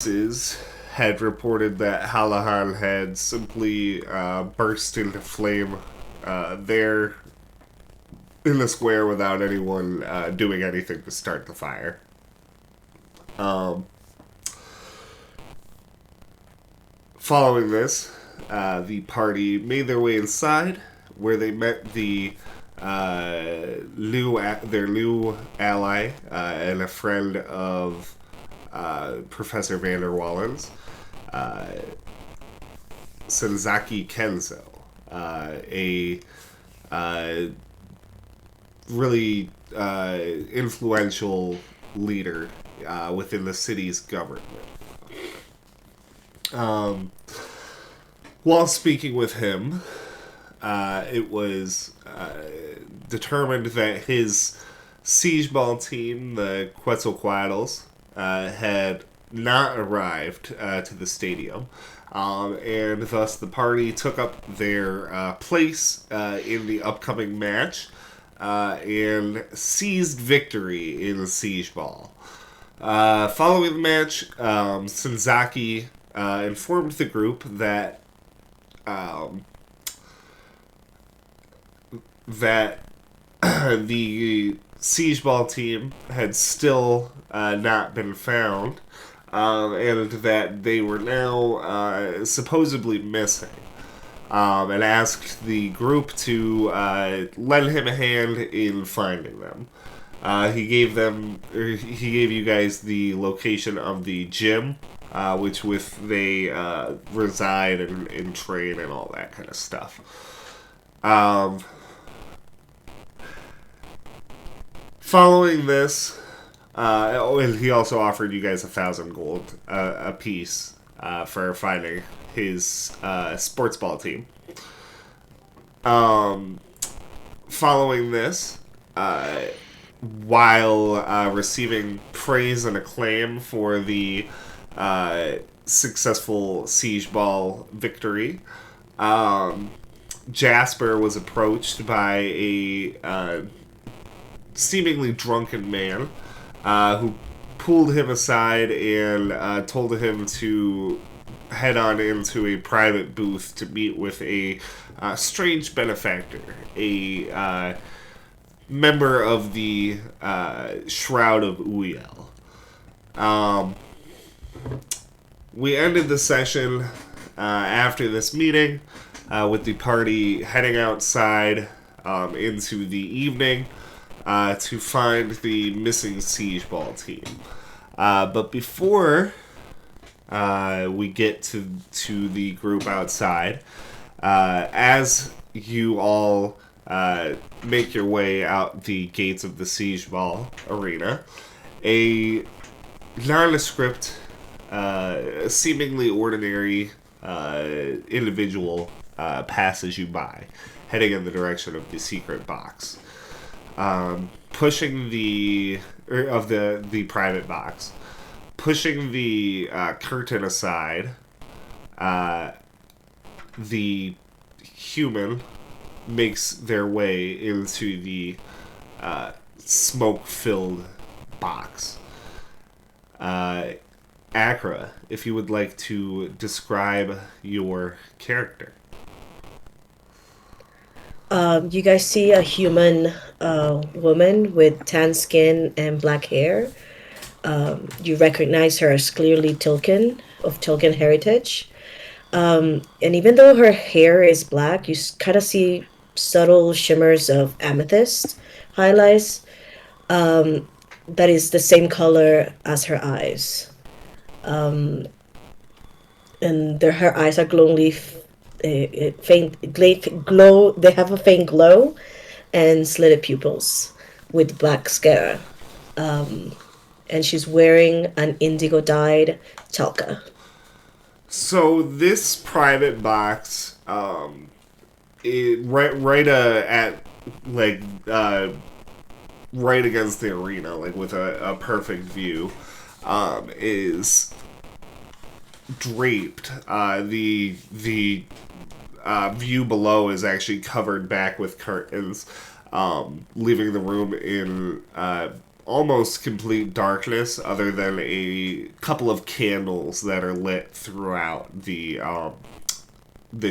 Had reported that Halahan had simply burst into flame there in the square without anyone doing anything to start the fire. Um, Following this, the party made their way inside, where they met their Liu ally and a friend of Professor Vander Wallen's, uh, Senzaki Kenzo, a uh, really influential leader within the city's government. Um, while speaking with him, it was determined that his Siegeball team, the Quetzalcoatls, had not arrived to the stadium. And thus the party took up their place in the upcoming match and seized victory in the Siegeball. Following the match, Senzaki informed the group um, that the Siegeball team had still not been found, and that they were now supposedly missing. And asked the group to lend him a hand in finding them. He gave you guys the location of the gym, which they reside and train and all that kind of stuff. Following this, and he also offered you guys 1,000 gold a piece for finding his sports ball team. Following this, while receiving praise and acclaim for the successful Siegeball victory, Jasper was approached by a seemingly drunken man who pulled him aside and told him to head on into a private booth to meet with a strange benefactor, a member of the Shroud of Uyel. We ended the session after this meeting with the party heading outside into the evening to find the missing Siegeball team. But before we get to the group outside, as you all make your way out the gates of the Siegeball arena, a nondescript, seemingly ordinary individual passes you by, heading in the direction of the secret box. Pushing the private box, pushing the curtain aside, the human makes their way into the smoke-filled box. Akra, if you would like to describe your character. You guys see a human woman with tan skin and black hair. You recognize her as clearly Tilken, of Tilken heritage. And even though her hair is black, you kind of see subtle shimmers of amethyst highlights. That is the same color as her eyes. And her eyes are glowingly glow. They have a faint glow and slitted pupils with black scare. And she's wearing an indigo dyed chalka. So this private box, at like right against the arena, like with a perfect view, is draped. The view below is actually covered back with curtains, leaving the room in almost complete darkness, other than a couple of candles that are lit throughout the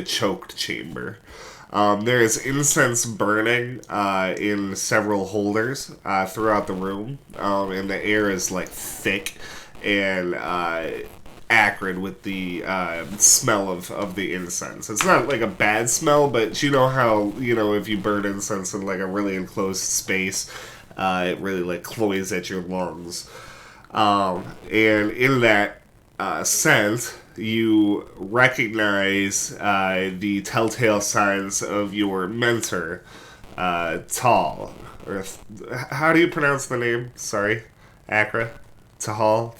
choked chamber. There is incense burning in several holders throughout the room, and the air is like thick and acrid with the smell of the incense. It's not like a bad smell, but you know how, if you burn incense in like a really enclosed space, it really like cloys at your lungs. And in that scent, you recognize the telltale signs of your mentor, Tal. Or how do you pronounce the name? Sorry, Akra, Tal.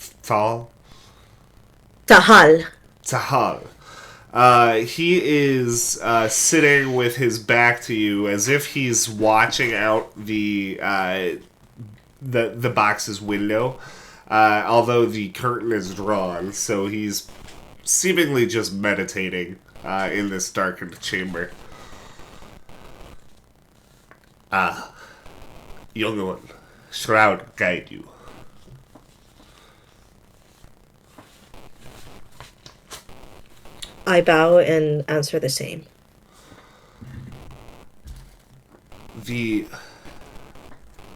Tahal. Tahal. He is sitting with his back to you, as if he's watching out the box's window. Although the curtain is drawn, so he's seemingly just meditating in this darkened chamber. Young one, shroud guide you. I bow and answer the same. The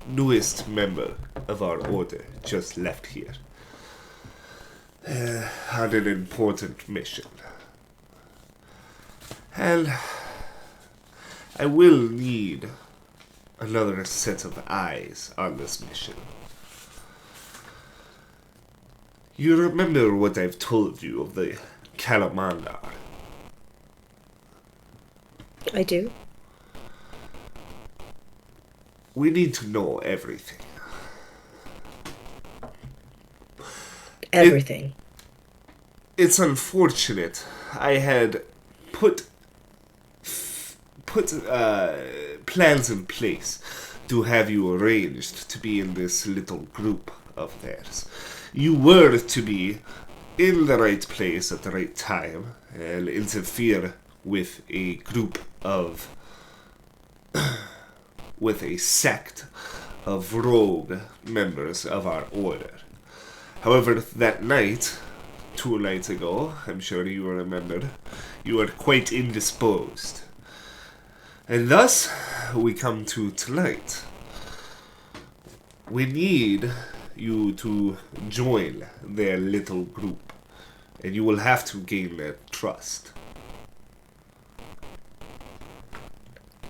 newest member of our order just left here. On an important mission. And I will need another set of eyes on this mission. You remember what I've told you of the Kalamandar? I do. We need to know everything. Everything. It's unfortunate. I had put plans in place to have you arranged to be in this little group of theirs. You were to be in the right place at the right time and interfere with a group of with a sect of rogue members of our order. However, that night, 2 nights ago, I'm sure you remembered, you were quite indisposed. And thus, we come to tonight. We need you to join their little group, and you will have to gain their trust.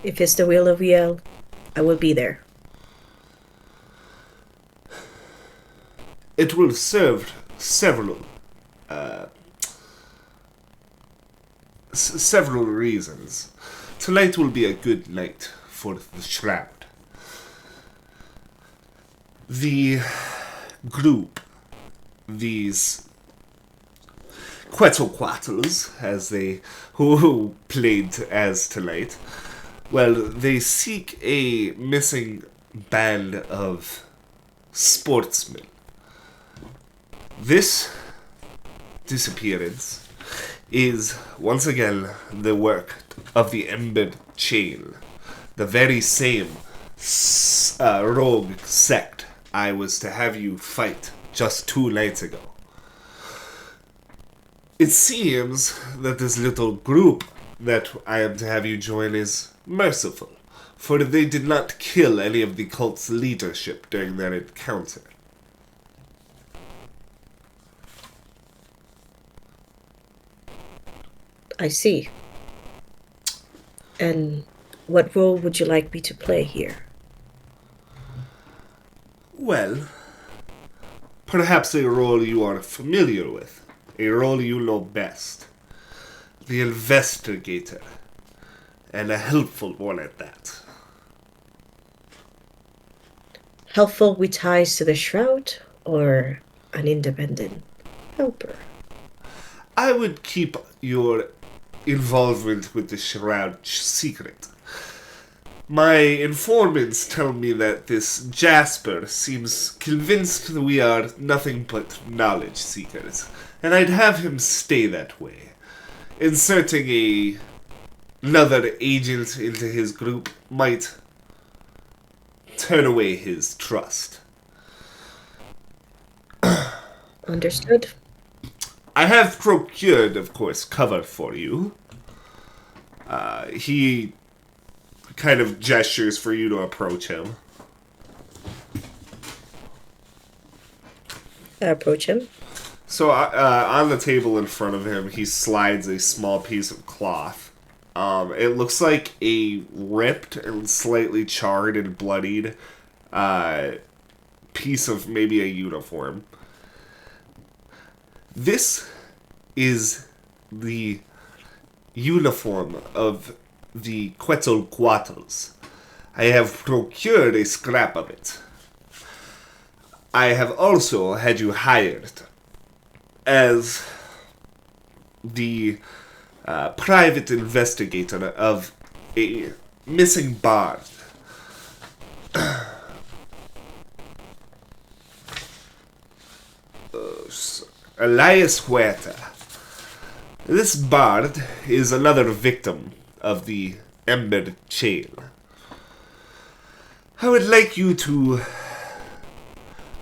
If it's the will of Yale, I will be there. It will serve several reasons. Tonight will be a good night for the shroud. The group, these Quetzalcoatlus, as they who played as tonight, well, they seek a missing band of sportsmen. This disappearance is once again the work of the Embedded Chain, the very same rogue sect I was to have you fight just 2 nights ago. It seems that this little group that I am to have you join is merciful, for they did not kill any of the cult's leadership during their encounter. I see. And what role would you like me to play here? Well, perhaps a role you are familiar with, a role you know best. The investigator, and a helpful one at that. Helpful with ties to the shroud, or an independent helper? I would keep your involvement with the shroud secret. My informants tell me that this Jasper seems convinced that we are nothing but knowledge seekers, and I'd have him stay that way. Inserting another agent into his group might turn away his trust. Understood. I have procured, of course, cover for you. He kind of gestures for you to approach him. I approach him. So on the table in front of him, he slides a small piece of cloth. It looks like a ripped and slightly charred and bloodied piece of maybe a uniform. This is the uniform of the Quetzalcoatls. I have procured a scrap of it. I have also had you hired as the private investigator of a missing bard. Elias Huerta. This bard is another victim of the Ember Chain. I would like you to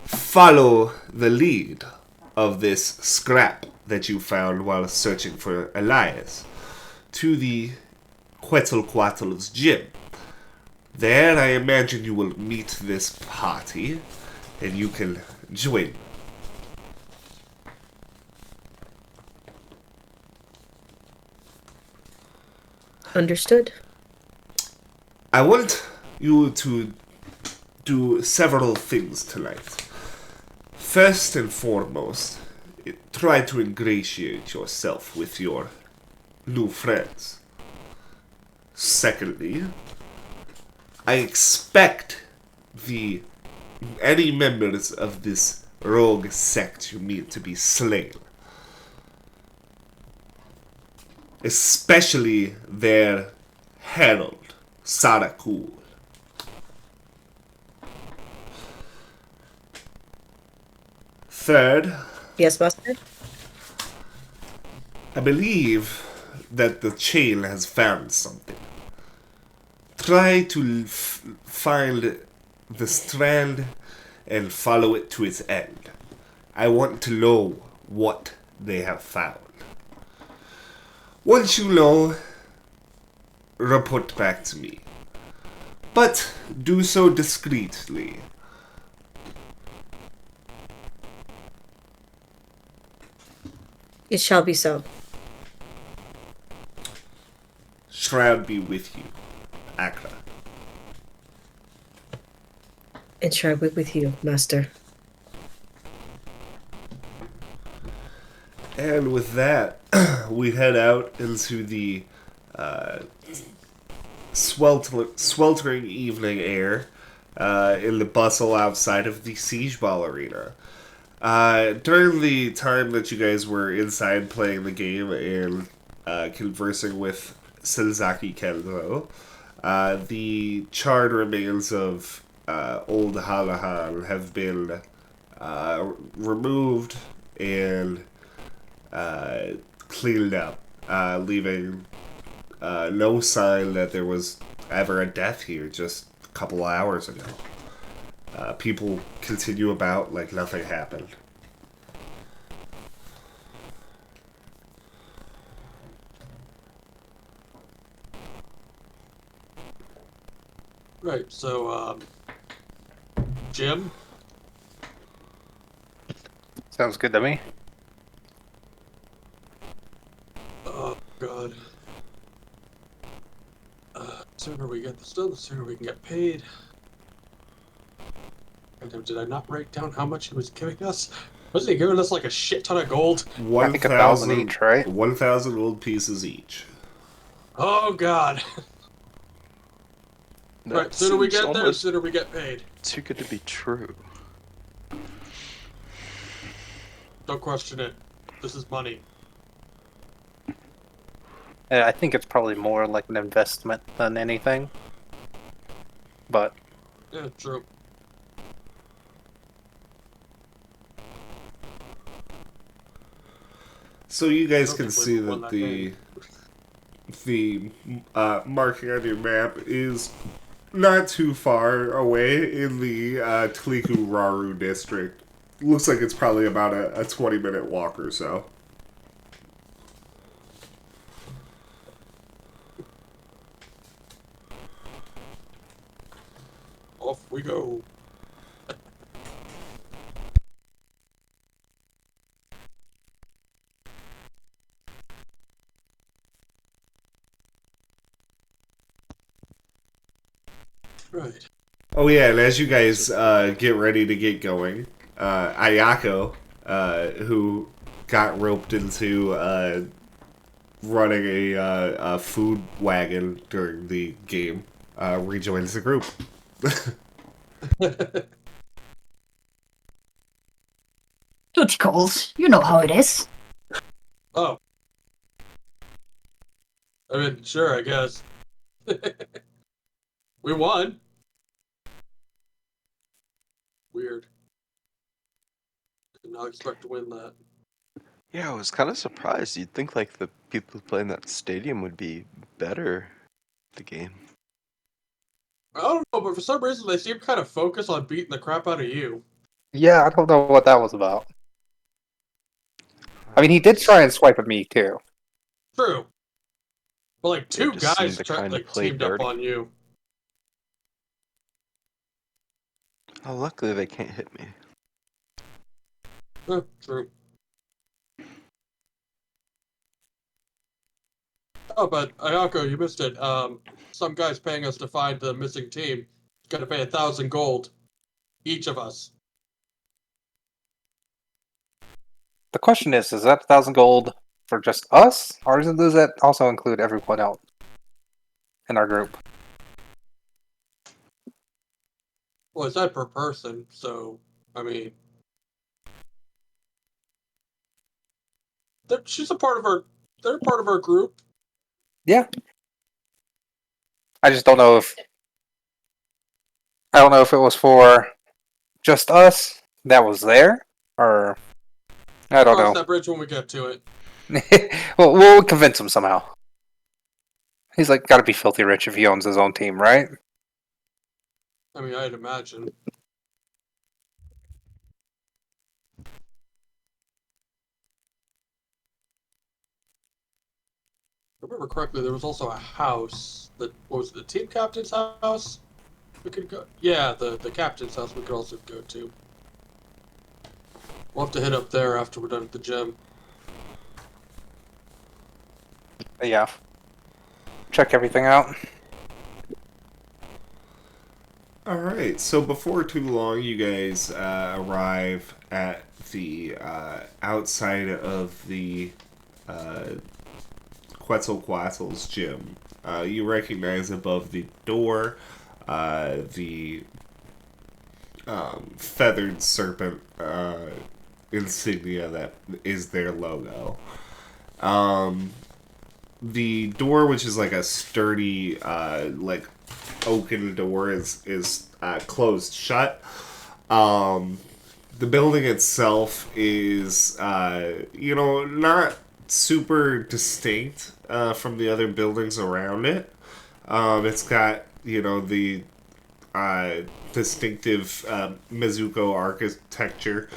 follow the lead of this scrap that you found while searching for Elias to the Quetzalcoatl's gym. There, I imagine you will meet this party, and you can join. Understood. I want you to do several things tonight. First and foremost, try to ingratiate yourself with your new friends. Secondly, I expect any members of this rogue sect you meet to be slain. Especially their herald, Sarakul. Third, Yes, master? I believe that the chain has found something. Try to find the strand and follow it to its end. I want to know what they have found. Once you know, report back to me. But do so discreetly. It shall be so. Shroud be with you, Akra. And shall I be with you, master? And with that, we head out into the sweltering evening air in the bustle outside of the Siegeball arena. During the time that you guys were inside playing the game and conversing with Senzaki Kenzo, the charred remains of old Halahan have been removed and cleaned up, leaving no sign that there was ever a death here just a couple of hours ago. People continue about like nothing happened. Right, so, Jim? Sounds good to me. Oh, God. Sooner we get this done, the sooner we can get paid. Goddamn, did I not write down how much he was giving us? Wasn't he giving us like a shit ton of gold? I think 1,000 each, right? 1,000 gold pieces each. Oh, God. Right, sooner we get there, almost sooner we get paid. too good to be true. Don't question it. This is money. I think it's probably more like an investment than anything. But Yeah, true. So you guys I can don't think see we won that that the marking on your map is not too far away in the Tliku Raru district. looks like it's probably about a 20-minute walk or so. Off we go. Right. Oh yeah, and as you guys get ready to get going, Ayako, who got roped into running a food wagon during the game, rejoins the group. Duty calls. You know how it is. Oh. I mean, sure, I guess. We won. Weird. Did not expect to win that. Yeah, I was kind of surprised. You'd think like the people who play in that stadium would be better at the game. I don't know, but for some reason they seem kind of focused on beating the crap out of you. Yeah, I don't know what that was about. I mean, he did try and swipe at me too. True. But like They two just seem guys to kinda play teamed up dirty. on you. Oh, luckily they can't hit me. True. Oh, but Ayako, you missed it. Some guy's paying us to find the missing team. Got to pay 1,000 gold, each of us. The question is that 1,000 gold for just us, or does that also include everyone else in our group? Well, it's that per person, so I mean, she's a part of our. They're part of our group. Yeah. I just don't know if it was for just us that was there, or I don't Cross know. that bridge when we get to it. Well, we'll convince him somehow. He's like got to be filthy rich if he owns his own team, right? I mean, I'd imagine. If I remember correctly, there was also a house that what was it, the team captain's house. We could go. Yeah, the captain's house we could also go to. We'll have to hit up there after we're done at the gym. Yeah. Check everything out. Alright, so before too long, you guys arrive at the outside of the Quetzalcoatl's gym. You recognize above the door the feathered serpent insignia that is their logo. The door, which is like a sturdy, like oaken door, is closed shut. The building itself is, not super distinct from the other buildings around it. It's got, the distinctive Mizuko architecture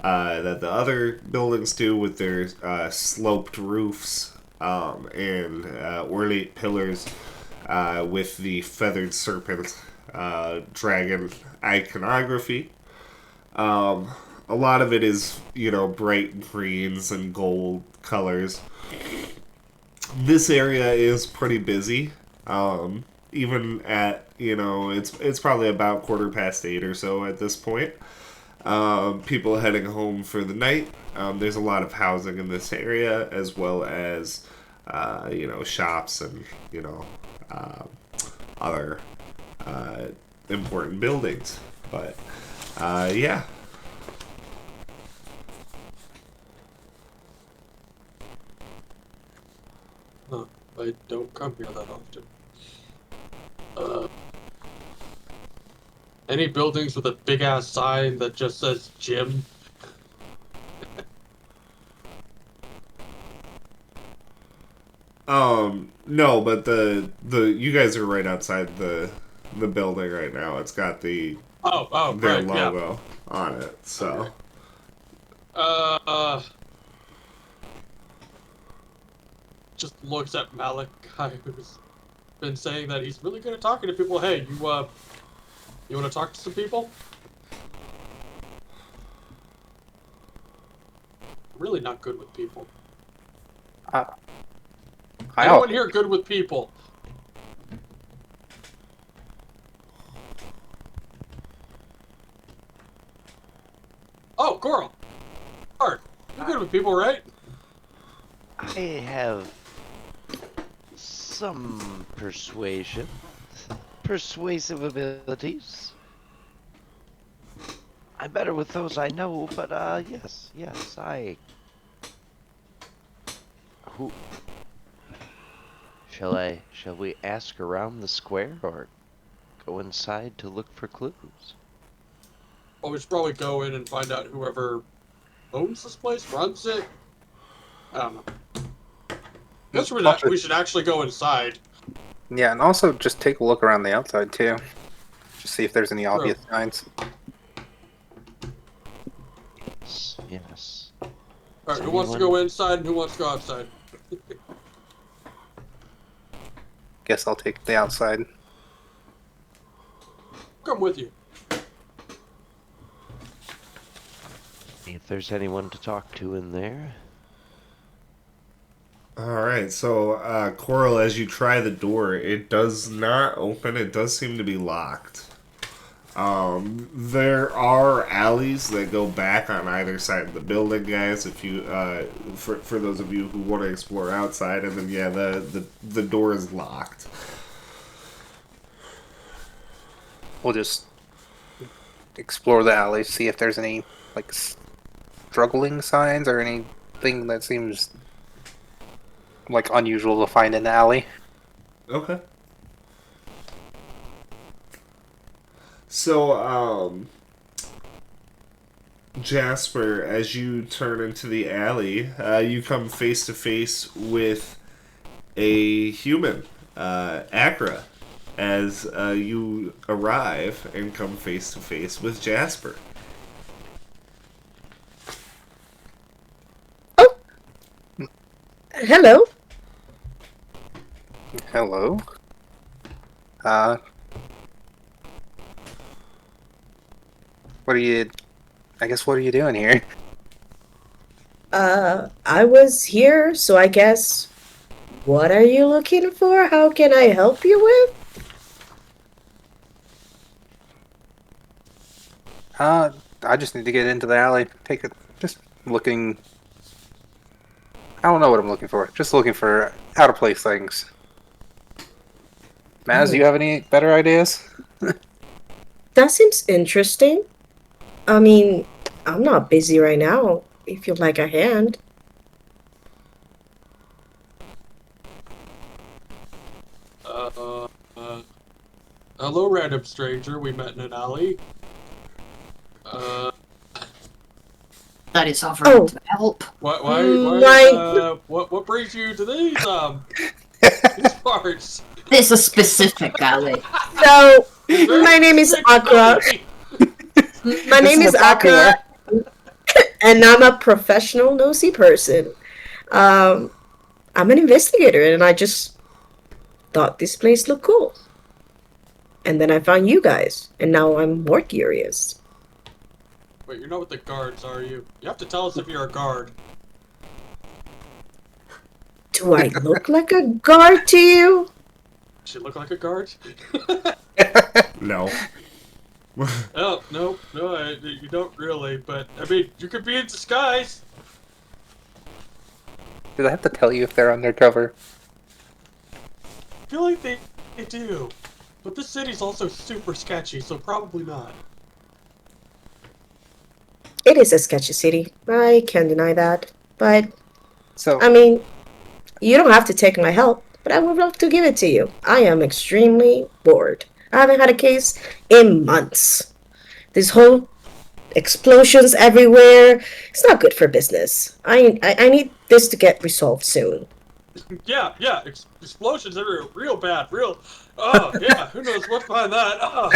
that the other buildings do with their sloped roofs and ornate pillars with the feathered serpent dragon iconography. A lot of it is, bright greens and gold colors. This area is pretty busy. Even at, it's probably about 8:15 or so at this point. People heading home for the night. There's a lot of housing in this area, as well as, shops and, other important buildings. But, yeah. Huh. I don't come here that often. Any buildings with a big ass sign that just says gym? No, but the you guys are right outside the building right now. It's got their Right, logo on it. So, Okay. Just looks at Malachi, who's been saying that he's really good at talking to people. Hey, you want to talk to some people? Really not good with people. Anyone here good with people? Oh, Coral. Art, you're good with people, right? I have some persuasive abilities. I'm better with those I know, but yes, who shall we ask around the square or go inside to look for clues? Well, we should probably go in and find out whoever owns this place, runs it. I don't know. Guess we should actually go inside. Yeah, and also just take a look around the outside too. Just see if there's any obvious signs. Yes. Alright, who wants to go inside and who wants to go outside? Guess I'll take the outside. Come with you. If there's anyone to talk to in there. Alright, so, Coral, as you try the door, it does not open. It does seem to be locked. There are alleys that go back on either side of the building, guys, if you, for those of you who want to explore outside, and then, yeah, the door is locked. We'll just explore the alley, see if there's any, like, struggling signs or anything that seems, like, unusual to find in the alley. Okay. So, Jasper, as you turn into the alley, you come face to face with a human, Acra, as you arrive and come face to face with Jasper. Oh! Hello. Hello. What are you doing here? I was here, so I guess... What are you looking for? How can I help you with? I just need to get into the alley. Just looking... I don't know what I'm looking for. Just looking for out-of-place things. Maz, do you have any better ideas? That seems interesting. I mean, I'm not busy right now, if you'd like a hand. Hello, random stranger we met in an alley. That is offering to help. What brings you to these parts? There's a specific alley. So, my name is Akra. My name is Akra, and I'm a professional nosy person. I'm an investigator, and I just thought this place looked cool. And then I found you guys, and now I'm more curious. Wait, you're not with the guards, are you? You have to tell us if you're a guard. Do I look like a guard to you? Does she look like a guard? No. Oh, no, you don't really, but, I mean, you could be in disguise. Do I have to tell you if they're undercover? I feel like they do. But this city's also super sketchy, so probably not. It is a sketchy city. I can't deny that. But, So, I mean, you don't have to take my help, but I would love to give it to you. I am extremely bored. I haven't had a case in months. This whole explosions everywhere. It's not good for business. I need this to get resolved soon. Yeah, explosions are real bad, oh, yeah, who knows what's behind that, oh.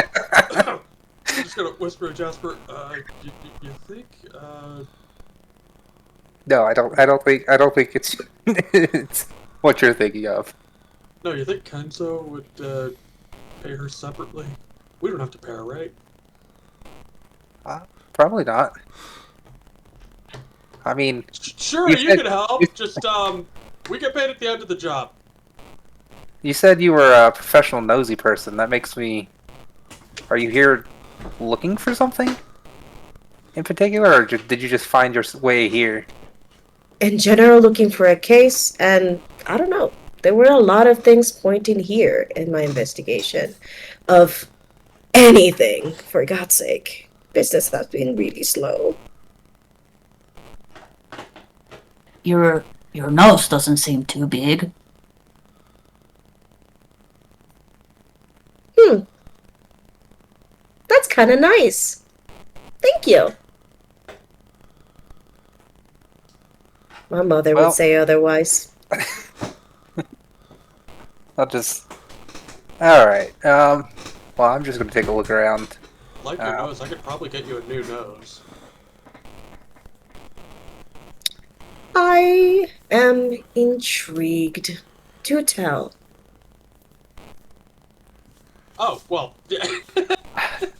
I'm just gonna whisper to Jasper, you think, No, I don't. I don't think. I don't think it's it's what you're thinking of. No, you think Kenzo would pay her separately? We don't have to pay her, right? Probably not. I mean, Sure, you you said could help. Just we get paid at the end of the job. you said you were a professional nosy person. That makes me. Are you here looking for something in particular, or did you just find your way here? In general, looking for a case, and I don't know. There were a lot of things pointing here in my investigation of anything, for God's sake. Business has been really slow. Your nose doesn't seem too big. That's kind of nice. Thank you. My mother would Well, say otherwise. I'll just. All right. Well, I'm just gonna take a look around. Like your nose, I could probably get you a new nose. I am intrigued. Do tell. Oh well.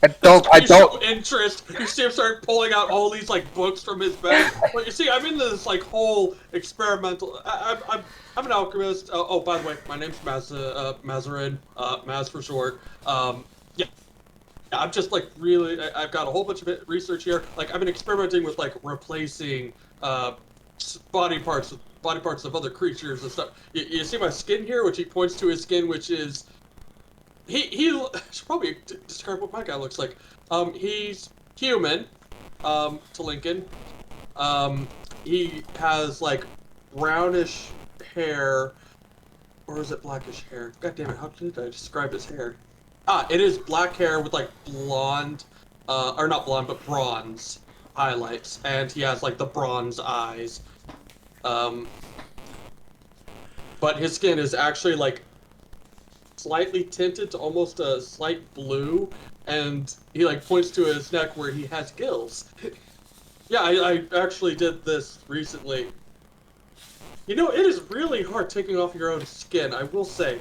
I don't. I You show don't. interest. You see him start pulling out all these like books from his bag. Well, you see, I'm in this like whole experimental. I'm an alchemist. Oh, by the way, my name's Mazarin. Maz for short. Yeah. I'm just like really. I've got a whole bunch of research here. Like I've been experimenting with like replacing body parts with body parts of other creatures and stuff. You see my skin here, which he points to his skin, which is he should probably describe what my guy looks like. He's human, to Lincoln. He has like brownish hair, or is it blackish hair? God damn it! How did I describe his hair? It is black hair with like blonde, or not blonde, but bronze highlights, and he has like the bronze eyes. But his skin is actually like slightly tinted to almost a slight blue, and he like points to his neck where he has gills. Yeah, I actually did this recently. You know, it is really hard taking off your own skin, I will say.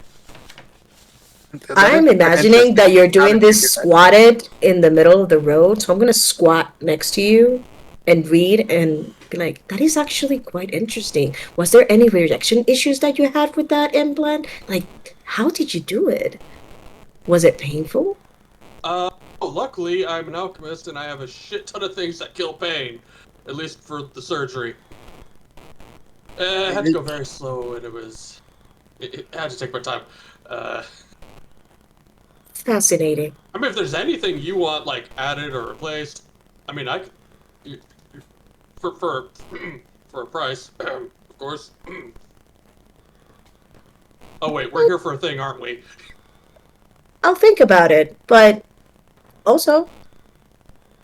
I'm imagining that you're doing this squatted in the middle of the road, so I'm gonna squat next to you and read and be like, that is actually quite interesting. Was there any rejection issues that you had with that implant? Like, how did you do it? Was it painful? Luckily, I'm an alchemist and I have a shit ton of things that kill pain. At least for the surgery. I had to go very slow and it had to take my time. Fascinating. I mean, if there's anything you want, like, added or replaced, I mean, for for a price, of course. Oh wait, we're here for a thing, aren't we? I'll think about it, but also,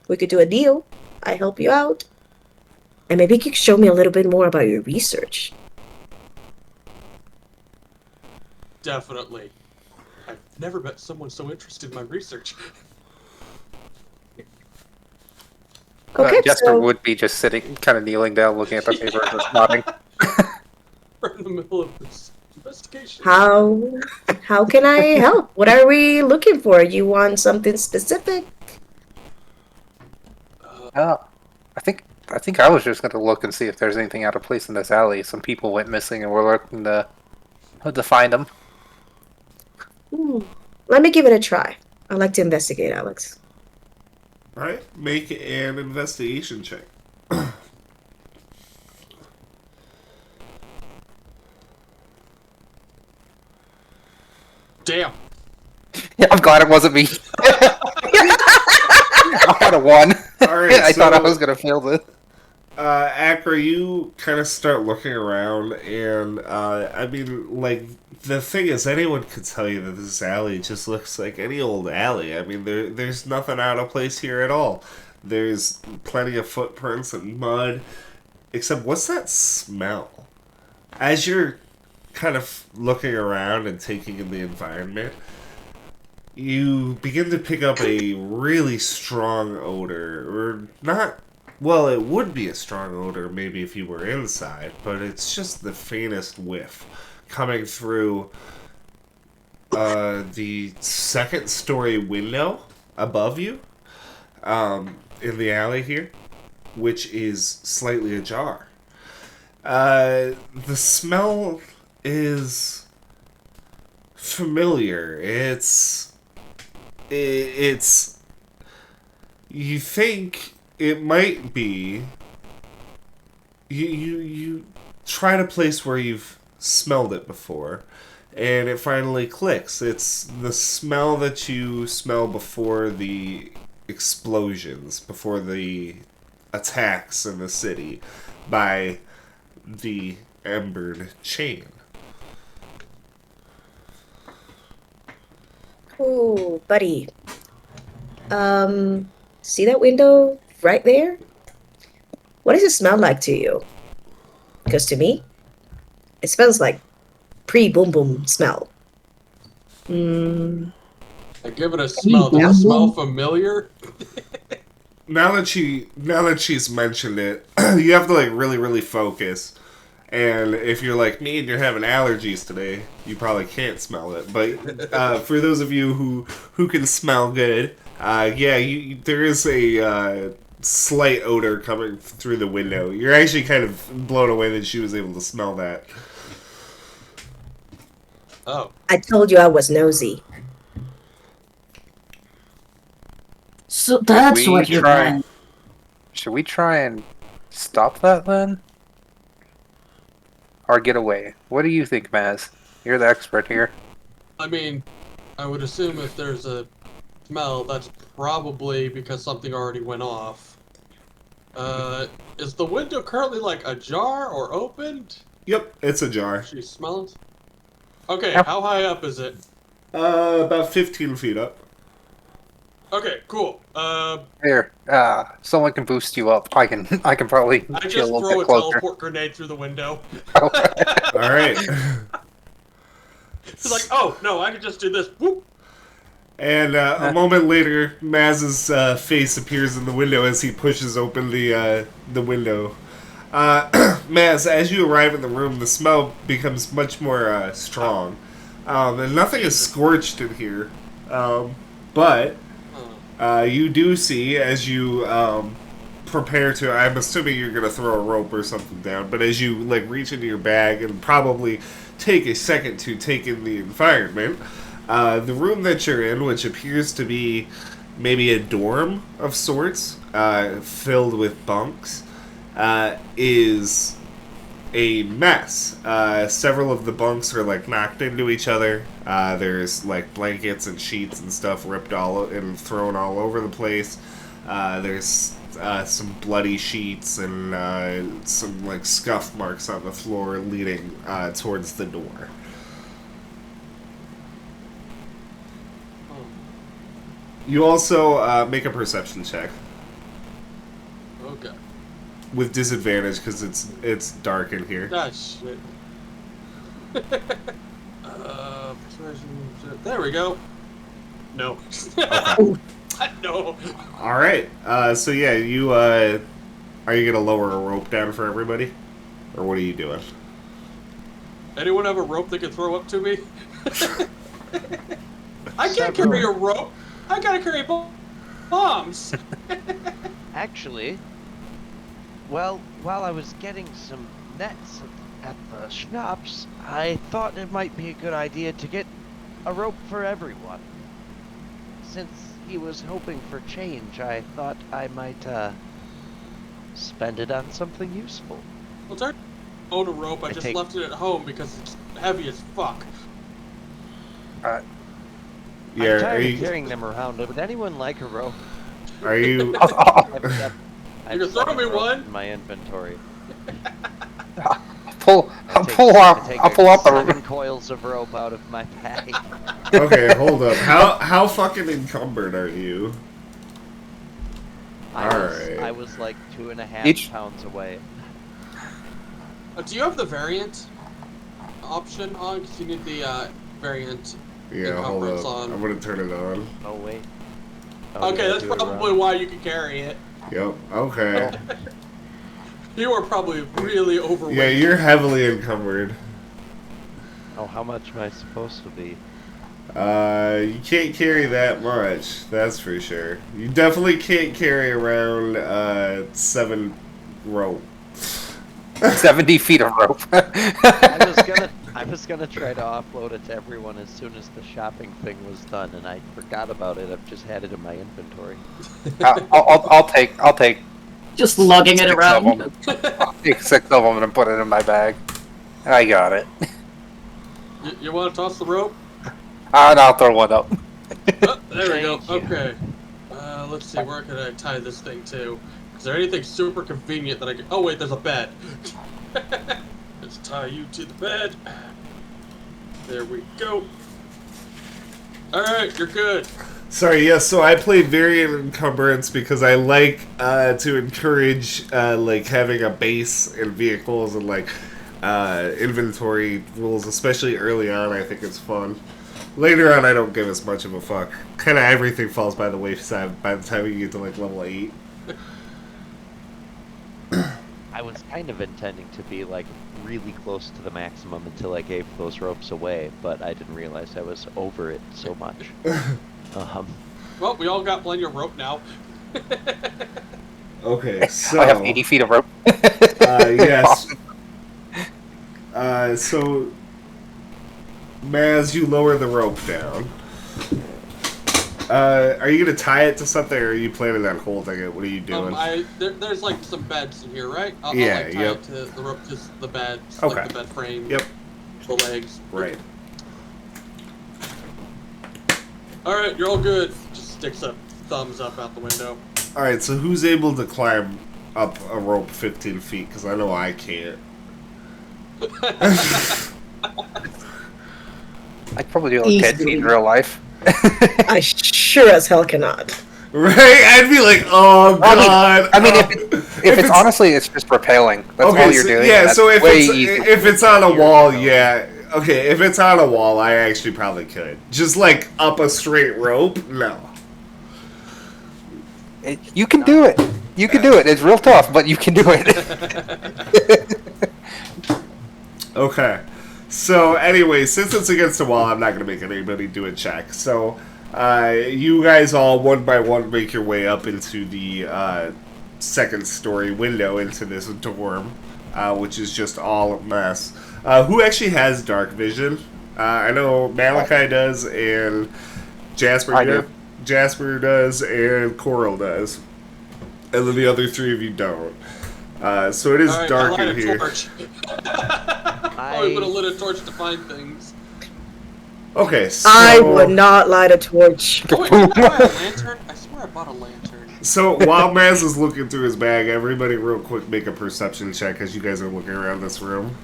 we could do a deal. I help you out. And maybe you could show me a little bit more about your research. Definitely. I've never met someone so interested in my research. Okay, Jester so would be just sitting, kind of kneeling down, looking at the paper and just nodding. We're in the middle of this investigation. how can I help? What are we looking for? You want something specific? I think I was just going to look and see if there's anything out of place in this alley. Some people went missing, and we're looking to find them. Let me give it a try. I'd like to investigate, Alex. Alright, make an investigation check. Damn. Yeah, I'm glad it wasn't me. I had a 1. Alright, I thought I so- was going to fail this. Akra, you kind of start looking around, and I mean, like, the thing is, anyone could tell you that this alley just looks like any old alley. I mean, there's nothing out of place here at all. There's plenty of footprints and mud, except what's that smell? As you're kind of looking around and taking in the environment, you begin to pick up a really strong odor, or not Well, it would be a strong odor maybe if you were inside, but it's just the faintest whiff coming through the second story window above you in the alley here, which is slightly ajar. The smell is familiar. It's you think it might be you try to place where you've smelled it before, and it finally clicks. It's the smell that you smell before the explosions, before the attacks in the city by the embered chain. Ooh, buddy. See that window right there? What does it smell like to you? Because to me, it smells like pre-boom boom smell. I give it a smell. Does it smell familiar? Now that she's mentioned it, you have to like really focus. And if you're like me and you're having allergies today, you probably can't smell it. But for those of you who can smell good, there is a slight odor coming through the window. You're actually kind of blown away that she was able to smell that. Oh. I told you I was nosy. So that's We what you're try- doing. Should we try and stop that then? Or get away? What do you think, Maz? You're the expert here. I mean, I would assume if there's a smell, that's probably because something already went off. Is the window currently like ajar or opened? Yep, it's ajar. She smells. Okay, Yep. how high up is it? About 15 feet up. Okay, cool. Here, someone can boost you up. I can probably I get a just little throw bit a closer. teleport grenade through the window. All right. It's like, oh no, I can just do this. Whoop. And a moment later, Maz's face appears in the window as he pushes open the window. Maz, as you arrive in the room, the smell becomes much more strong. And nothing is scorched in here. But you do see, as you prepare to, I'm assuming you're going to throw a rope or something down, but as you like reach into your bag and probably take a second to take in the environment, the room that you're in, which appears to be maybe a dorm of sorts, filled with bunks, is a mess. Several of the bunks are like knocked into each other. There's like blankets and sheets and stuff ripped and thrown all over the place. There's some bloody sheets and some like scuff marks on the floor leading towards the door. You also make a perception check Okay. with disadvantage because it's dark in here. Ah, shit. Persuasion. There we go. No. No. All right. So yeah, you are you gonna lower a rope down for everybody, or what are you doing? Anyone have a rope they can throw up to me? I can't carry a rope. I gotta carry bombs. Actually, well, while I was getting some nets at the shops, I thought it might be a good idea to get a rope for everyone. Since he was hoping for change, I thought I might, spend it on something useful. Well, it's already own a rope. I just left it at home because it's heavy as fuck. Yeah, I'm tired of carrying them around. Would anyone like a rope? Are you? I've You can throw me one. in my inventory. I'll pull up 7 coils of rope out of my bag. Okay, hold up. How fucking encumbered are you? I was like 2.5 pounds away. Do you have the variant option on? Because you need the variant Yeah, hold encumbrance up. on. I'm gonna turn it on. Oh wait. Okay, that's probably why you can carry it. Yep. Okay. You are probably really overweight. Yeah, you're heavily encumbered. Oh, how much am I supposed to be? You can't carry that much, that's for sure. You definitely can't carry around 7 rope. 70 feet of rope. I was gonna try to offload it to everyone as soon as the shopping thing was done, and I forgot about it. I've just had it in my inventory. I'll take Just lugging it 6 of around. them. I'll take 6 of them and put it in my bag. I got it. You want to toss the rope? And I'll throw one up. Oh, there we go. Thank you. Okay. Let's see. Where can I tie this thing to? Is there anything super convenient that I can? Oh wait, there's a bed. Let's tie you to the bed. There we go. All right, you're good. Sorry, yes, so I play variant encumbrance because I like to encourage like having a base in vehicles and like inventory rules, especially early on. I think it's fun. Later on, I don't give as much of a fuck. Kind of everything falls by the wayside by the time you get to like level 8. I was kind of intending to be like really close to the maximum until I gave those ropes away, but I didn't realize I was over it so much. Well, we all got plenty of rope now. Okay, so I have 80 feet of rope. yes. So, Maz, you lower the rope down. Are you gonna tie it to something, or are you planning on holding it? What are you doing? There's like some beds in here, right? I'll Yeah, like, tie yep. it to the rope to the bed, Okay. like the bed frame. Yep. The legs. Right. All right, you're all good. Just sticks a thumbs up out the window. All right. So who's able to climb up a rope 15 feet? Because I know I can't. I'd probably do like 10 feet in real life. I sure as hell cannot. Right? I'd be like, oh god. I mean, if it's honestly, it's just repelling. That's all you're so, doing. yeah. That's So if way it's easier. if it's on a wall, yeah. Okay, if it's on a wall, I actually probably could. Just like up a straight rope, no. You can do it. You can do it. It's real tough, but you can do it. Okay. So anyway, since it's against the wall, I'm not gonna make anybody do a check. So you guys all one by one make your way up into the second story window into this dorm, which is just all a mess. Who actually has dark vision? I know Malachi does, and Jasper I do. Jasper does, and Coral does, and then the other 3 of you don't. So it is All right, dark I light in a here. torch. I would have lit a torch to find things. Okay, so I would not light a torch. Oh, wait, did I buy a lantern? I swear I bought a lantern. So while Maz is looking through his bag, everybody real quick make a perception check as you guys are looking around this room.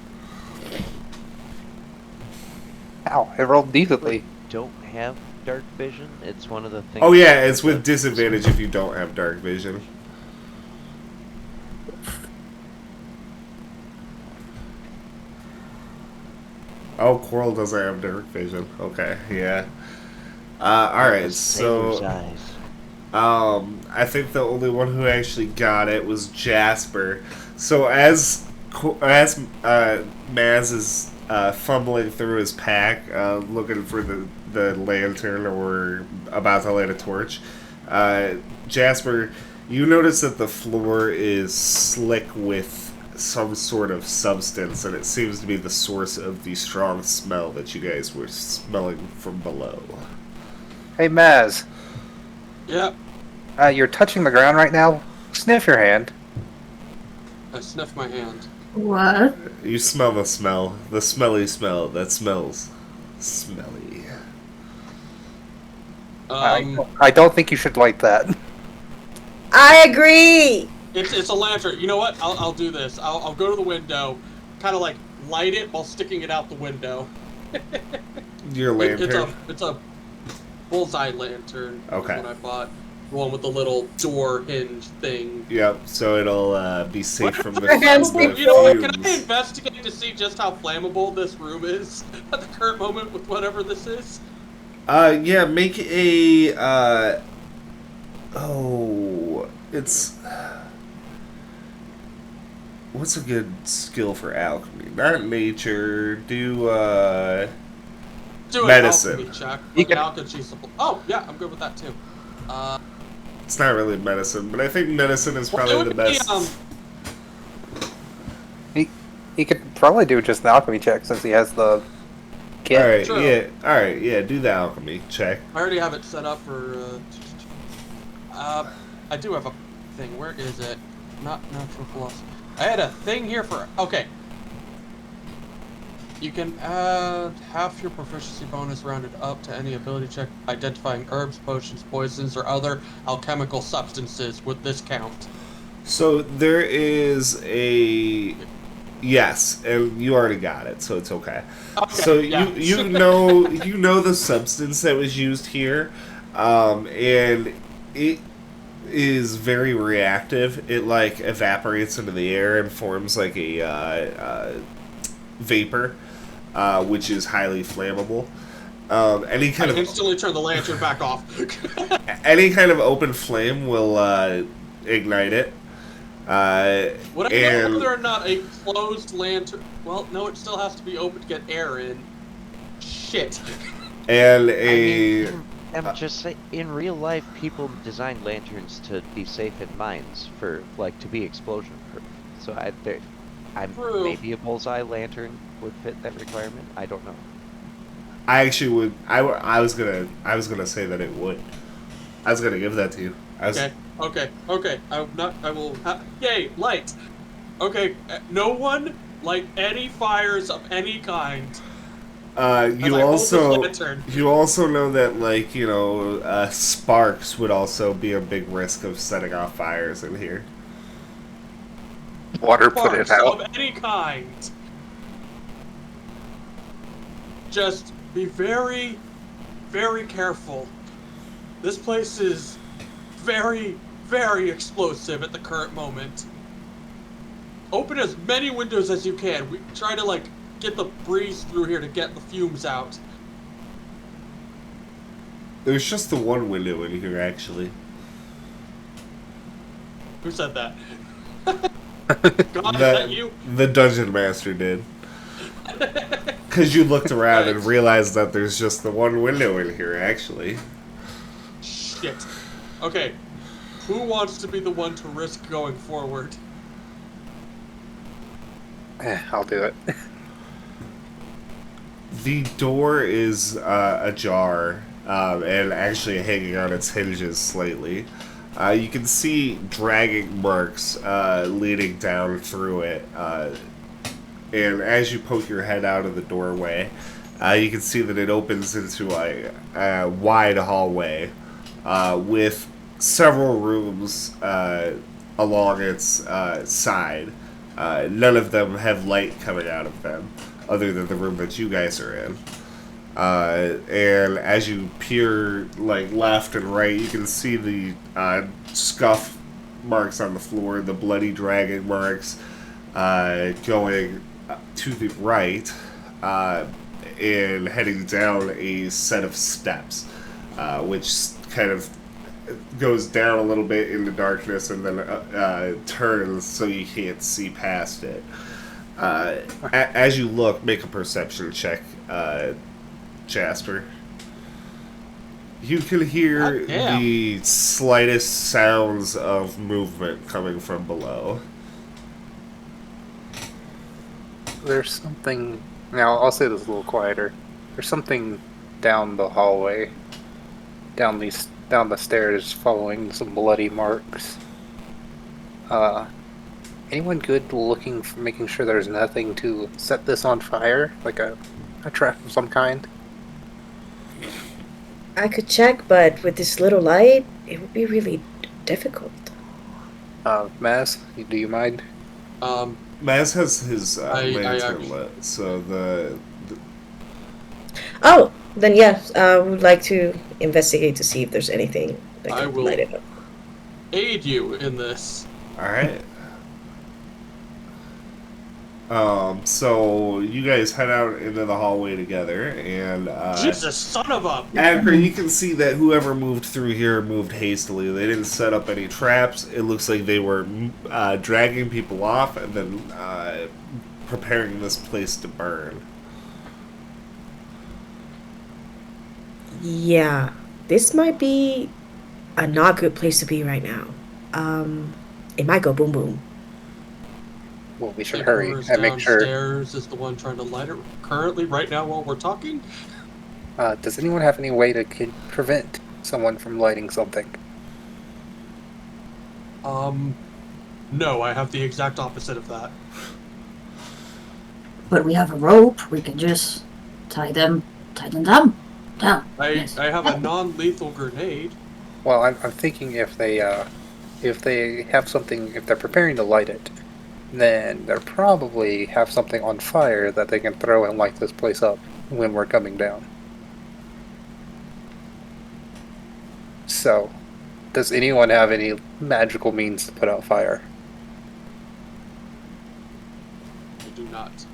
Ow, it rolled decently. Don't have dark vision. It's one of the things. Oh yeah, it's with disadvantage if you don't have dark vision. Oh, Coral doesn't have dark vision. Okay, yeah. Alright, Sailor's so eyes. I think the only one who actually got it was Jasper. So as Maz is fumbling through his pack, looking for the lantern or about to light a torch, Jasper, you notice that the floor is slick with some sort of substance, and it seems to be the source of the strong smell that you guys were smelling from below. Hey, Maz. Yep. You're touching the ground right now. Sniff your hand. I sniffed my hand. What? You smell the smelly smell that smells smelly. I don't think you should light that. I agree. It's a lantern. You know what? I'll do this. I'll go to the window, kind of like light it while sticking it out the window. Your lantern. It's a bullseye lantern. Okay. That's what I bought. The one with the little door hinge thing. Yep. So it'll be safe from the Flammable? You know what? Can I fumes. investigate to see just how flammable this room is at the current moment with whatever this is? Yeah. Make a. it's what's a good skill for alchemy? Not nature. Do Do an medicine. alchemy check. You With an can- alchemy supply. Oh, yeah, I'm good with that too. It's not really medicine, but I think medicine is Well, it probably would the be, best. He could probably do just an alchemy check since he has the kit. All right, True. yeah, all right, yeah. Do the alchemy check. I already have it set up for. I do have a thing. Where is it? Not natural philosophy. I had a thing here for. Okay. You can add half your proficiency bonus rounded up to any ability check identifying herbs, potions, poisons, or other alchemical substances with this count. So there is a yes, and you already got it, so it's okay. Okay, So yeah. you know the substance that was used here, and it is very reactive. It like evaporates into the air and forms like a vapor, which is highly flammable. Any kind I of instantly turn the lantern back off. any kind of open flame will ignite it. Would I know And whether or not a closed lantern? Well, no, it still has to be open to get air in. Shit. and I a mean, I'm just saying, in real life, people design lanterns to be safe in mines to be explosion proof. So True. maybe a bullseye lantern would fit that requirement. I don't know. I actually would. I was gonna say that it would. I was gonna give that to you. Okay. I will. Yay, light. Okay, no one light any fires of any kind. You As I hold also this lantern. you also know that sparks would also be a big risk of setting off fires in here. Water put it Sparks out. of any kind. Just be very, very careful. This place is very, very explosive at the current moment. Open as many windows as you can. We try to get the breeze through here to get the fumes out. There's just the one window in here, actually. Who said that? God, is that you? The dungeon master did. Because you looked around and Right. realized that there's just the one window in here, actually. Shit. Okay. Who wants to be the one to risk going forward? I'll do it. The door is ajar and actually hanging on its hinges slightly. You can see dragging marks leading down through it. And as you poke your head out of the doorway, you can see that it opens into a wide hallway with several rooms along its side. None of them have light coming out of them, other than the room that you guys are in. And as you peer left and right, you can see the scuff marks on the floor, the bloody dragging marks going to the right, and heading down a set of steps, which kind of goes down a little bit in the darkness and then turns so you can't see past it. As you look, make a perception check, Jasper. You can hear God damn. the slightest sounds of movement coming from below. There's something. Now I'll say this a little quieter. There's something down the hallway, down the stairs, following some bloody marks. Anyone good looking for making sure there's nothing to set this on fire, like a trap of some kind? I could check, but with this little light, it would be really difficult. Maz, do you mind? Maz has his I lantern actually- lit, so the Oh, then yes, I would like to investigate to see if there's anything that I can will- light it up. Aid you in this. all right. So you guys head out into the hallway together, and Jesus, son of a... Anchor, you can see that whoever moved through here moved hastily. They didn't set up any traps. It looks like they were dragging people off and then preparing this place to burn. Yeah, this might be a not good place to be right now. It might go boom boom. Well, we should The hurry whoever's and make sure. downstairs is the one trying to light it currently, right now, while we're talking. Does anyone have any way to prevent someone from lighting something? No, I have the exact opposite of that. But we have a rope. We can just tie them down. I have a non-lethal grenade. Well, I'm thinking if they have something, if they're preparing to light it, then they probably have something on fire that they can throw and light this place up when we're coming down. So, does anyone have any magical means to put out fire? I do not.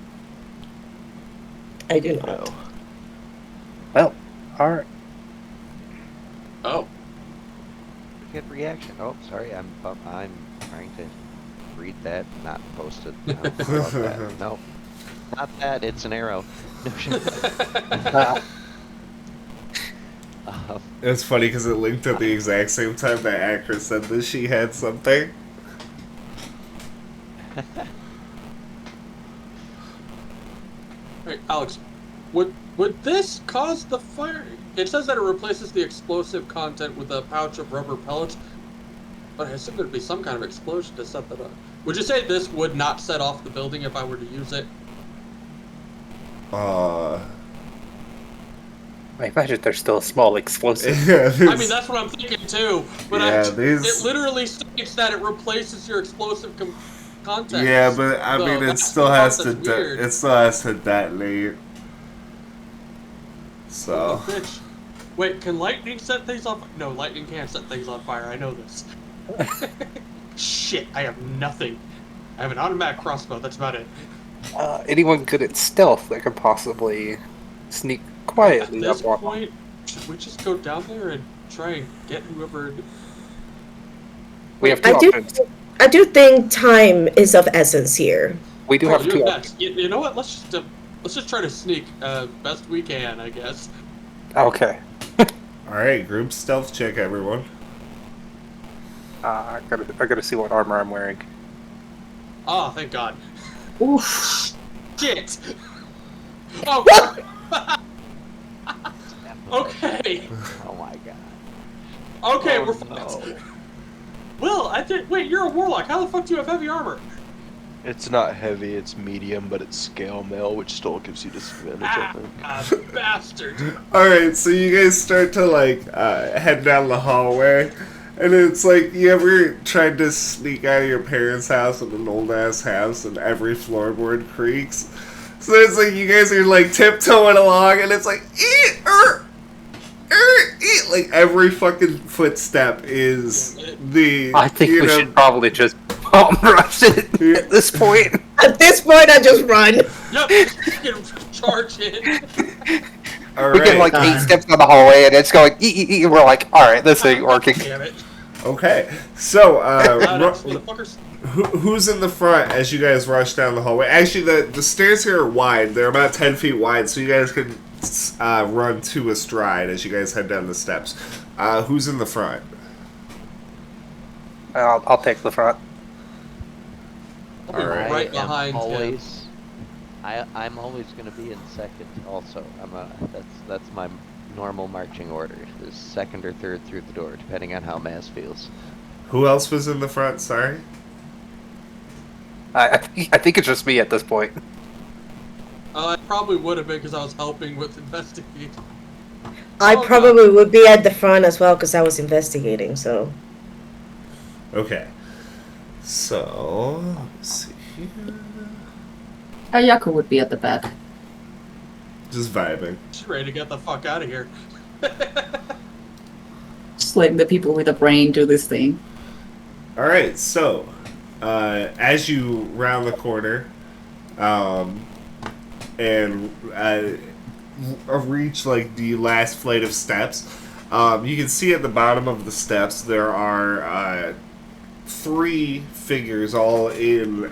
I do not. No. Well, alright. Oh. Good reaction. Oh, sorry, I'm trying to read that, not post it. No, I love that. No, not that. It's an arrow. No shit. It's funny because it linked at the exact same time that Anchor said that she had something. Hey, Alex, would this cause the fire? It says that it replaces the explosive content with a pouch of rubber pellets, but I assume there'd be some kind of explosion to set that up. Would you say this would not set off the building if I were to use it? I imagine there's still a small explosive. I mean, that's what I'm thinking too. But Yeah, it literally states that it replaces your explosive content. Yeah, but I mean, it that's still the has part to that's weird. it still has to detonate. Oh, So bitch. Wait, can lightning set things on fire? No, lightning can't set things on fire. I know this. Shit, I have nothing. I have an automatic crossbow. That's about it. Anyone good at stealth that could possibly sneak quietly At this up on point, should we just go down there and try and get whoever? We have two options. I do think time is of essence here. We do Oh, have you're two next. options. You know what? Let's just try to sneak best we can, I guess. Okay. all right, group stealth check, everyone. I gotta see what armor I'm wearing. Oh, thank God. Oof. Shit. Oh. Okay. Oh my god. Okay, Oh, we're no. Will, I think. Wait, you're a warlock. How the fuck do you have heavy armor? It's not heavy, it's medium, but it's scale mail, which still gives you disadvantage, I think. Bastard. All right, so you guys start to head down the hallway, and it's like you ever tried to sneak out of your parents' house in an old ass house, and every floorboard creaks. So it's like you guys are like tiptoeing along, and it's like like every fucking footstep is the. I think we should probably just bomb rush it at this point. At this point, I just run. Yep, fucking charge in. All We right. get like 8 steps down the hallway and it's going and we're like, alright, this ain't working. Damn it. Okay, so Motherfuckers. who's in the front as you guys rush down the hallway? Actually, the stairs here are wide. They're about 10 feet wide, so you guys can run to a stride as you guys head down the steps. Who's in the front? I'll take the front. I'll be Alright. right behind him. always, I'm always going to be in second. Also, that's my normal marching order. Is second or third through the door, depending on how Mass feels. Who else was in the front? Sorry. I think it's just me at this point. I probably would have been because I was helping with investigating. I Oh, probably would be at the front as well because I was investigating. So Okay. So let's see here. Ayako would be at the back. Just vibing. She's ready to get the fuck out of here. Just letting the people with a brain do this thing. All right. So as you round the corner, um, and reach like the last flight of steps. You can see at the bottom of the steps there are 3 figures all in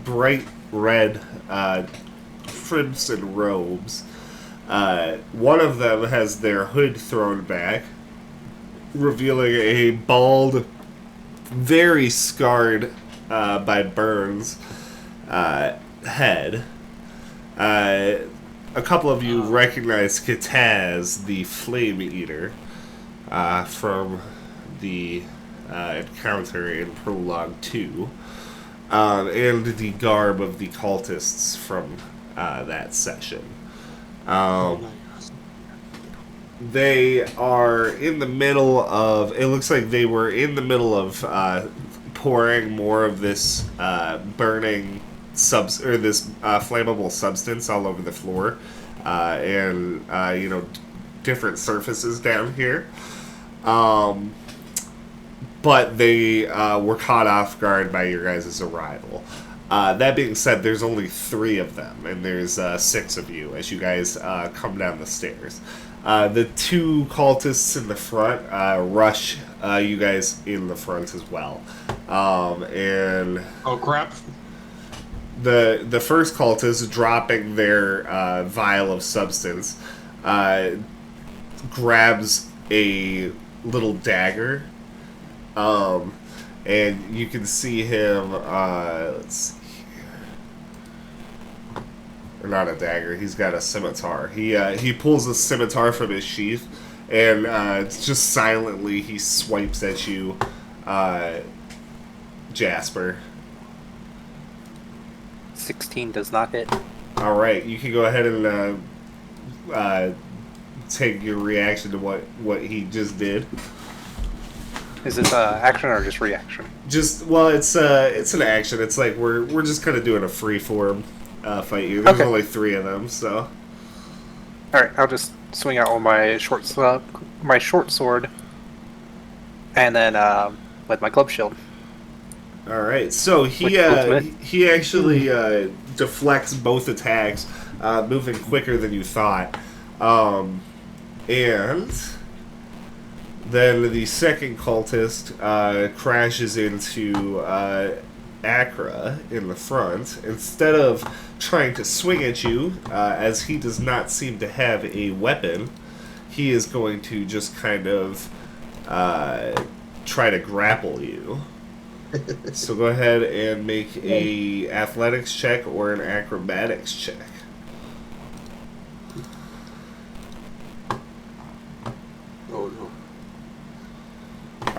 bright red crimson robes. One of them has their hood thrown back, revealing a bald, very scarred by burns head. A couple of you recognize Kitaz, the Flame Eater, from the encounter in Prologue 2, and the garb of the cultists from that session. They are in the middle of... It looks like they were in the middle of pouring more of this burning this flammable substance all over the floor, and different surfaces down here. But they were caught off guard by your guys' arrival. That being said, there's only 3 of them, and there's 6 of you as you guys come down the stairs. The 2 cultists in the front rush you guys in the front as well. And oh crap! The first cultist, dropping their vial of substance, grabs a little dagger. And you can see him, let's see here. Or not a dagger, he's got a scimitar. He pulls a scimitar from his sheath, and just silently he swipes at you, Jasper. 16 does not hit. Alright, you can go ahead and take your reaction to what he just did. Is this action or just reaction? It's an action. It's like we're just kind of doing a free form fight here. There's only 3 of them, so. All right, I'll just swing out on my short sword, and then with my club shield. All right, so he actually deflects both attacks, moving quicker than you thought, and then the second cultist crashes into Acra in the front. Instead of trying to swing at you, as he does not seem to have a weapon, he is going to just kind of try to grapple you. So go ahead and make a athletics check or an acrobatics check. Oh no.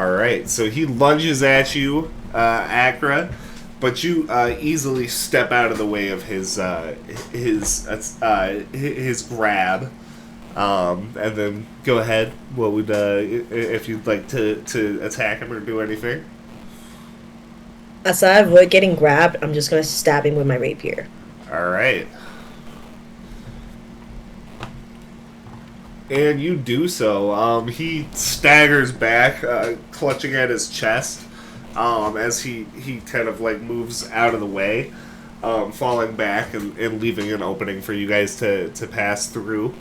Alright, so he lunges at you, Acra, but you easily step out of the way of his grab. And then go ahead. What would if you'd like to attack him or do anything? As I avoid getting grabbed, I'm just gonna stab him with my rapier. Alright. And you do so. He staggers back, clutching at his chest, as he kind of like moves out of the way, falling back and leaving an opening for you guys to pass through.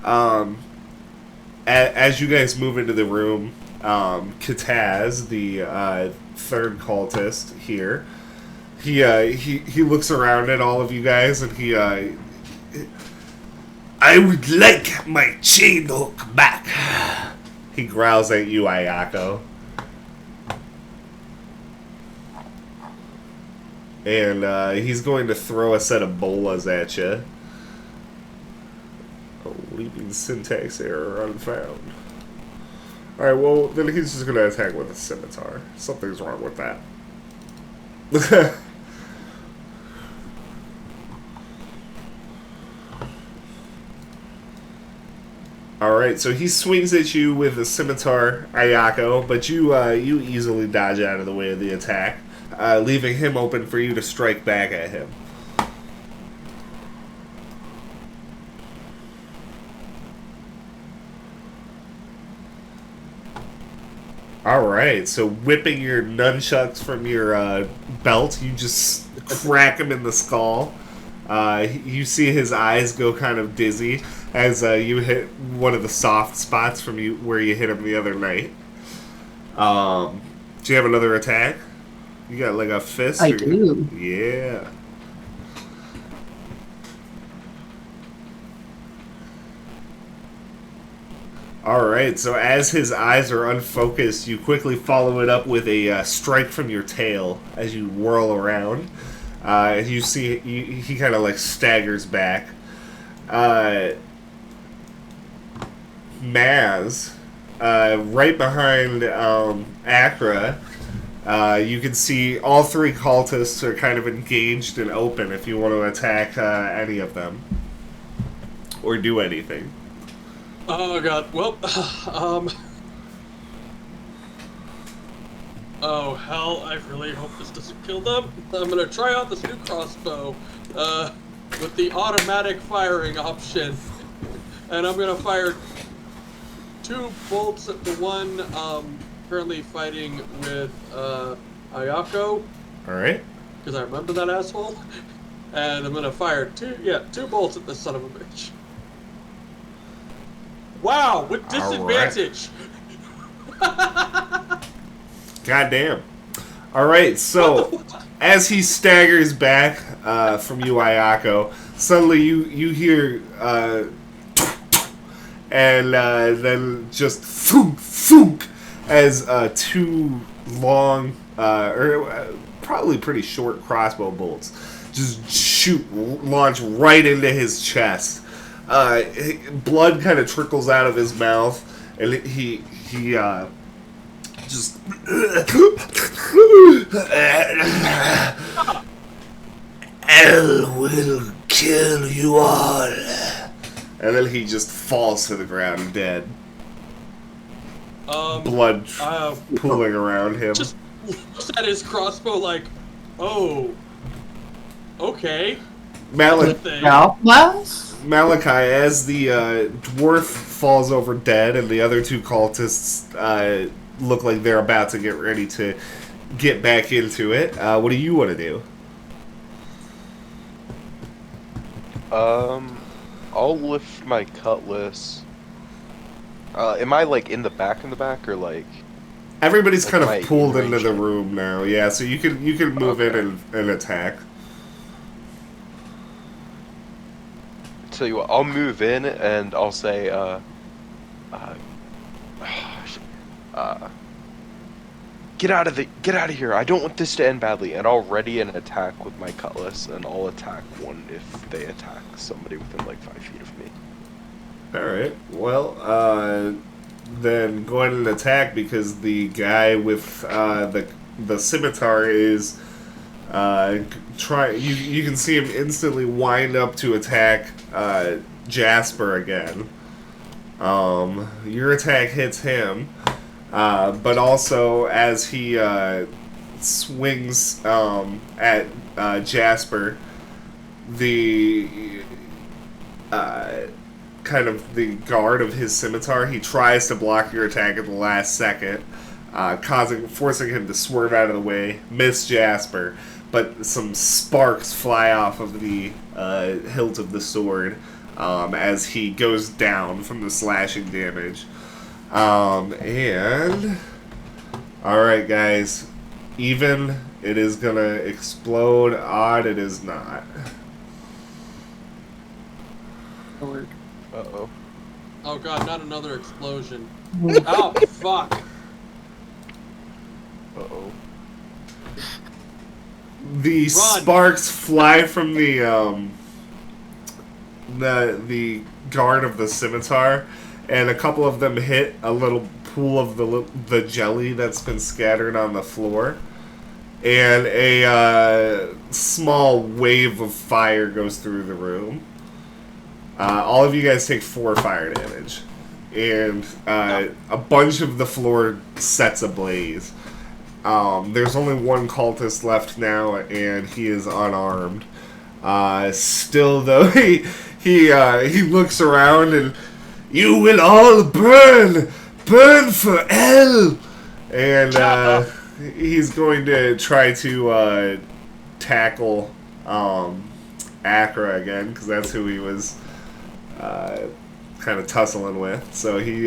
As you guys move into the room, Kitaz, the third cultist here, he looks around at all of you guys and he I would like my chain hook back. He growls at you, Ayako. And he's going to throw a set of bolas at you. Oh, leaving syntax error unfound. Alright, well, then he's just going to attack with a scimitar. Something's wrong with that. Alright, so he swings at you with a scimitar, Ayako, but you easily dodge out of the way of the attack, leaving him open for you to strike back at him. Alright, so whipping your nunchucks from your belt, you just crack him in the skull. You see his eyes go kind of dizzy as you hit one of the soft spots from you where you hit him the other night. Do you have another attack? You got like a fist? I do. Yeah. Alright, so as his eyes are unfocused, you quickly follow it up with a strike from your tail as you whirl around. You see he kind of like staggers back. Maz, right behind Acra, you can see all three cultists are kind of engaged and open if you want to attack any of them. Or do anything. Oh god. Well, oh hell! I really hope this doesn't kill them. I'm gonna try out this new crossbow, with the automatic firing option, and I'm gonna fire 2 bolts at the one currently fighting with Ayako, Alright. because I remember that asshole, and I'm gonna fire 2 bolts at this son of a bitch. Wow, with disadvantage. Goddamn. Alright, so as he staggers back from you, Ayako, suddenly you hear and then just thunk, thunk, as 2 long, or probably pretty short crossbow bolts just launch right into his chest. Blood kind of trickles out of his mouth, and he just L will kill you all, and then he just falls to the ground dead. Blood pooling around him. Just looks at his crossbow like, oh, okay. Malachi, as the dwarf falls over dead, and the other 2 cultists look like they're about to get ready to get back into it, what do you want to do? I'll lift my cutlass. Am I like in the back or like? Everybody's like, kind am I of pulled in into range? the room now, yeah. So you can move in and attack. Tell you what, I'll move in and I'll say, get out of here! I don't want this to end badly. And I'll ready an attack with my cutlass, and I'll attack one if they attack somebody within like 5 feet of me. All right. Well, then go ahead and attack, because the guy with the scimitar is try. You can see him instantly wind up to attack Jasper again. Your attack hits him, but also as he swings at Jasper, the kind of the guard of his scimitar, he tries to block your attack at the last second, forcing him to swerve out of the way, miss Jasper, but some sparks fly off of the hilt of the sword as he goes down from the slashing damage. And alright guys, even it is gonna explode, odd it is not. Uh-oh. Oh god, not another explosion. Oh, fuck. Uh-oh. The sparks fly from the guard of the scimitar, and a couple of them hit a little pool of the jelly that's been scattered on the floor, and a small wave of fire goes through the room. All of you guys take 4 fire damage, and a bunch of the floor sets ablaze. There's only 1 cultist left now, and he is unarmed. Still, though, he looks around, and you will all burn for L. And he's going to try to tackle Acra again, because that's who he was kind of tussling with. So he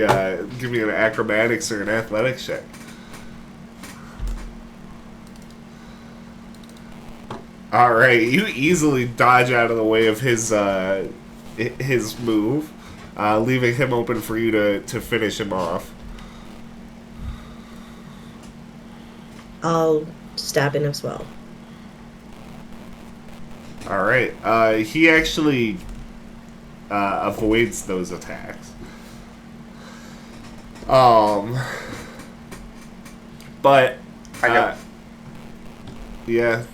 give me an acrobatics or an athletics check. All right, you easily dodge out of the way of his move, leaving him open for you to finish him off. I'll stab him as well. All right, he actually avoids those attacks. But yeah.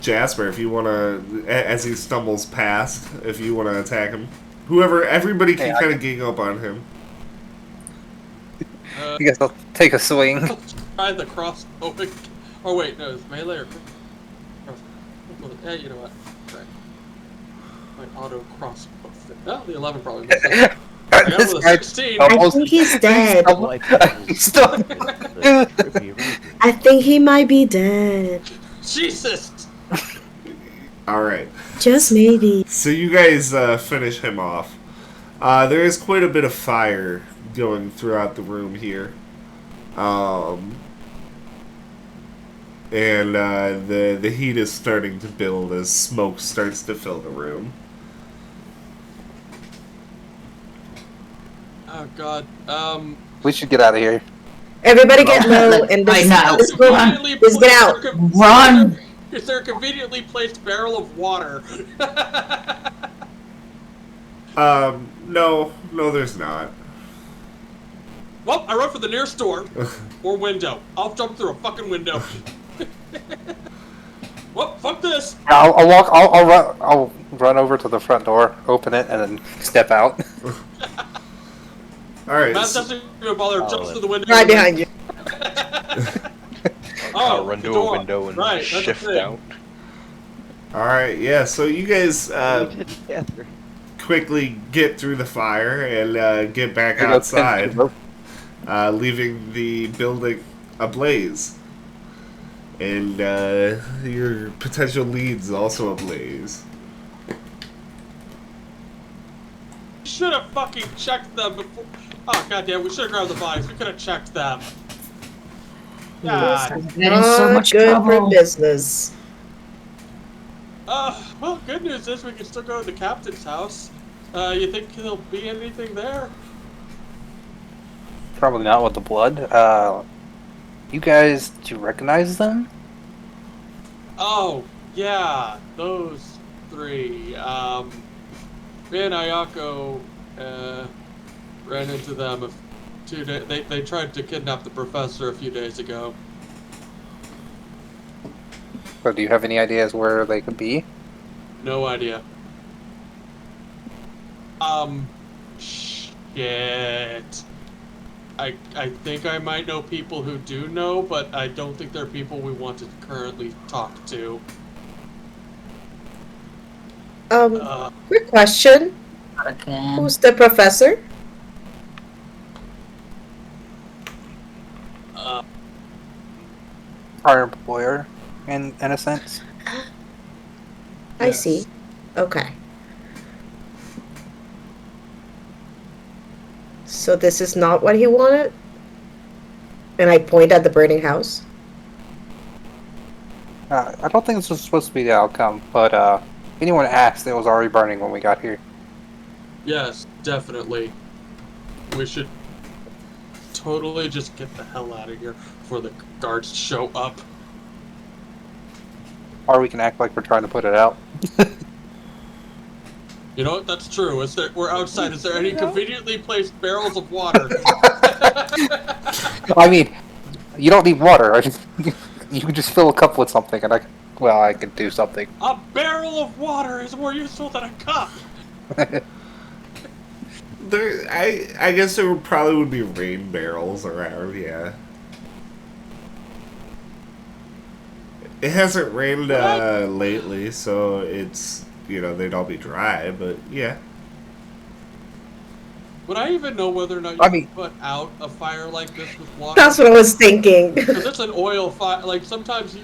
Jasper, if you want to, as he stumbles past, if you want to attack him, everybody can kind of gang up on him. I guess I'll take a swing. Try the crossbow. Oh wait, no, it's melee or crossbow. You know what? Right. My auto crossbow. Oh, the 11 probably missed it. I got him with a 16. I think he's dead. Stop. I think he might be dead. Jesus! Alright. Just maybe. So you guys finish him off. There is quite a bit of fire going throughout the room here. And the heat is starting to build as smoke starts to fill the room. Oh god. We should get out of here. Everybody get low and Right now. just get out. Run! Is there a conveniently placed barrel of water? No, there's not. Well, I run for the nearest door or window. I'll jump through a fucking window. Well, fuck this. I'll run over to the front door, open it, and then step out. Alright. Matt doesn't even bother, jumps through the window. Right behind you. I'll run to a window and shift out. Alright, yeah, so you guys Together. quickly get through the fire and get back outside, leaving the building ablaze. And your potential leads also ablaze. Should have fucking checked them before. Oh goddamn, we should have grabbed the bodies. We could have checked them. God. Get in so much Good trouble. for business. Well, good news is we can still go to the captain's house. You think there'll be anything there? Probably not with the blood. You guys, do you recognize them? Oh, yeah, those three. Me and Ayako ran into them 2 days. They tried to kidnap the professor a few days ago. So do you have any ideas where they could be? No idea. Shit. I think I might know people who do know, but I don't think they're people we want to currently talk to. Quick question. Again. Who's the professor? Our employer, in a sense. I Yes. see. Okay. So this is not what he wanted? And I point at the burning house. I don't think this was supposed to be the outcome, but if anyone asked, it was already burning when we got here. Yes, definitely. We should totally just get the hell out of here before the guards show up. Or we can act like we're trying to put it out. You know what? That's true. We're outside. Is there any conveniently placed barrels of water? I mean, you don't need water. You can just fill a cup with something, and I could do something. A barrel of water is more useful than a cup. I guess there probably would be rain barrels around, yeah. It hasn't rained lately, so it's, they'd all be dry, but yeah. Would I even know whether or not you can put out a fire like this with water? That's what I was thinking. Because it's an oil fire. Like, sometimes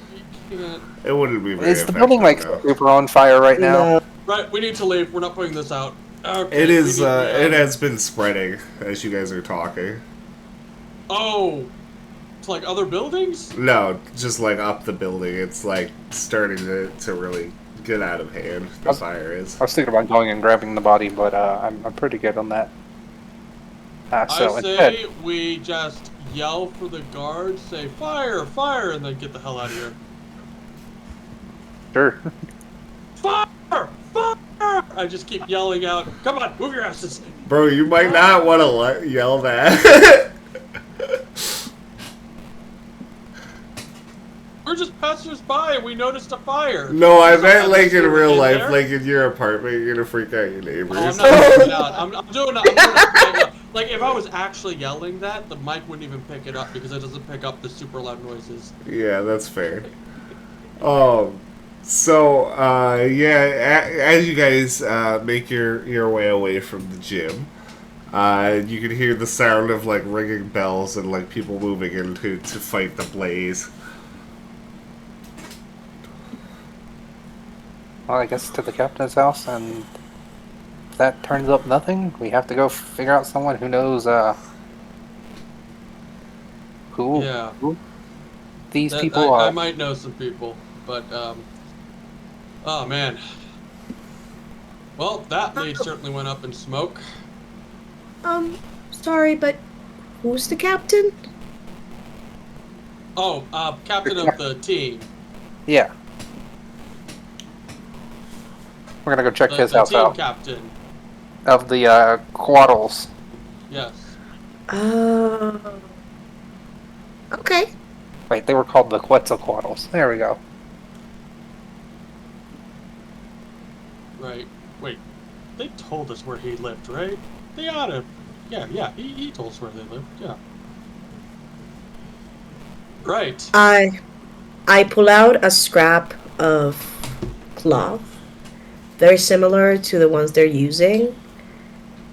Yeah. It wouldn't be very Is the building like effective, no. super on fire right now? No. Right, we need to leave. We're not putting this out. Okay, It is. we need- It has been spreading as you guys are talking. Oh, to like other buildings? No, just like up the building. It's like starting to really get out of hand. The fire is. I was thinking about going and grabbing the body, but I'm pretty good on that. So I instead, say we just yell for the guards, say fire, fire, and then get the hell out of here. sure. Fire! Fire! I just keep yelling out, come on, move your asses! Bro, you might not want to yell that. We're just passers-by and we noticed a fire. No, I So meant I'm like in assuming real in life, there? like in your apartment, you're gonna freak out your neighbors. Oh, I'm not freaking out. I'm doing it. Like, if I was actually yelling that, the mic wouldn't even pick it up because it doesn't pick up the super loud noises. Yeah, that's fair. So, as you guys make your way away from the gym, you can hear the sound of like ringing bells and like people moving in to fight the blaze. Well, I guess to the captain's house, and if that turns up nothing, we have to go figure out someone who knows who Yeah. these That- people I are. might know some people, but, oh man. Well, that lead certainly went up in smoke. Sorry, but who's the captain? Oh, captain of the team. Yeah. We're gonna go check his The house team out. captain. Of the Quaddles. Yes. Okay. Wait, they were called the Quetzalcoatlus. There we go. Right. Wait. They told us where he lived, right? They oughta. Yeah, he told us where they lived, yeah. Right. I pull out a scrap of cloth, very similar to the ones they're using,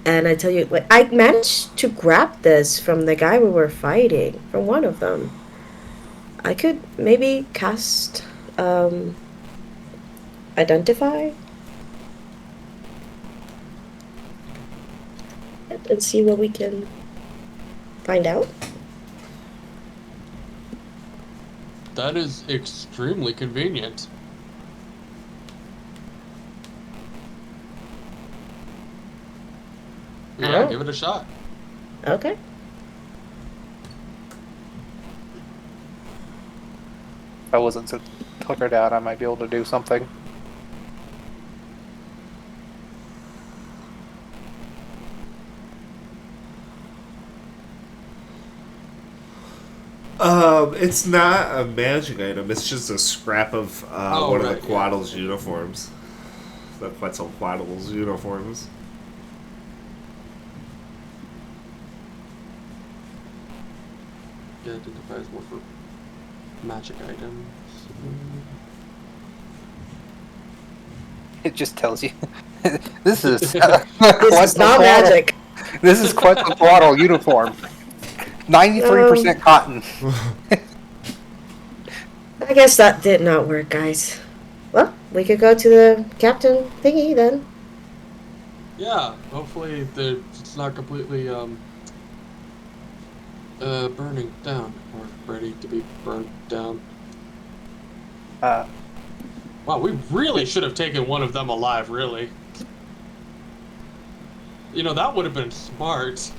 and I tell you, like, I managed to grab this from the guy we were fighting, from one of them. I could maybe cast identify and see what we can find out. That is extremely convenient. Yeah, Oh. give it a shot. Okay. If I wasn't so tuckered out, I might be able to do something. It's not a magic item. It's just a scrap of one right, of the yeah. Quaddles uniforms. The Quetzalcoatlus uniforms. Yeah, identifies more for magic items. It just tells you. This is This is not magic. This is Quetzalcoatl uniform. 93% cotton. I guess that did not work, guys. Well, we could go to the captain thingy then. Yeah, hopefully it's not completely burning down or ready to be burnt down. Wow, we really should have taken one of them alive, really. You know, that would have been smart.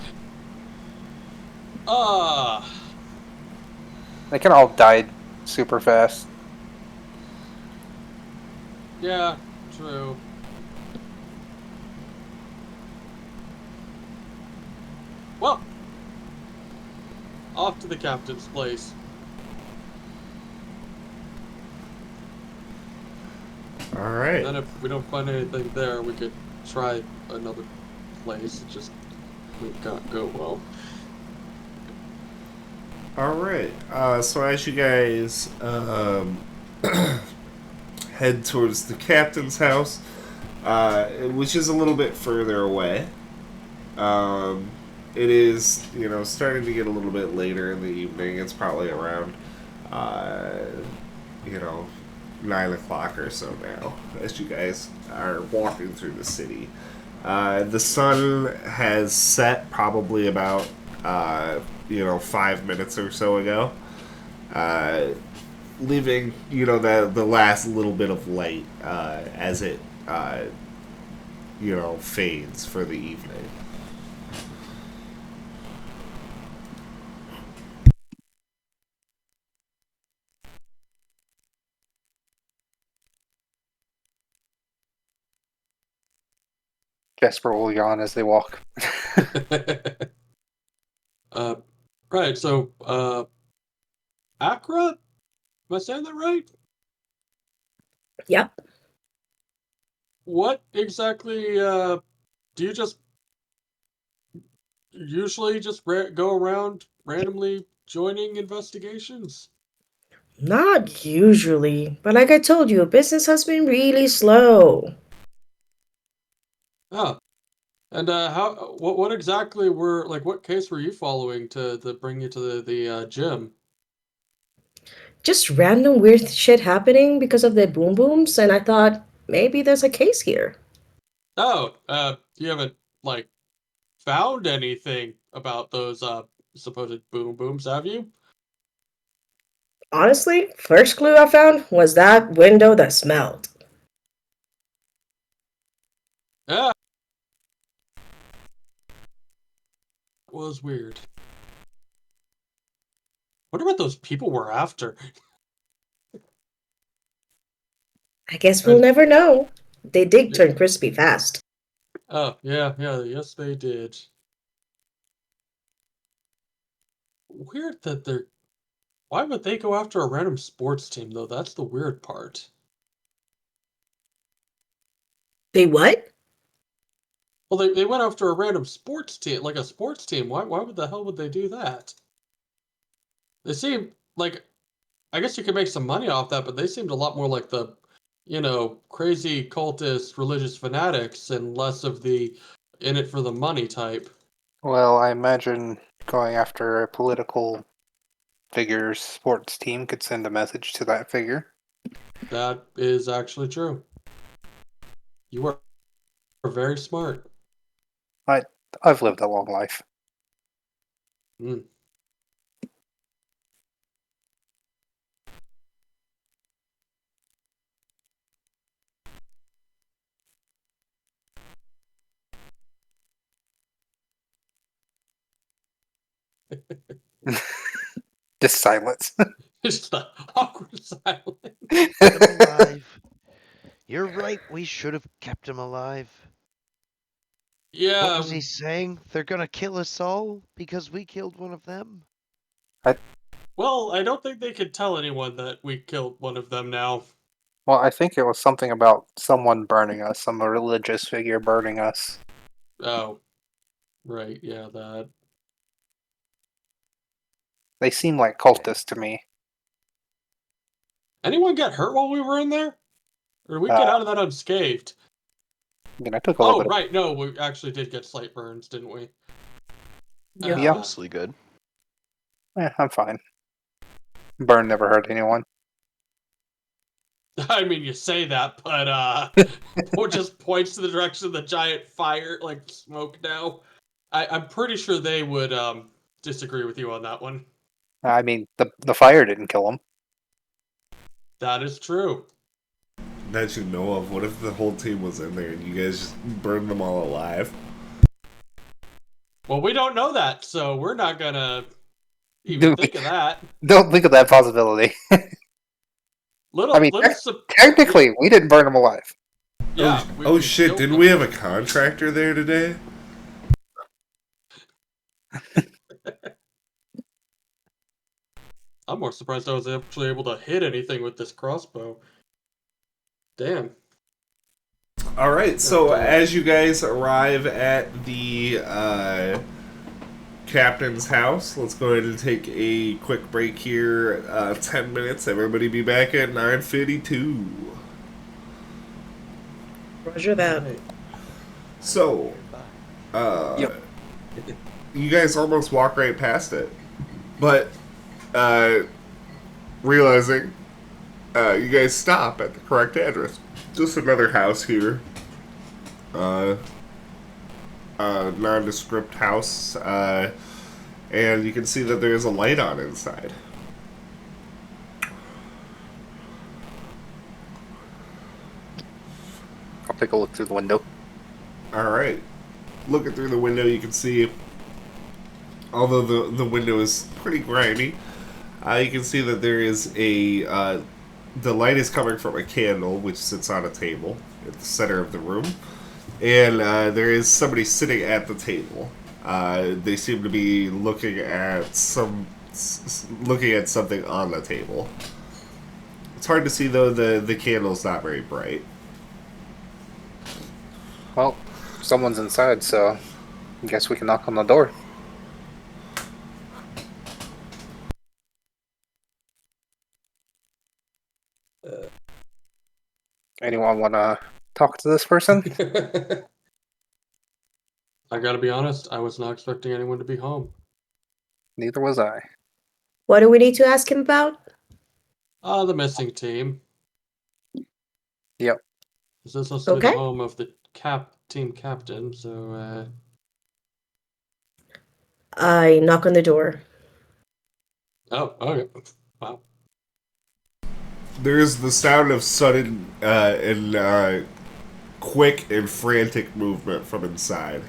They could all died super fast. Yeah, true. Well, off to the captain's place. All right. Then if we don't find anything there, we could try another place. It just would not go well. All right. So as you guys head towards the captain's house, which is a little bit further away, it is, starting to get a little bit later in the evening. It's probably around you know, 9 o'clock or so now as you guys are walking through the city. The sun has set probably about, 5 minutes or so ago, leaving, the last little bit of light as it, fades for the evening. Jasper will yawn as they walk. uh, right. So, Accra? Am I saying that right? Yep. What exactly do you just usually just go around randomly joining investigations? Not usually, but like I told you, business has been really slow. Oh, and what exactly were like what case were you following to bring you to the gym? Just random weird shit happening because of the boom booms, and I thought maybe there's a case here. Oh, you haven't like found anything about those supposed boom booms, have you? Honestly, first clue I found was that window that smelled. Yeah, it was weird. Wonder what those people were after. I guess we'll And never know. They did turn crispy fast. oh yeah, yes they did. Weird that they're. Why would they go after a random sports team though? That's the weird part. They what? Well, they went after a random sports team, like a sports team. Why would the hell would they do that? They seem like I guess you could make some money off that, but they seemed a lot more like the, crazy cultist religious fanatics and less of the in it for the money type. Well, I imagine going after a political figure's sports team could send a message to that figure. That is actually true. You are very smart. I've lived a long life. Mm. Just silence. Just the awkward silence. Kept him alive. You're right, we should have kept him alive. Yeah. What was he saying? They're gonna kill us all because we killed one of them? Well, I don't think they could tell anyone that we killed one of them now. Well, I think it was something about someone burning us, some religious figure burning us. Oh, right. Yeah, that. They seem like cultists to me. Anyone get hurt while we were in there? Or did we Uh, get out of that unscathed? I took a little Oh, bit of... right. No, we actually did get slight burns, didn't we? Yeah. Yep. Mostly good. I'm fine. Burn never hurt anyone. I mean, you say that, but just points to the direction of the giant fire, like smoke now. I'm pretty sure they would disagree with you on that one. I mean, the fire didn't kill him. That is true. That you know of. What if the whole team was in there and you guys just burned them all alive? Well, we don't know that, so we're not gonna even think of that. Don't think of that possibility. Little, I mean, little. technically, we didn't burn him alive. Yeah. Oh shit! Didn't we have a contractor there today? I'm more surprised I was actually able to hit anything with this crossbow. Damn. All right. So as you guys arrive at the captain's house, let's go ahead and take a quick break here. 10 minutes. Everybody be back at 9:52. Roger that. Right. So, you guys almost walk right past it, but realizing You guys stop at the correct address. Just another house here. Uh, Nondescript house. And you can see that there is a light on inside. I'll take a look through the window. Alright. Looking through the window, you can see, although the window is pretty grimy, you can see that there is the light is coming from a candle, which sits on a table at the center of the room. And there is somebody sitting at the table. They seem to be looking at something on the table. It's hard to see, though, the candle's not very bright. Well, someone's inside, so I guess we can knock on the door. Anyone want to talk to this person? I gotta be honest, I was not expecting anyone to be home. Neither was I. What do we need to ask him about? The missing team. Yep. This is supposed to be the Okay. home of the team captain, so, I knock on the door. Oh, okay. Wow. There's the sound of sudden and quick and frantic movement from inside.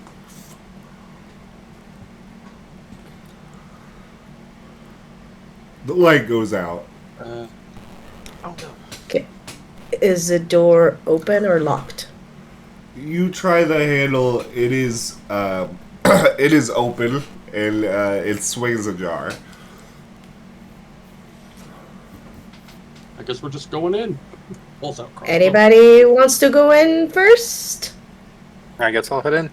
The light goes out. Oh no. Okay. Is the door open or locked? You try the handle. It is it is open and it swings ajar. I guess we're just going in. Pulls out crossbow. Anybody wants to go in first? I guess I'll head in.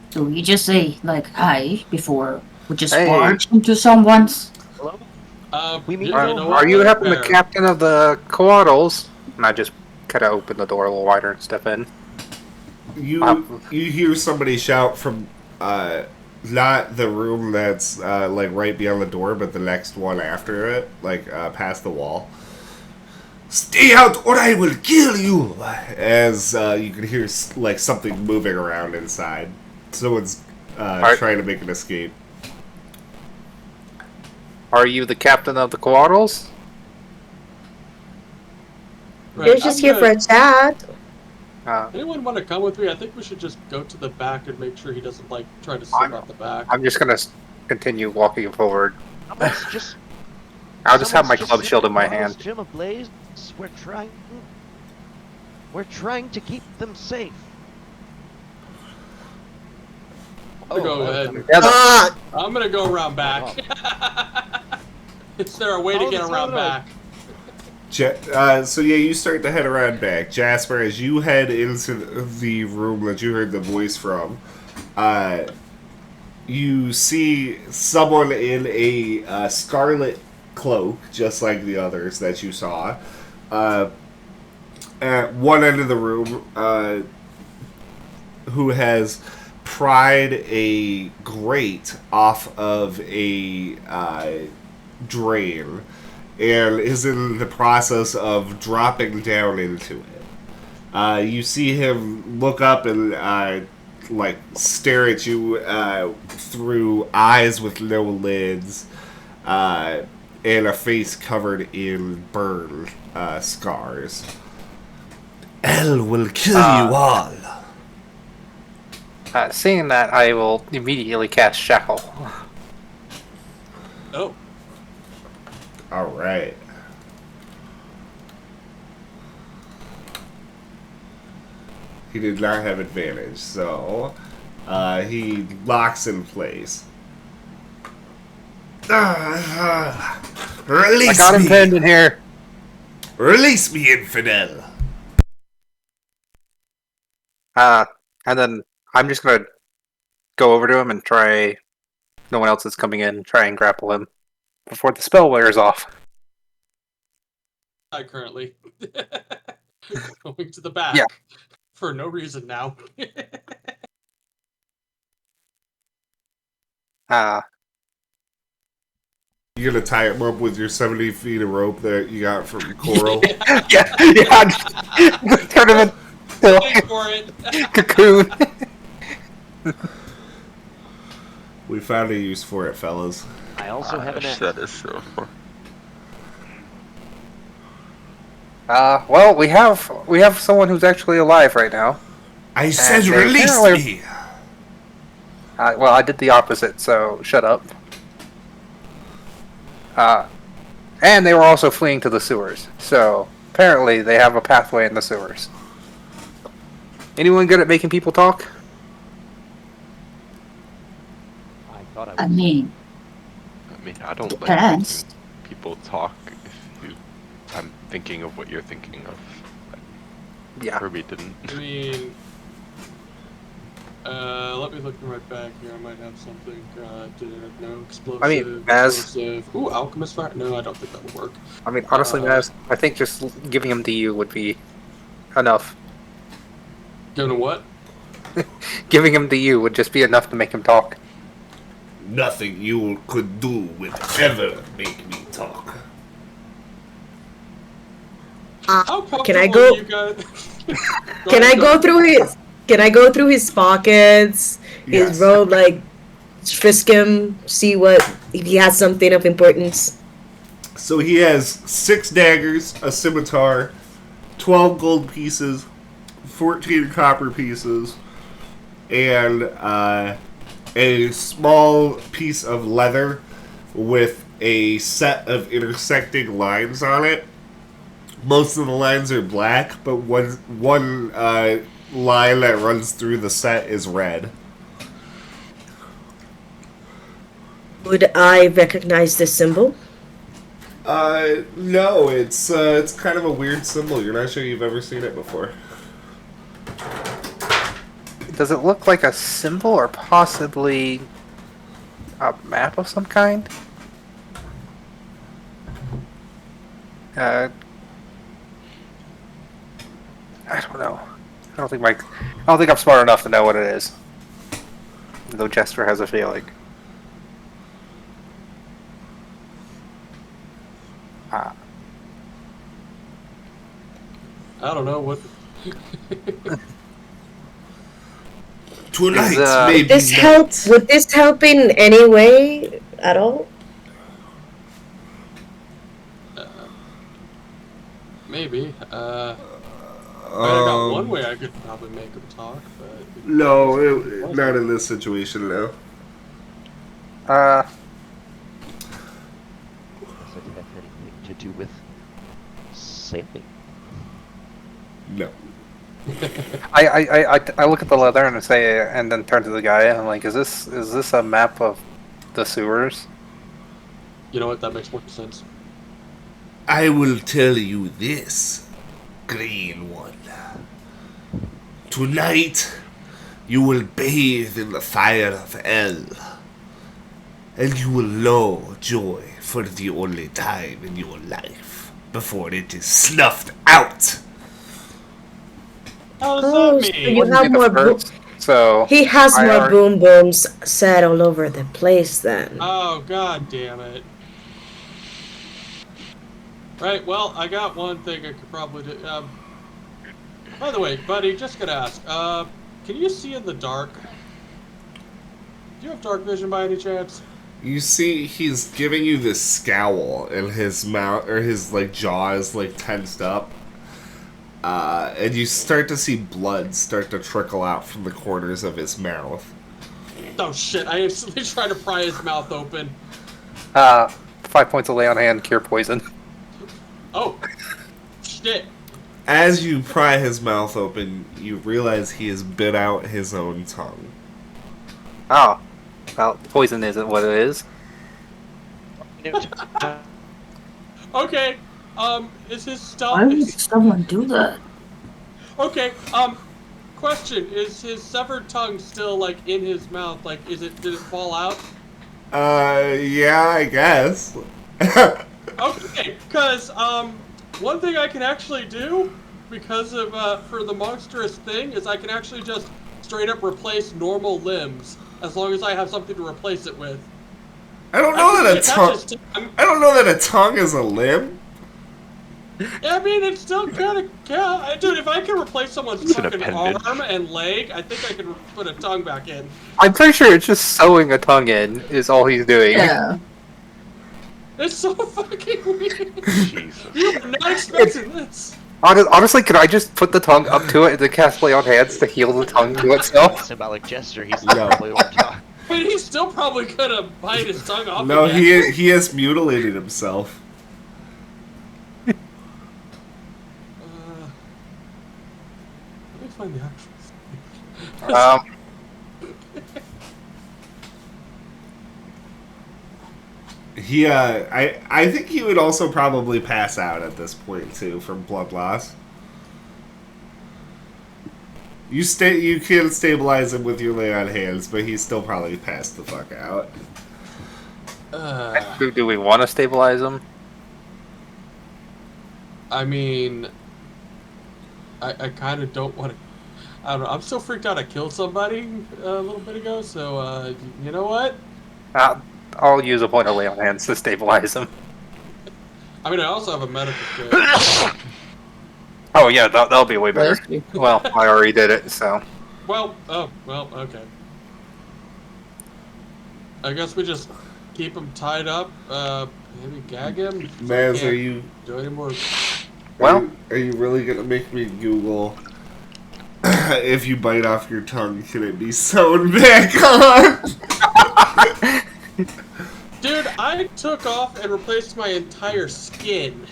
Do we just say, like, hi before we just Hey. barge into someone's? Hello? We meet you Are- know Are what? you That's helping the fair. captain of the Coatls? And I just kind of open the door a little wider and step in. You hear somebody shout from not the room that's like right beyond the door, but the next one after it, like past the wall. Stay out, or I will kill you! As you can hear like something moving around inside. Someone's Alright. trying to make an escape. Are you the captain of the Coatls? Right, They're just I'm here for gonna- a chat. Anyone want to come with me? I think we should just go to the back and make sure he doesn't like try to I'm- slip out the back. I'm just gonna continue walking forward. Someone's just I'll just have my someone's club just shield in my setting hand. Gym ablaze. We're trying to keep them safe. Go ahead. Yeah, Ah! I'm gonna go around back. Is there a way to Oh, get that's around not back? So yeah, you start to head around back. Jasper, as you head into the room that you heard the voice from, you see someone in a scarlet cloak, just like the others that you saw. At one end of the room, who has pried a grate off of a drain and is in the process of dropping down into it. You see him look up and like stare at you through eyes with no lids and a face covered in burn scars. Hell will kill you all. Seeing that, I will immediately cast Shackle. Oh, All right. He did not have advantage, so he locks in place. I Release got him me! pinned in here. Release me, infidel! And then I'm just gonna go over to him and try. No one else is coming in. Try and grapple him before the spell wears off. I currently going to the back. Yeah. For no reason now. You gonna tie him up with your 70 feet of rope that you got from Coral? yeah. Turn him into Wait for it. cocoon. We found a use for it, fellas. I also have an axe. That is so. Well, we have someone who's actually alive right now. I said they release apparently- me! Well, I did the opposite, so shut up. And they were also fleeing to the sewers, so apparently they have a pathway in the sewers. Anyone good at making people talk? I thought I was. I mean, I don't like Depends. making people talk. I'm thinking of what you're thinking of. Yeah. Kirby didn't. I mean, let me look right back here. I might have something. No explosive. I mean, as- explosive. Ooh, alchemist fire. No, I don't think that would work. I mean, honestly, Maz, I think just giving him to you would be enough. Gonna what? Giving him to you would just be enough to make him talk. Nothing you could do would ever make me talk. How Can I comfortable go- You guys... Can I go through his? Can I go through his pockets, Yes. his robe, like frisk him, see what if he has something of importance? So he has 6 daggers, a scimitar, 12 gold pieces, 14 copper pieces, and a small piece of leather with a set of intersecting lines on it. Most of the lines are black, but one line that runs through the set is red. Would I recognize this symbol? No, it's kind of a weird symbol. You're not sure you've ever seen it before. Does it look like a symbol or possibly a map of some kind? I don't know. I don't think I'm smart enough to know what it is. Though Jester has a feeling. I don't know what. Tonight, Is, maybe Would this not. help? Would this help in any way at all? Maybe. I got one way I could probably make him talk, but No, not in this situation, no. Does it have anything to do with sailing? No. I look at the leather and say, and then turn to the guy and I'm like, is this a map of the sewers? you know what? That makes more sense. I will tell you this, Green One. Tonight, you will bathe in the fire of hell, and you will know joy for the only time in your life before it is snuffed out. How does Oh, that so mean? you Wouldn't have be the more first, so He has I more already- boom booms set all over the place then. Oh, god damn it. Right, well, I got one thing I could probably do. By the way, buddy, just gonna ask, can you see in the dark? Do you have dark vision by any chance? You see, he's giving you this scowl, and his mouth or his jaw is tensed up, and you start to see blood start to trickle out from the corners of his mouth. Oh shit, I instantly try to pry his mouth open. 5 points of lay on hand, cure poison. Oh, shit. As you pry his mouth open, you realize he has bit out his own tongue. Oh, well, poison isn't what it is. Okay, is his stuff... why would someone do that? Okay, question, is his severed tongue still, in his mouth? Did it fall out? Yeah, I guess. Okay, because, one thing I can actually do, because of, for the monstrous thing, is I can actually just straight up replace normal limbs, as long as I have something to replace it with. I don't know that a tongue. Attaches tongue. I don't know that a tongue is a limb. I mean, it's still kind of yeah. Dude, if I can replace someone's It's an fucking appendage. arm and leg, I think I can put a tongue back in. I'm pretty sure it's just sewing a tongue in is all he's doing. Yeah. It's so fucking weird. Jesus. You were not expecting this. Honestly, could I just put the tongue up to it and then cast Lay on Hands to heal the tongue to itself? Symbolic gesture. He's No. probably won't talk. I mean, he's still probably gonna bite his tongue off. No, again. he has mutilated himself. Let me find the actual. I think he would also probably pass out at this point too from blood loss. You can stabilize him with your lay on hands, but he's still probably passed the fuck out. Do we want to stabilize him? I mean, I kind of don't want to. I don't know. I'm so freaked out. I killed somebody a little bit ago. So you know what? I'll use a point of Lay on Hands to stabilize him. I mean, I also have a medical kit. Oh yeah, that'll be way better. Bless you. Well, I already did it, so. Well, okay. I guess we just keep him tied up. Maybe gag him. Maz, Can't are you do any more? Well, are you really gonna make me Google if you bite off your tongue, can it be sewn back on? Dude, I took off and replaced my entire skin.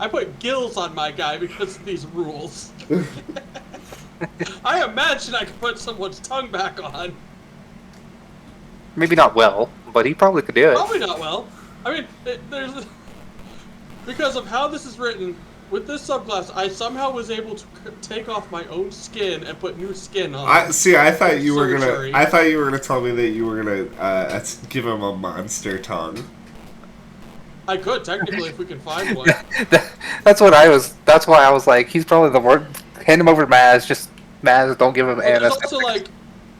I put gills on my guy because of these rules. I imagine I could put someone's tongue back on. maybe not well, but he probably could do it. Probably not well. I mean, there's because of how this is written. With this subclass, I somehow was able to take off my own skin and put new skin on. I thought you were Surgery. gonna. I thought you were gonna tell me that you were gonna give him a monster tongue. I could technically if we can find one. That's what I was. That's why I was like, he's probably the worst. Hand him over to Maz. Just Maz, don't give him Well, there's anesthetic. also like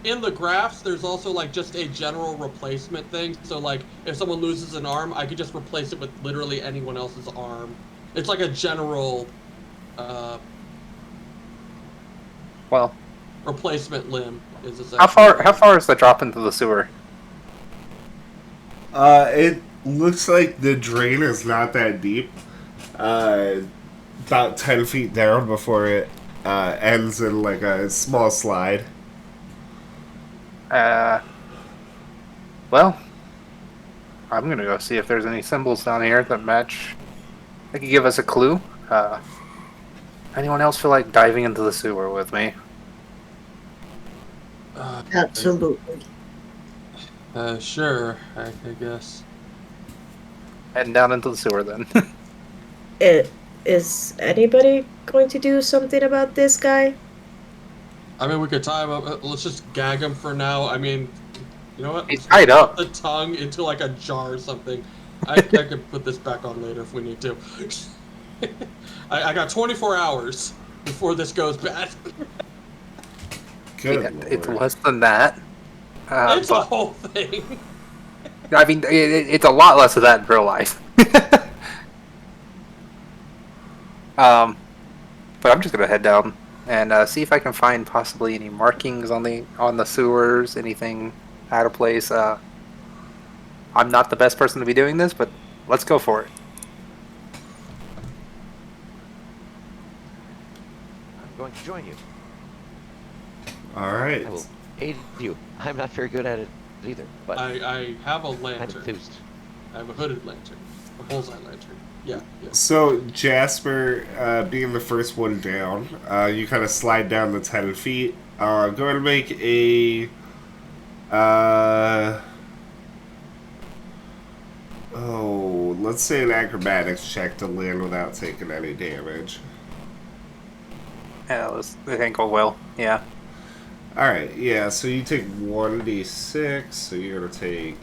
in the graphs, there's also like just a general replacement thing. So like if someone loses an arm, I could just replace it with literally anyone else's arm. It's like a general Well, replacement limb. Is essentially how far is the drop into the sewer? It looks like the drain is not that deep. About 10 feet down before it ends in like a small slide. Well, I'm gonna go see if there's any symbols down here that match. That could give us a clue. Anyone else feel like diving into the sewer with me? Absolutely. Sure, I guess. Heading down into the sewer then. Is anybody going to do something about this guy? I mean, we could tie him up. Let's just gag him for now. I mean, you know what? He's tied up. The tongue into like a jar or something. I could put this back on later if we need to. I got 24 hours before this goes bad. Good It's lord. less than that. It's a But, whole thing. I mean, it's a lot less of that in real life. But I'm just gonna head down and see if I can find possibly any markings on the sewers, anything out of place. I'm not the best person to be doing this, but let's go for it. I'm going to join you. Alright. I will aid you. I'm not very good at it either, but I have a I'm lantern. enthused. I have a hooded lantern. A bullseye lantern. Yeah. So, Jasper, being the first one down, you kind of slide down the 10 feet. Go ahead and make a... let's say an acrobatics check to land without taking any damage. Yeah, I think go well. Yeah. Alright, yeah, so you take 1d6, so you're going to take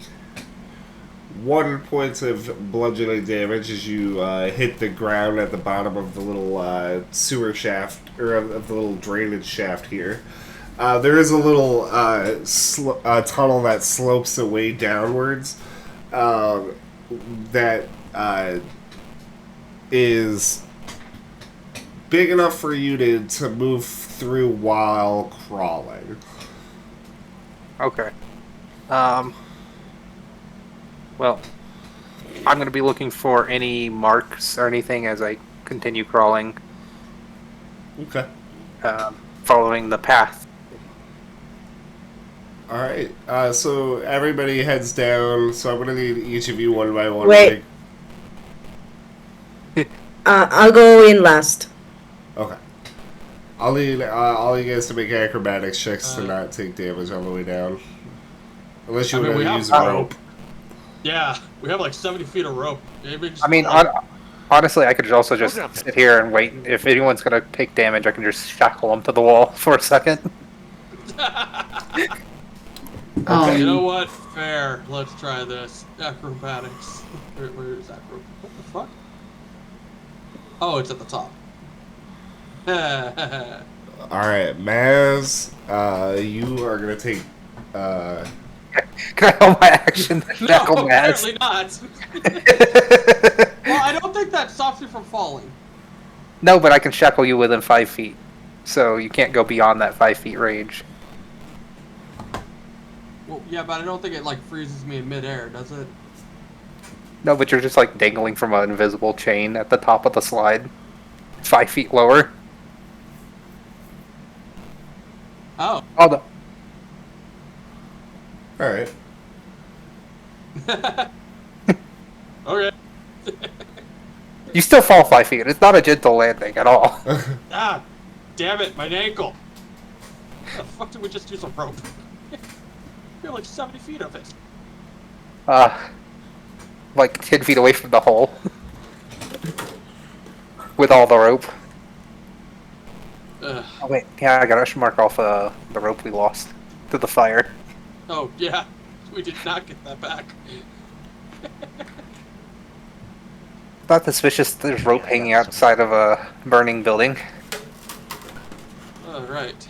1 point of bludgeoning damage as you hit the ground at the bottom of the little sewer shaft, or of the little drainage shaft here. There is a little tunnel that slopes away downwards that is big enough for you to move through while crawling. Okay. Well, I'm going to be looking for any marks or anything as I continue crawling, Okay. following the path. All right. So everybody heads down. So I'm gonna need each of you one by one. Wait. I'll go in last. Okay. I'll need all you guys to make acrobatics checks to not take damage on the way down. Unless you want to use a rope. Yeah, we have like 70 feet of rope. Maybe just I mean, honestly, I could also just sit here and wait. If anyone's going to take damage, I can just shackle them to the wall for a second. You know what? Fair. Let's try this. Acrobatics. Where is acro? What the fuck? Oh, it's at the top. Alright, Maz, you are going to take... Can I hold my action to shackle No, Maz? apparently not. Well, I don't think that stops you from falling. No, but I can shackle you within 5 feet. So you can't go beyond that 5 feet range. Well, yeah, but I don't think it like freezes me in midair, does it? No, but you're just like dangling from an invisible chain at the top of the slide. 5 feet lower. Oh. Oh, no. Alright. Okay. You still fall 5 feet. It's not a gentle landing at all. Ah, damn it, my ankle. How the fuck did we just use a rope? We're like 70 feet of it. Like 10 feet away from the hole. With all the rope. Ugh. Oh wait, yeah, I gotta mark off the rope we lost to the fire. Oh, yeah. We did not get that back. Not suspicious there's rope hanging outside of a burning building. Alright.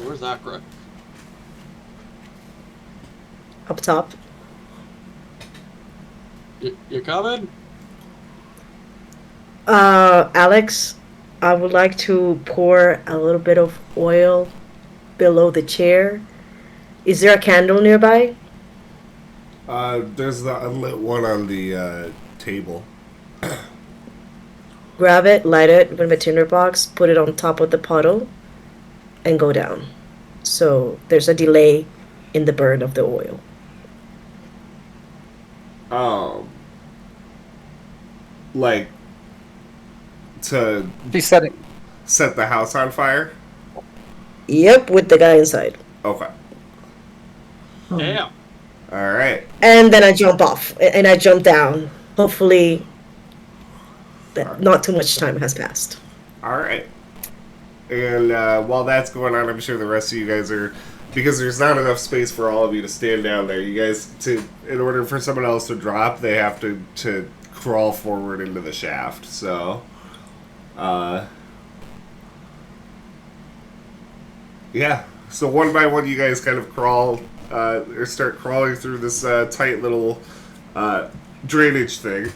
Where's Akra? Up top. You coming? Alex, I would like to pour a little bit of oil below the chair. Is there a candle nearby? There's the unlit one on the table. Grab it, light it with a tinder box, put it on top of the puddle, and go down. So there's a delay in the burn of the oil. Like to She said it. set the house on fire? Yep, with the guy inside. Okay. Damn. Alright. And then I jump off, and I jump down. Hopefully, not too much time has passed. Alright. And while that's going on, I'm sure the rest of you guys are... Because there's not enough space for all of you to stand down there. You guys, in order for someone else to drop, they have to crawl forward into the shaft. So... yeah. So one by one, you guys kind of crawl... or start crawling through this tight little drainage thing.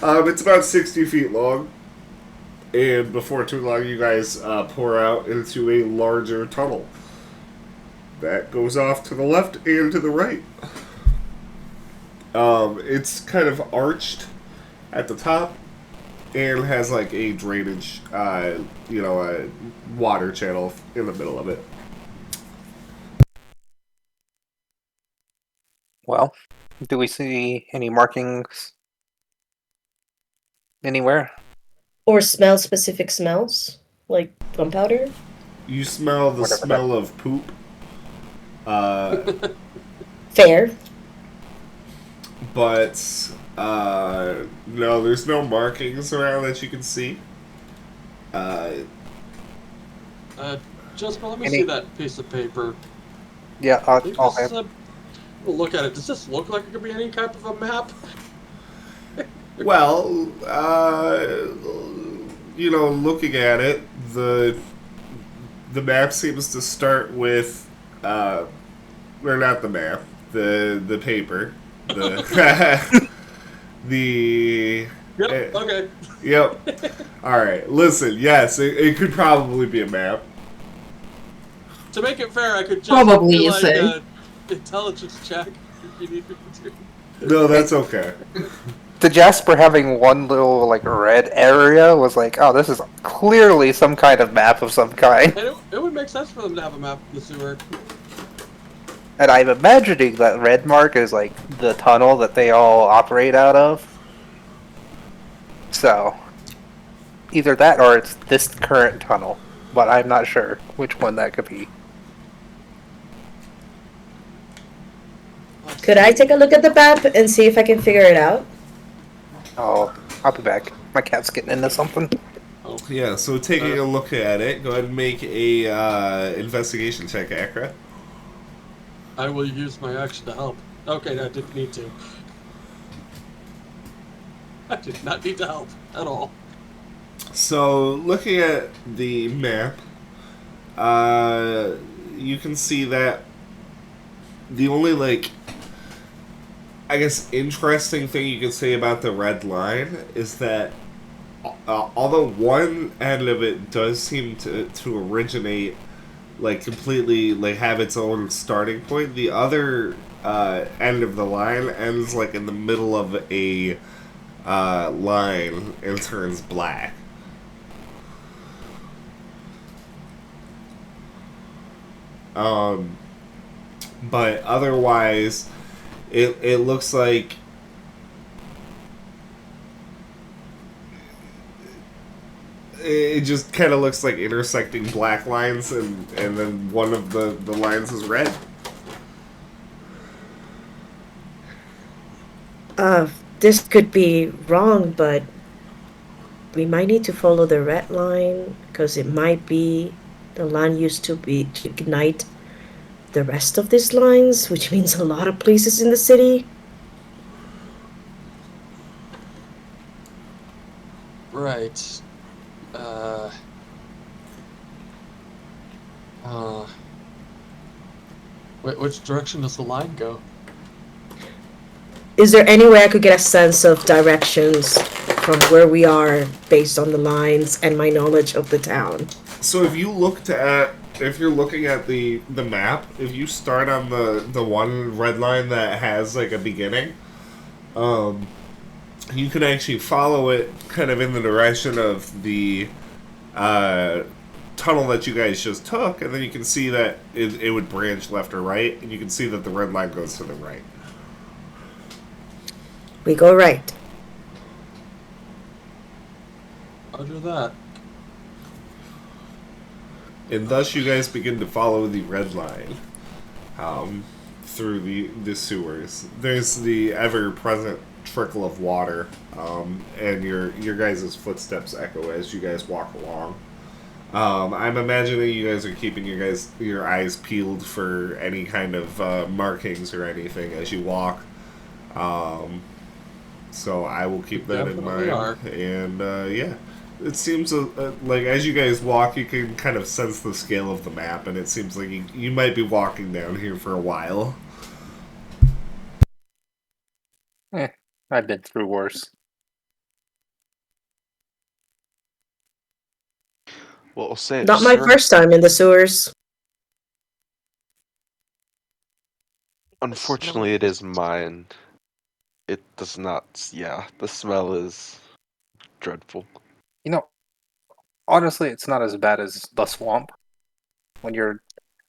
It's about 60 feet long, and before too long, you guys pour out into a larger tunnel that goes off to the left and to the right. It's kind of arched at the top and has like a drainage, a water channel in the middle of it. Well, do we see any markings anywhere? Or smell specific smells, like gunpowder. You smell the Whatever smell of poop. Fair. But no, there's no markings around that you can see. Jessica, let me Any- see that piece of paper. Yeah, I think I'll this is have. we'll look at it. Does this look like it could be any type of a map? Well, looking at it, the the map seems to start with, or not the map, the paper, the the. Yep. Okay. Yep. All right. Listen. Yes, it could probably be a map. To make it fair, I could just Probably, do you like say. a intelligence check if you need me to. No, that's okay. The Jasper having one little like red area was like, oh, this is clearly some kind of map of some kind. And it would make sense for them to have a map of the sewer. And I'm imagining that red mark is like the tunnel that they all operate out of. So either that or it's this current tunnel, but I'm not sure which one that could be. Could I take a look at the map and see if I can figure it out? Oh, I'll be back. My cat's getting into something. Yeah. So taking a look at it, go ahead and make a investigation check, Akra. I will use my action to help. Okay, I didn't need to. I did not need to help at all. So looking at the map, you can see that the only I guess interesting thing you can say about the red line is that although one end of it does seem to originate completely have its own starting point, the other end of the line ends in the middle of a line and turns black. But otherwise, it looks like it just kind of looks like intersecting black lines, and then one of the lines is red. This could be wrong, but we might need to follow the red line because it might be the line used to be to ignite the rest of these lines, which means a lot of places in the city. Right. Which direction does the line go? Is there any way I could get a sense of directions from where we are based on the lines and my knowledge of the town? So if you're looking at the map, if you start on the one red line that has a beginning, you can actually follow it kind of in the direction of the tunnel that you guys just took, and then you can see that it would branch left or right, and you can see that the red line goes to the right. We go right. Roger that. And thus you guys begin to follow the red line through the sewers. There's the ever-present trickle of water, and your guys' footsteps echo as you guys walk along. I'm imagining you guys are keeping your eyes peeled for any kind of markings or anything as you walk. So I will keep that in mind. And yeah, it seems like as you guys walk, you can kind of sense the scale of the map, and it seems like you might be walking down here for a while. I've been through worse. Well, say Not my first time in the sewers. Unfortunately, it is mine. It does not. Yeah, the smell is dreadful. You know, honestly, it's not as bad as the swamp. When you're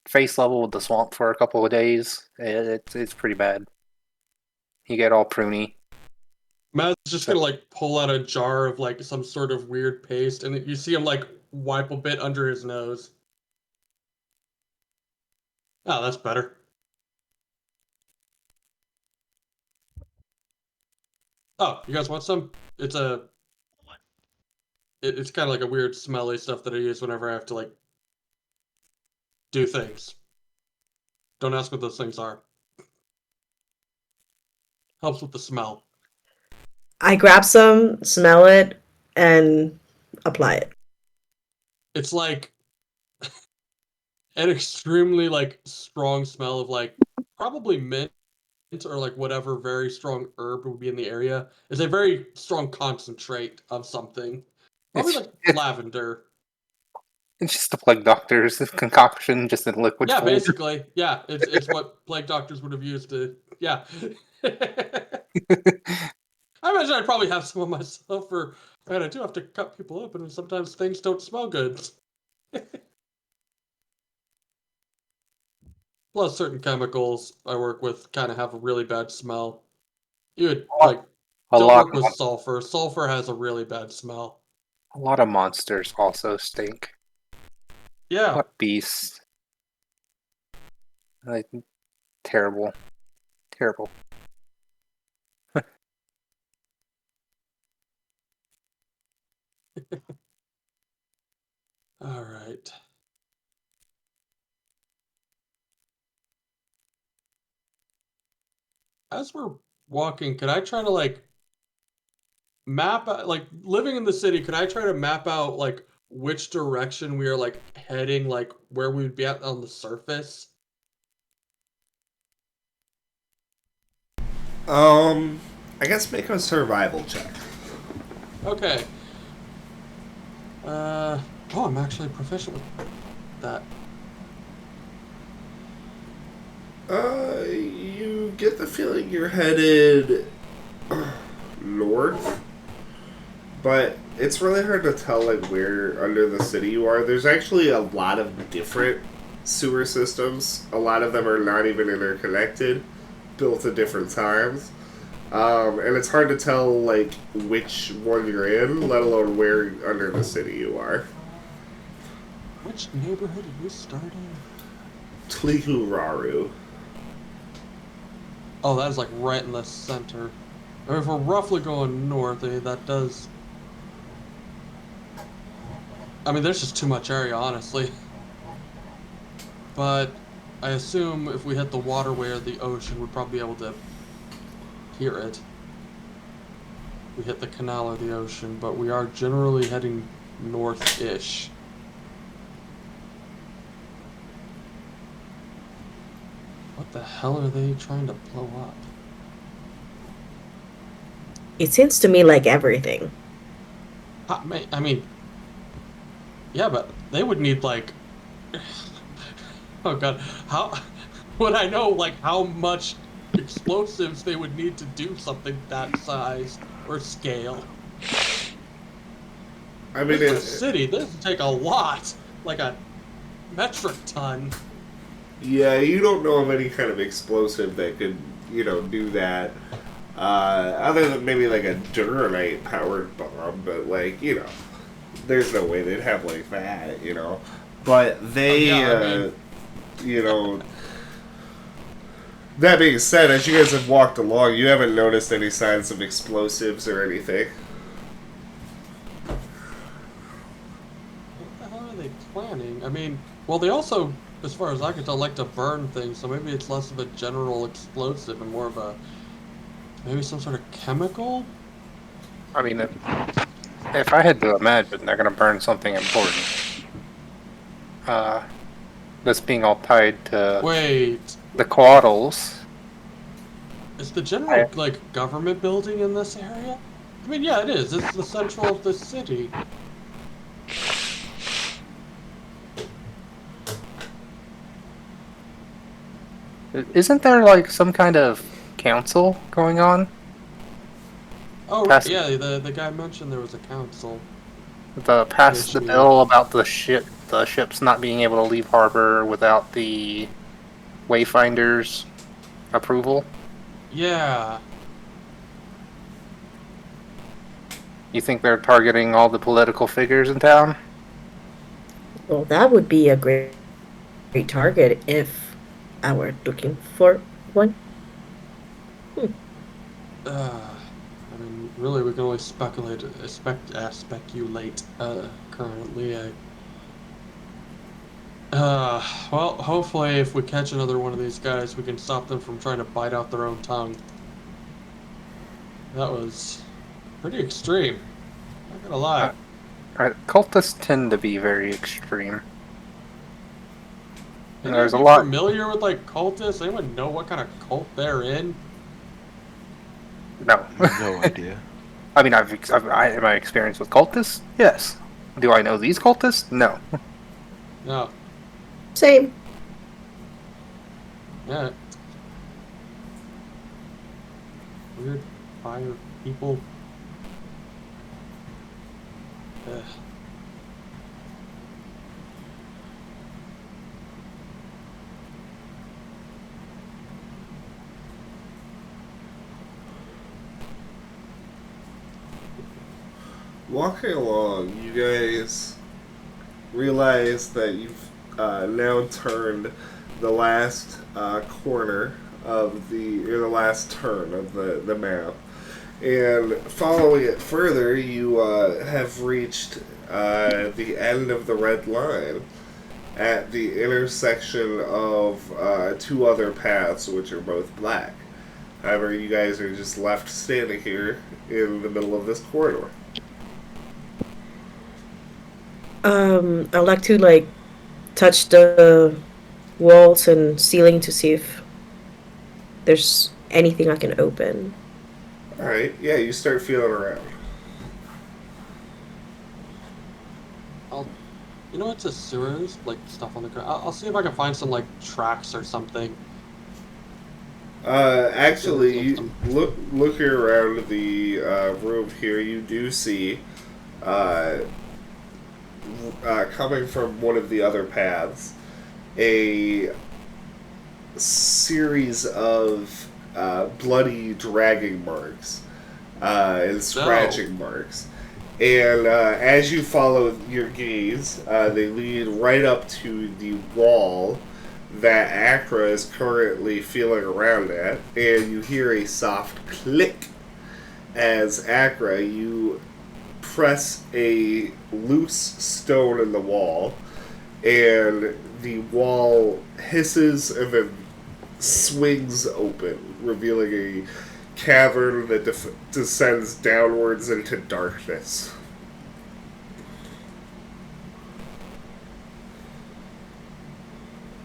face level with the swamp for a couple of days, it's pretty bad. You get all pruny. Matt's just gonna pull out a jar of some sort of weird paste, and you see him wipe a bit under his nose. Oh, that's better. Oh, you guys want some? It's it's kind of like a weird smelly stuff that I use whenever I have to do things. Don't ask what those things are. Helps with the smell. I grab some, smell it, and apply it. it's like an extremely like strong smell of like probably mint or like whatever very strong herb would be in the area. Is a very strong concentrate of something. Probably It's like it's lavender. it's just the plague doctor's concoction, just in liquid Yeah, form. basically. Yeah, it's what plague doctors would have used to. Yeah. I imagine I'd probably have some of myself, or man, I do have to cut people open, and sometimes things don't smell good. Plus, certain chemicals I work with kind of have a really bad smell. You would A lot, like a don't lot, work with sulfur. Sulfur has a really bad smell. a lot of monsters also stink. Yeah. What beasts? Like terrible, terrible. All right. As we're walking, could I try to like like living in the city? Could I try to map out like which direction we are like heading, like where we would be at on the surface? I guess make a survival check. Okay. Oh, I'm actually proficient with that. You get the feeling you're headed north, but it's really hard to tell like where under the city you are. There's actually a lot of different sewer systems. A lot of them are not even interconnected, built at different times. And it's hard to tell like which one you're in, let alone where under the city you are. Which neighborhood are you starting? Tlikuraru. Oh, that is like right in the center. Or if we're roughly going north, that does. I mean, there's just too much area, honestly. But I assume if we hit the waterway or the ocean, we'd probably be able to hear it. We hit the canal or the ocean, but we are generally heading north-ish. What the hell are they trying to blow up? It seems to me like everything. I mean, yeah, but they would need like, oh god, how would I know like how much explosives they would need to do something that size or scale? I mean, This is a city. This would take a lot, like a metric ton. yeah, you don't know of any kind of explosive that could, do that. Other than maybe like a Duranite powered bomb, but like, there's no way they'd have like that. But they, you know, that being said, as you guys have walked along, you haven't noticed any signs of explosives or anything. What the hell are they planning? I mean, well, they also, as far as I can tell, like to burn things, so maybe it's less of a general explosive and more of a maybe some sort of chemical? I mean, if I had to imagine, they're gonna burn something important. This being all tied to Wait, the Quaddles. is the general, like, government building in this area? I mean, yeah, it is. It's the central of the city. Isn't there like some kind of council going on? Oh, right, Pass- yeah, the guy mentioned there was a council. Pass the Issue. bill about the ships not being able to leave harbor without the Wayfinders' approval. Yeah. You think they're targeting all the political figures in town? Well, that would be a great target if I were looking for one. I mean, really, we can only speculate, speculate, currently. Well, hopefully if we catch another one of these guys, we can stop them from trying to bite out their own tongue. That was pretty extreme. Not gonna lie. Cultists tend to be very extreme. And Any there's of a you lot. familiar with like cultists? Anyone know what kind of cult they're in? No. No idea. I mean, am I experienced with cultists? Yes. Do I know these cultists? No. No. Same. Yeah. Weird fire people. Ugh. Walking along, you guys realize that you've now turned the last corner of or the last turn of the map. And following it further, you have reached the end of the red line at the intersection of two other paths, which are both black. However, you guys are just left standing here in the middle of this corridor. I'd like to like touch the walls and ceiling to see if there's anything I can open. Alright, yeah, you start feeling around. You know it's a sewers, like stuff on the ground. I'll see if I can find some like tracks or something. Actually, you look here around the room here. You do see, coming from one of the other paths, a series of bloody dragging marks and scratching marks. And as you follow your gaze, they lead right up to the wall that Acra is currently feeling around at, and you hear a soft click as Acra, you press a loose stone in the wall, and the wall hisses and then swings open, revealing a cavern that descends downwards into darkness.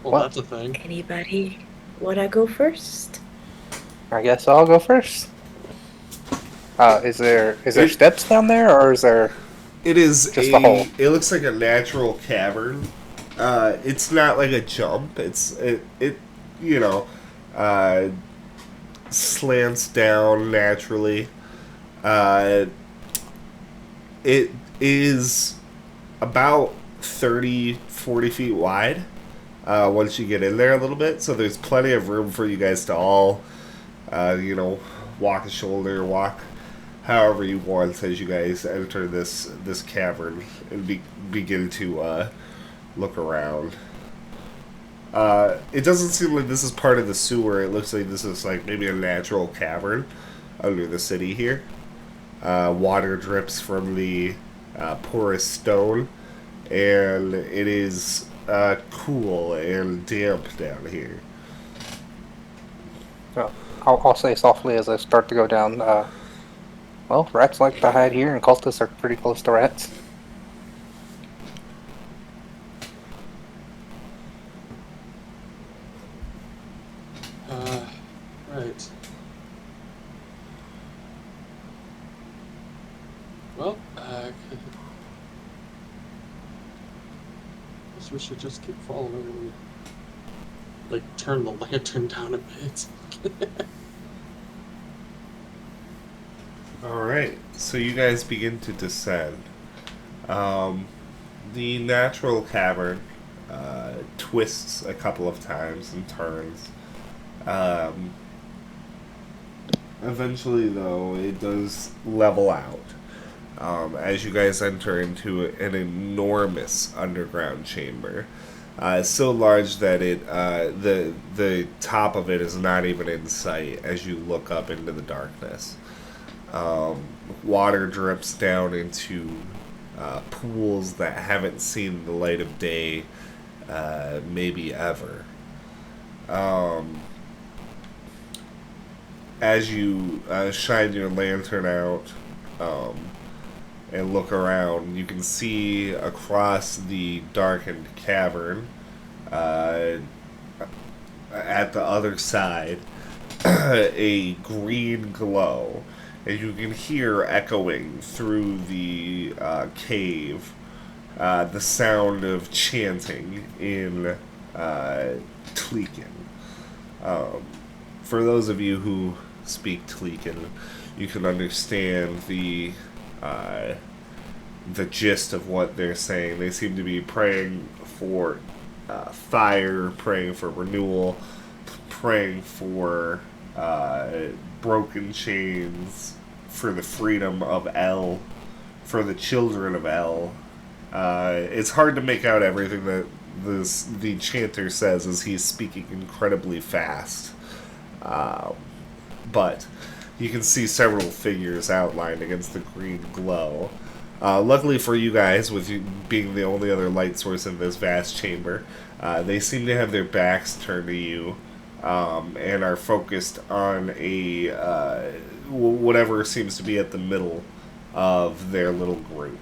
Well, that's a thing. Anybody wanna go first? I guess I'll go first. Is there steps down there, or is there? It is just a hole? It looks like a natural cavern. It's not like a jump. It you know, slants down naturally. It is about 30-40 feet wide once you get in there a little bit. So there's plenty of room for you guys to all, walk a shoulder, walk however you want as you guys enter this cavern and begin to look around. It doesn't seem like this is part of the sewer. It looks like this is like maybe a natural cavern under the city here. Water drips from the porous stone, and it is cool and damp down here. Well, I'll say softly as I start to go down. Well, rats like to hide here, and cultists are pretty close to rats. Right. Well, guess we should just keep following and like turn the lantern down a bit. Alright, so you guys begin to descend. The natural cavern twists a couple of times and turns. Eventually, though, it does level out as you guys enter into an enormous underground chamber. So large that the top of it is not even in sight as you look up into the darkness. Water drips down into pools that haven't seen the light of day maybe ever. As you shine your lantern out, and look around, you can see across the darkened cavern uh, at the other side a green glow, and you can hear echoing through the cave the sound of chanting in Tleekin. Um, for those of you who speak Tleekin, you can understand the gist of what they're saying. They seem to be praying for fire, praying for renewal, praying for broken chains, for the freedom of El, for the children of El. It's hard to make out everything that the chanter says as he's speaking incredibly fast. But you can see several figures outlined against the green glow. Luckily for you guys, with you being the only other light source in this vast chamber, they seem to have their backs turned to you and are focused on a whatever seems to be at the middle of their little group.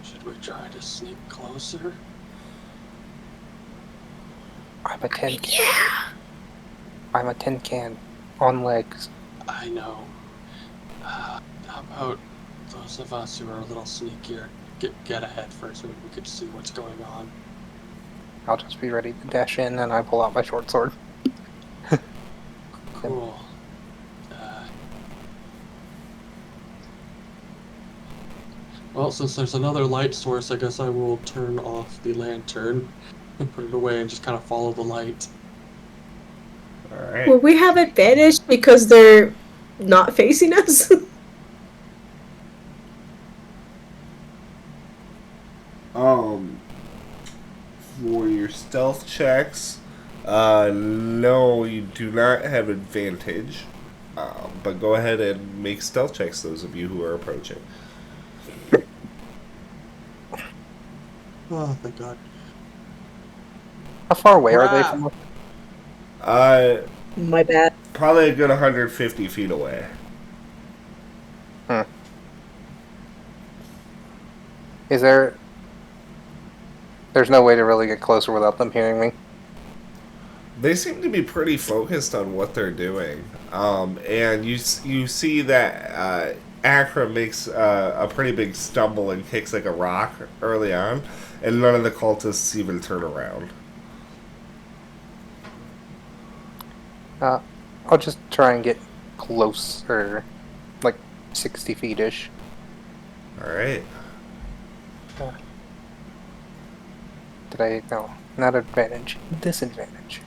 Should we try to sneak closer? I'm a tin can. Yeah. I'm a tin can on legs. I know. How about those of us who are a little sneakier get ahead first so we could see what's going on? I'll just be ready to dash in, and I pull out my short sword. Cool. Well, since there's another light source, I guess I will turn off the lantern and put it away and just kind of follow the light. Alright. Will we have advantage because they're not facing us? For your stealth checks, no, you do not have advantage. But go ahead and make stealth checks, those of you who are approaching. Oh, thank God. How far away are they Crap. from us? My bad. Probably a good 150 feet away. Is there... There's no way to really get closer without them hearing me? They seem to be pretty focused on what they're doing. And you see that Akra makes a pretty big stumble and kicks like a rock early on, and none of the cultists even turn around. I'll just try and get closer, like 60 feet-ish. Alright. Did I... No, not advantage. Disadvantage.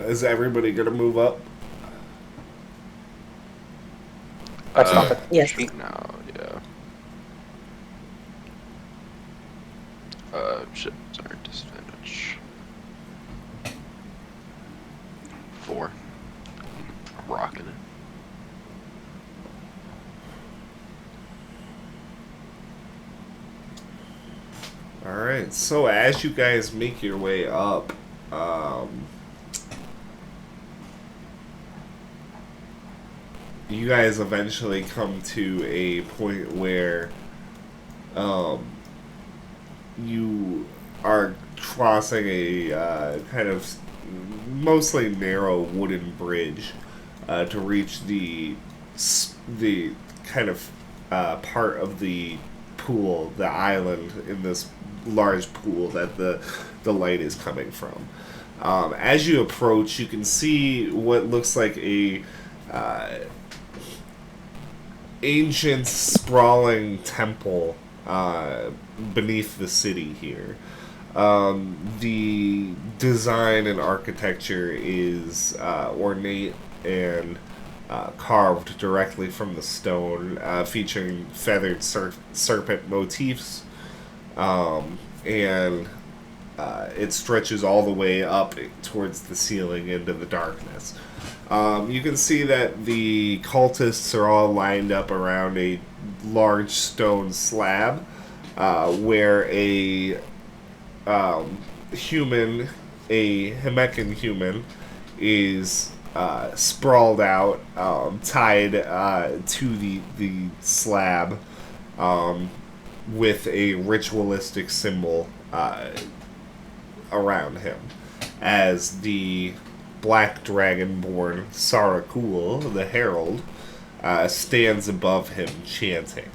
Is everybody gonna move up? That's not the Yes. sheet. No, yeah. Shit, sorry, disadvantage. 4. I'm rocking it. Alright, so as you guys make your way up, you guys eventually come to a point where you are crossing a kind of mostly narrow wooden bridge to reach the kind of part of the pool, the island in this large pool that the light is coming from. As you approach, you can see what looks like a ancient, sprawling temple beneath the city here. The design and architecture is ornate and carved directly from the stone, featuring feathered serpent motifs and it stretches all the way up towards the ceiling into the darkness. You can see that the cultists are all lined up around a large stone slab where a human, a Hemekan human, is sprawled out, tied to the slab with a ritualistic symbol around him, as the black dragonborn Sarakul, the herald, stands above him chanting.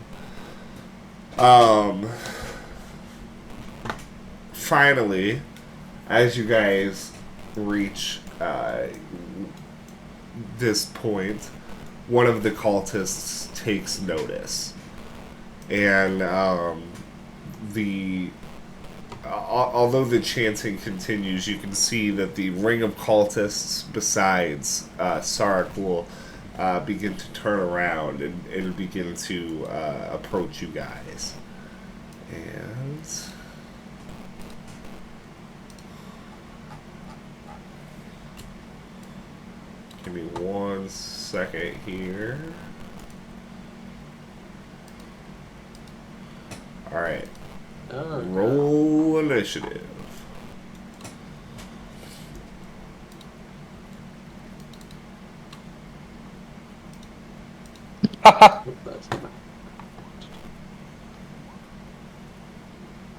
Finally, as you guys reach this point, one of the cultists takes notice, and although the chanting continues, you can see that the ring of cultists besides Sarakul begin to turn around and begin to approach you guys. And give me 1 second here. Alright. Roll initiative.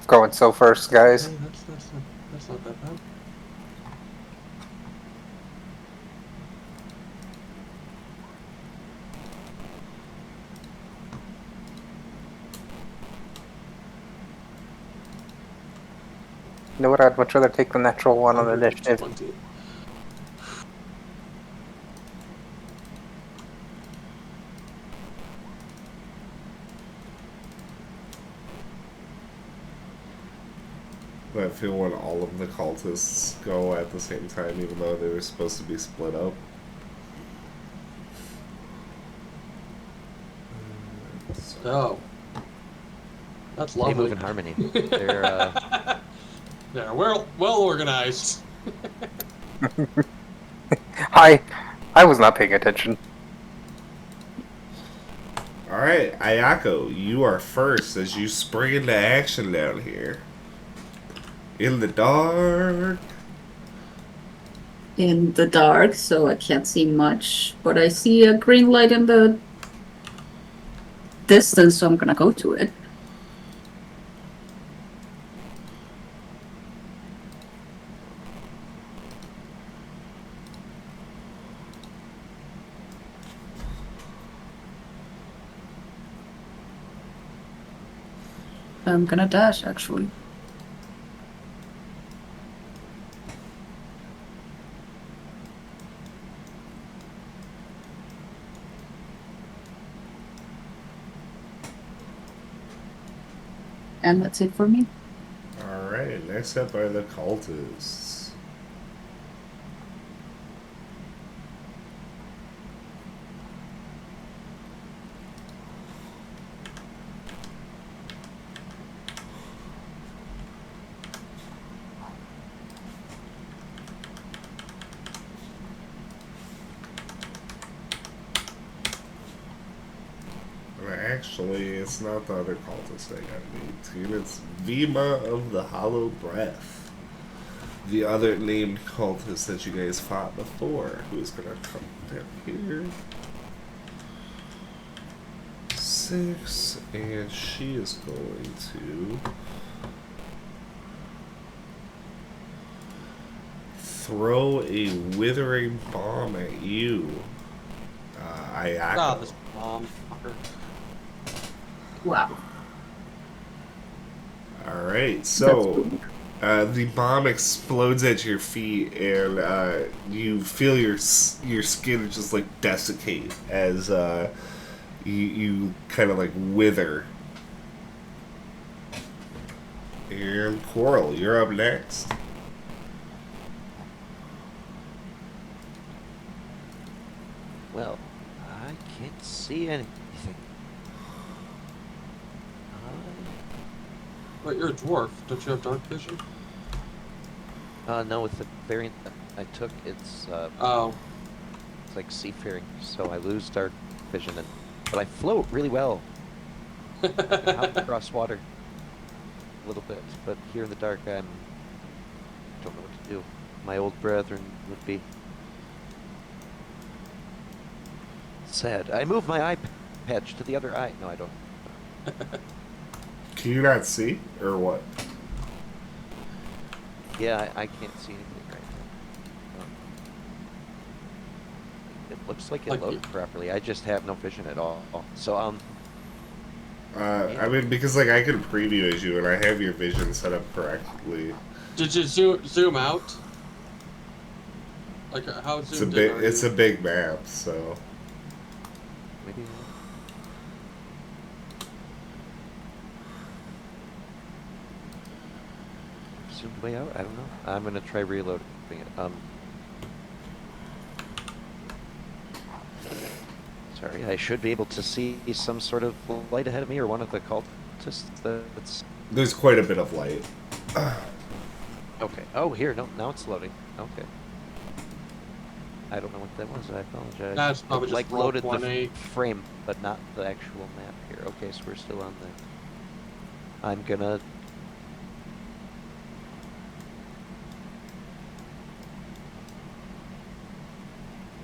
Going so first, guys. That's not that bad. You know what? I'd much rather take the natural one on initiative. 20. I feel when all of the cultists go at the same time, even though they were supposed to be split up. Oh. That's They lovely. move in harmony. They're Yeah, well organized. I was not paying attention. Alright, Ayako, you are first as you spring into action down here. In the dark. In the dark, so I can't see much, but I see a green light in the distance, so I'm gonna go to it. I'm gonna dash, actually. And that's it for me. Alright, next up are the cultists. Actually, it's not the other cultist I gotta need to. It's Vima of the Hollow Breath. The other named cultist that you guys fought before, who's gonna come down here. 6, and she is going to throw a withering bomb at you, Ayako. Ah, this bomb fucker. Wow. Alright, so the bomb explodes at your feet, and you feel your skin just like desiccate as you kind of like wither. And Coral, you're up next. well, I can't see anything. But you're a dwarf. Don't you have dark vision? No, with the variant that I took, Oh. it's like seafaring, so I lose dark vision, but I float really well. I can hop across water a little bit, but here in the dark, I don't know what to do. My old brethren would be sad. I move my eye patch to the other eye. No, I don't. Can you not see, or what? Yeah, I can't see anything right now. It looks like it Like loaded properly. I just have no vision at all. So, I mean, because like I can preview as you, and I have your vision set up correctly. Did you zoom out? Like, how zoomed in are It's you? a big map, so. maybe. Zoomed way out? I don't know. I'm gonna try reloading it. Sorry, I should be able to see some sort of light ahead of me, or one of the cultists that's... There's quite a bit of light. Okay. Oh, here. No, now it's loading. Okay. I don't know what that was. I apologize. That's probably It, just like roll loaded 20. the frame, but not the actual map here. Okay, so we're still on the... I'm gonna...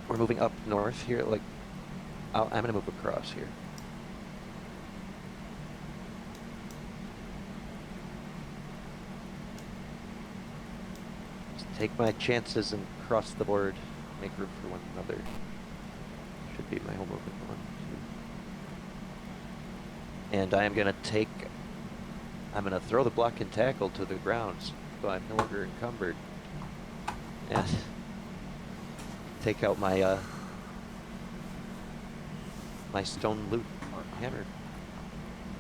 We're moving up north here, like... I'm gonna move across here. Just take my chances and cross the board. Make room for one another. Should be my whole movement. 1, 2. And I am gonna take... I'm gonna throw the block and tackle to the ground, so I'm no longer encumbered. And take out my my stone loot hammer.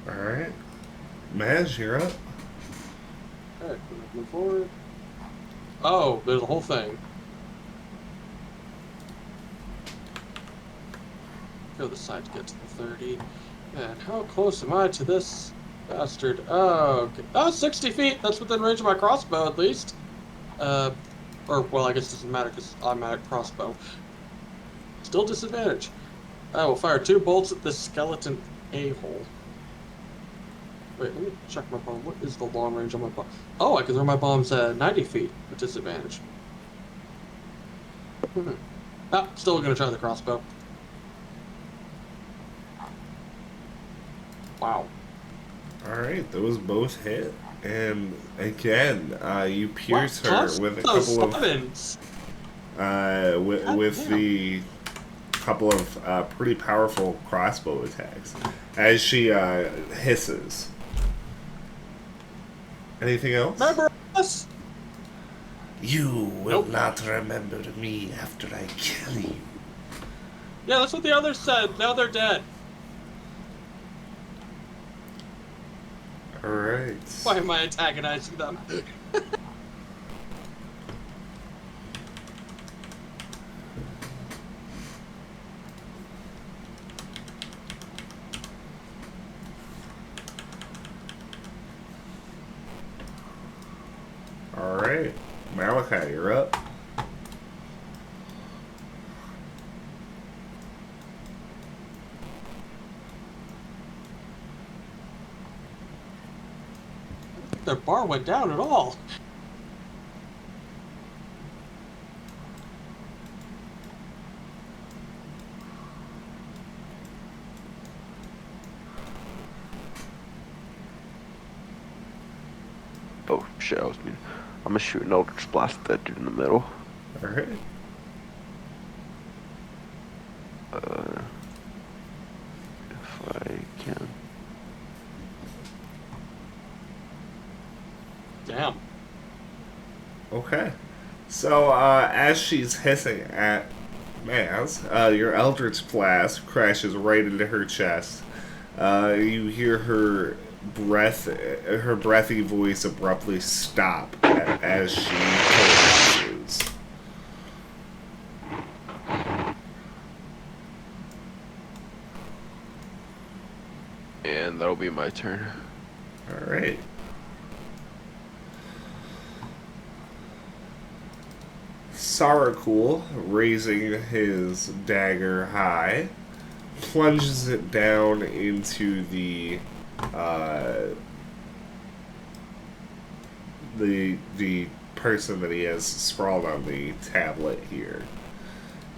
Alright. Maj, you're up. Okay, move forward. Oh, there's a whole thing. Go this side to get to the 30. Man, how close am I to this bastard? Oh, okay. Oh, 60 feet! That's within range of my crossbow, at least. Or, well, I guess it doesn't matter because automatic crossbow. Still disadvantage. I will fire 2 bolts at this skeleton a-hole. Wait, let me check my bomb. What is the long range on my bomb? Oh, I can throw my bombs at 90 feet with disadvantage. Ah, still gonna try the crossbow. Wow. Alright, those both hit. And again, you pierce Wow, her with a those couple of... summons. with the couple of pretty powerful crossbow attacks as she hisses. Anything else? Remember us? You will Nope. not remember me after I kill you. Yeah, that's what the others said. Now they're dead. Alright. Why am I antagonizing them? Alright. Malachi, you're up. Their bar went down at all. Oh shit, I was muted. I'm gonna shoot an Eldritch Blast at that dude in the middle. Alright. If I can. Damn. Okay. So, as she's hissing at Maz, your Eldritch Blast crashes right into her chest. You hear her breathy voice abruptly stop as she collapses. And that'll be my turn. Alright. Sarakul, raising his dagger high, plunges it down into uh, the person that he has sprawled on the tablet here,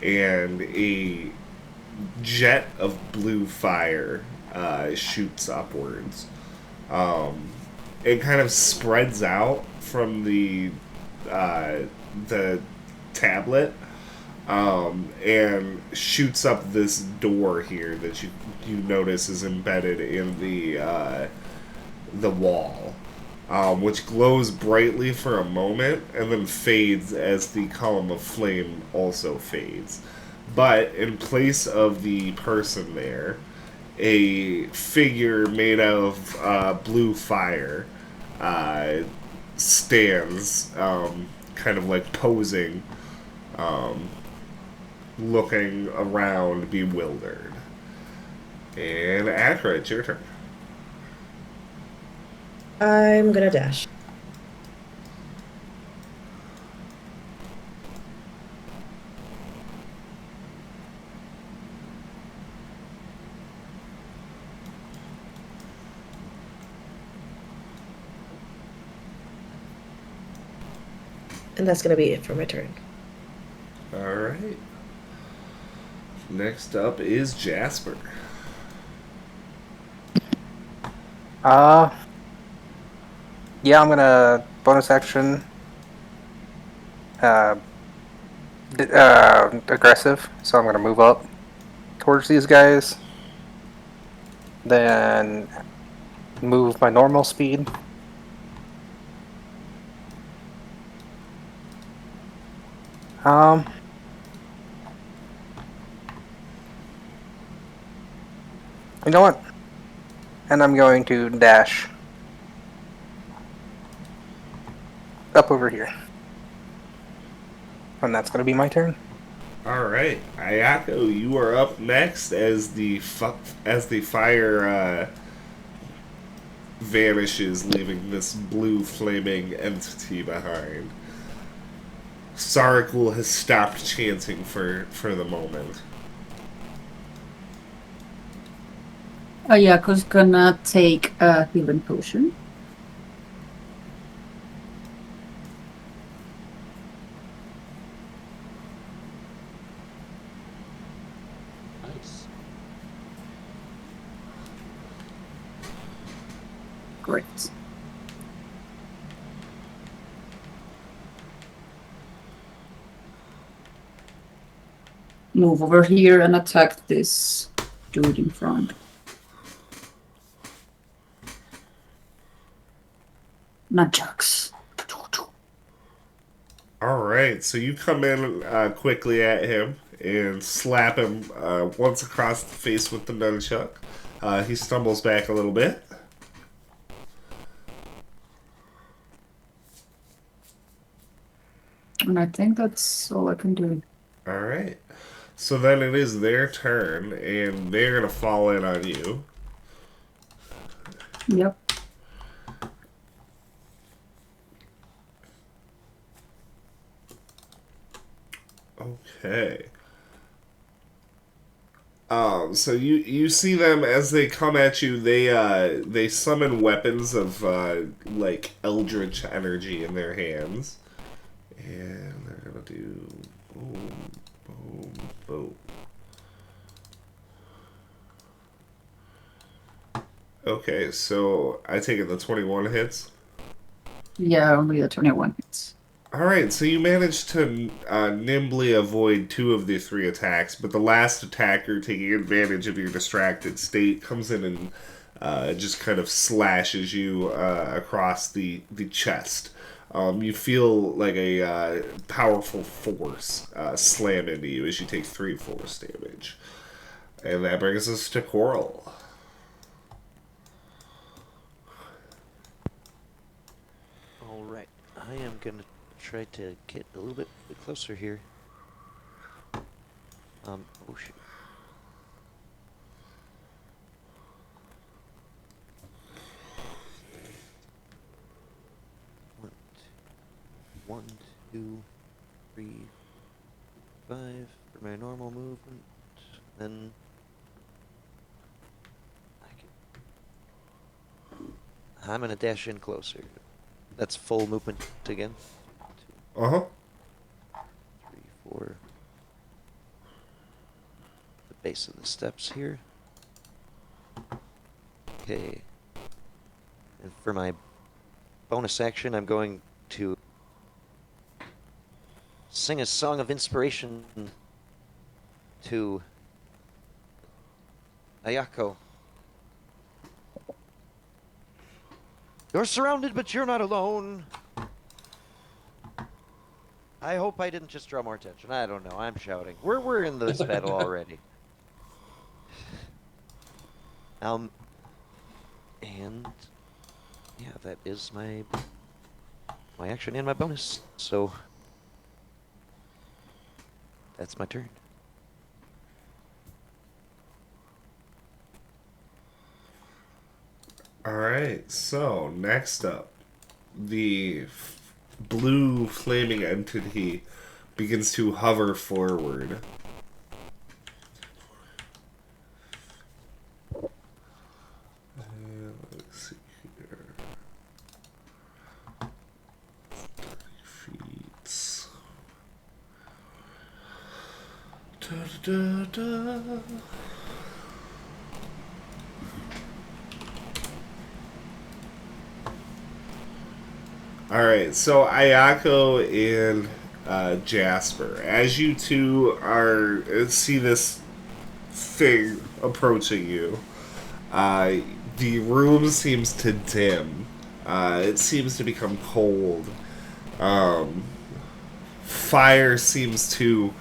and a jet of blue fire shoots upwards. It kind of spreads out from the tablet, and shoots up this door here that you notice is embedded in the wall, which glows brightly for a moment and then fades as the column of flame also fades. But in place of the person there, a figure made of blue fire stands, kind of like posing, looking around, bewildered. And Akra, it's your turn. I'm gonna dash. And that's gonna be it for my turn. Alright. Next up is Jasper. Yeah, I'm gonna bonus action. Aggressive, so I'm gonna move up towards these guys. Then move my normal speed. You know what? And I'm going to dash up over here. And that's going to be my turn. Alright. Ayako, you are up next as the fire vanishes, leaving this blue flaming entity behind. Sarakul has stopped chanting for the moment. Ayako's gonna take a healing potion. Nice. Great. Move over here and attack this dude in front. Nunchucks. Alright, so you come in quickly at him and slap him once across the face with the nunchuck. He stumbles back a little bit. And I think that's all I can do. Alright. So then it is their turn, and they're going to fall in on you. Yep. Okay. So you see them as they come at you. They summon weapons of like eldritch energy in their hands, and they're gonna do boom, boom, boom. Okay, so I take it the 21 hits. Yeah, only the 21 hits. Alright, so you managed to nimbly avoid 2 of the 3 attacks, but the last attacker, taking advantage of your distracted state, comes in and just kind of slashes you across the chest. You feel like a powerful force slam into you as you take 3 force damage. And that brings us to Coral. Alright, I am gonna try to get a little bit closer here. Oh shoot. One, two. 3, 5 for my normal movement. Then I'm gonna dash in closer. That's full movement again. 2, Uh huh. 3, 4. The base of the steps here. Okay. And for my bonus action, I'm going to sing a song of inspiration to Ayako. You're surrounded, but you're not alone. I hope I didn't just draw more attention. I don't know. I'm shouting. We're in this battle already. And yeah, that is my action and my bonus. So that's my turn. Alright, so next up, the blue flaming entity begins to hover forward. Let's see here. 30 feet. Da, da, da, da. Alright, so Ayako and Jasper, as you two see this thing approaching you, the room seems to dim. It seems to become cold. Fire seems to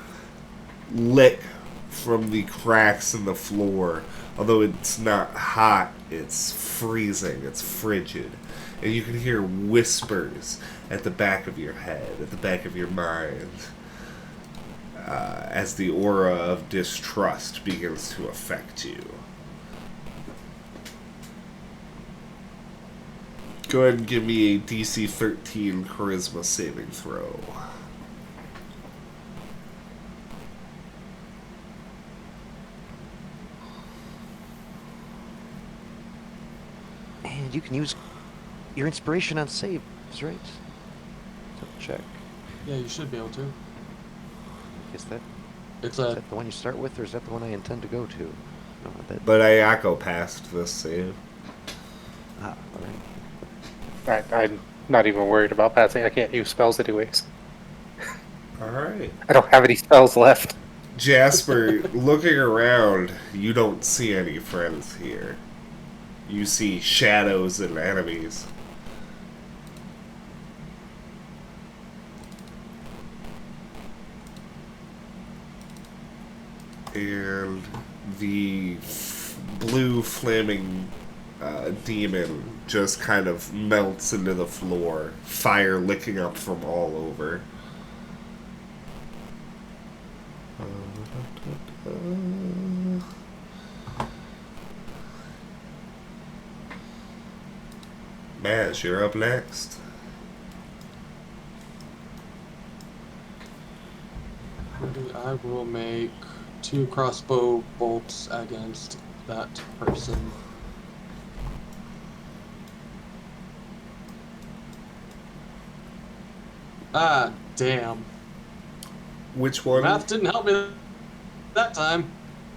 lick from the cracks in the floor. Although it's not hot, it's freezing, it's frigid. And you can hear whispers at the back of your head, at the back of your mind, as the aura of distrust begins to affect you. Go ahead and give me a DC 13 Charisma saving throw. And you can use your inspiration on saves, right? Double check. Yeah, you should be able to. Is that It's is a that the one you start with, or is that the one I intend to go to? No, that. But Ayako passed this save. Ah, all right. I'm not even worried about passing. I can't use spells anyways. Alright. I don't have any spells left. Jasper, looking around, you don't see any friends here. You see shadows and enemies. And the blue flaming demon just kind of melts into the floor, fire licking up from all over. Maz, you're up next. I will make 2 crossbow bolts against that person. Ah, damn. Which one? Math didn't help me that time.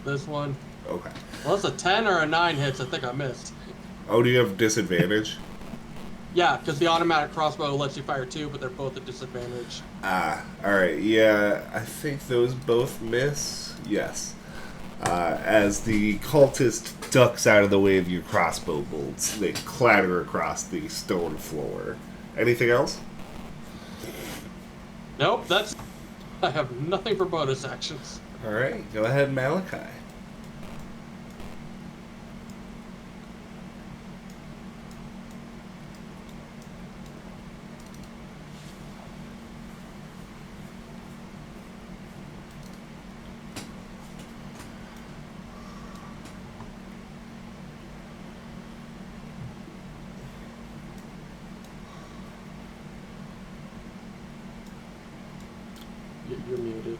This one. Okay. Well, it's a 10 or a 9 hits. I think I missed. Oh, do you have disadvantage? Yeah, because the automatic crossbow lets you fire 2, but they're both at disadvantage. Alright, yeah, I think those both miss. Yes. As the cultist ducks out of the way of your crossbow bolts, they clatter across the stone floor. Anything else? Nope, that's... I have nothing for bonus actions. Alright, go ahead, Malachi. You're muted.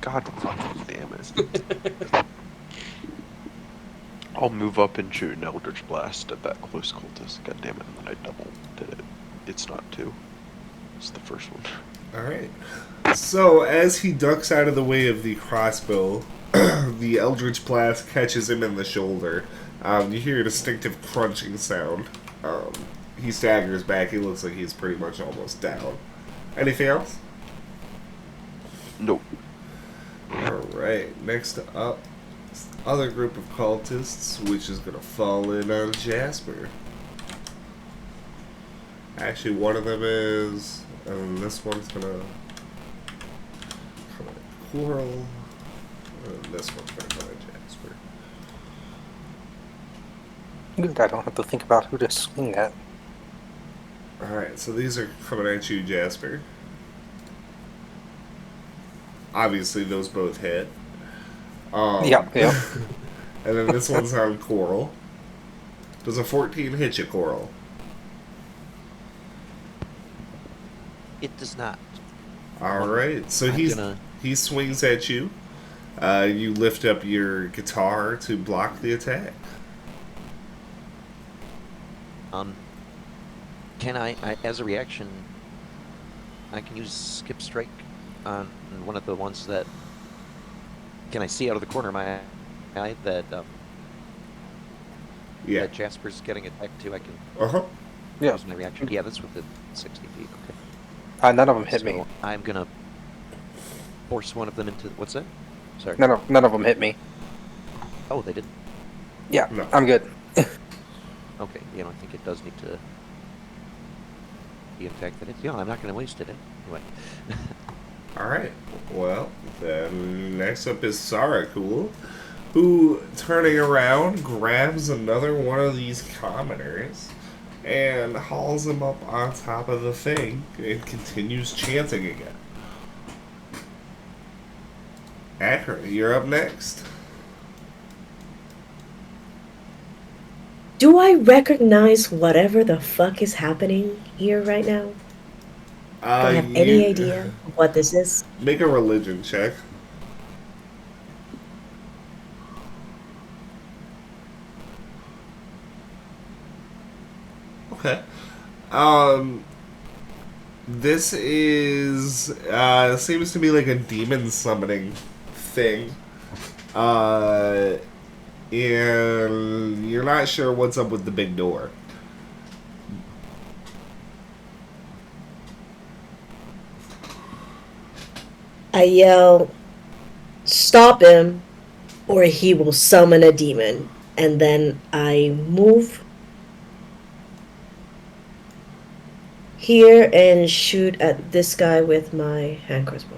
God fucking damn it. I'll move up and shoot an Eldritch Blast at that close cultist. God damn it, and then I double did it. It's not two. It's the first one. Alright. So, as he ducks out of the way of the crossbow, the Eldritch Blast catches him in the shoulder. You hear a distinctive crunching sound. He staggers back. He looks like he's pretty much almost down. Anything else? Nope. Alright, next up, other group of cultists, which is going to fall in on Jasper. Actually, one of them is, and this one's going to come at Coral, and this one's going to come at Jasper. Good, I don't have to think about who to swing at. Alright, so these are coming at you, Jasper. Obviously, those both hit. Yep. And then this one's on Coral. Does a 14 hit you, Coral? It does not. Alright, so he swings at you. You lift up your guitar to block the attack. Can I, as a reaction, I can use Skip Strike on one of the ones that, can I see out of the corner of my eye that, Yeah. that Jasper's getting attacked too? I can, Uh-huh. Yeah. that was my reaction. Yeah, that's within 60 feet, okay. None of them hit So me. I'm gonna force one of them into, what's that? Sorry. None of them hit me. Oh, they didn't? Yeah, No. I'm good. Okay, I think it does need to be attacked. That I'm not gonna waste it anyway. Alright. Well, then next up is Sarakul, who, turning around, grabs another one of these commoners and hauls him up on top of the thing and continues chanting again. Akron, you're up next. Do I recognize whatever the fuck is happening here right now? Do I have any idea what this is? Make a religion check. Okay. This is seems to be like a demon summoning thing. And you're not sure what's up with the big door. I yell, "Stop him, or he will summon a demon." And then I move here and shoot at this guy with my hand crossbow.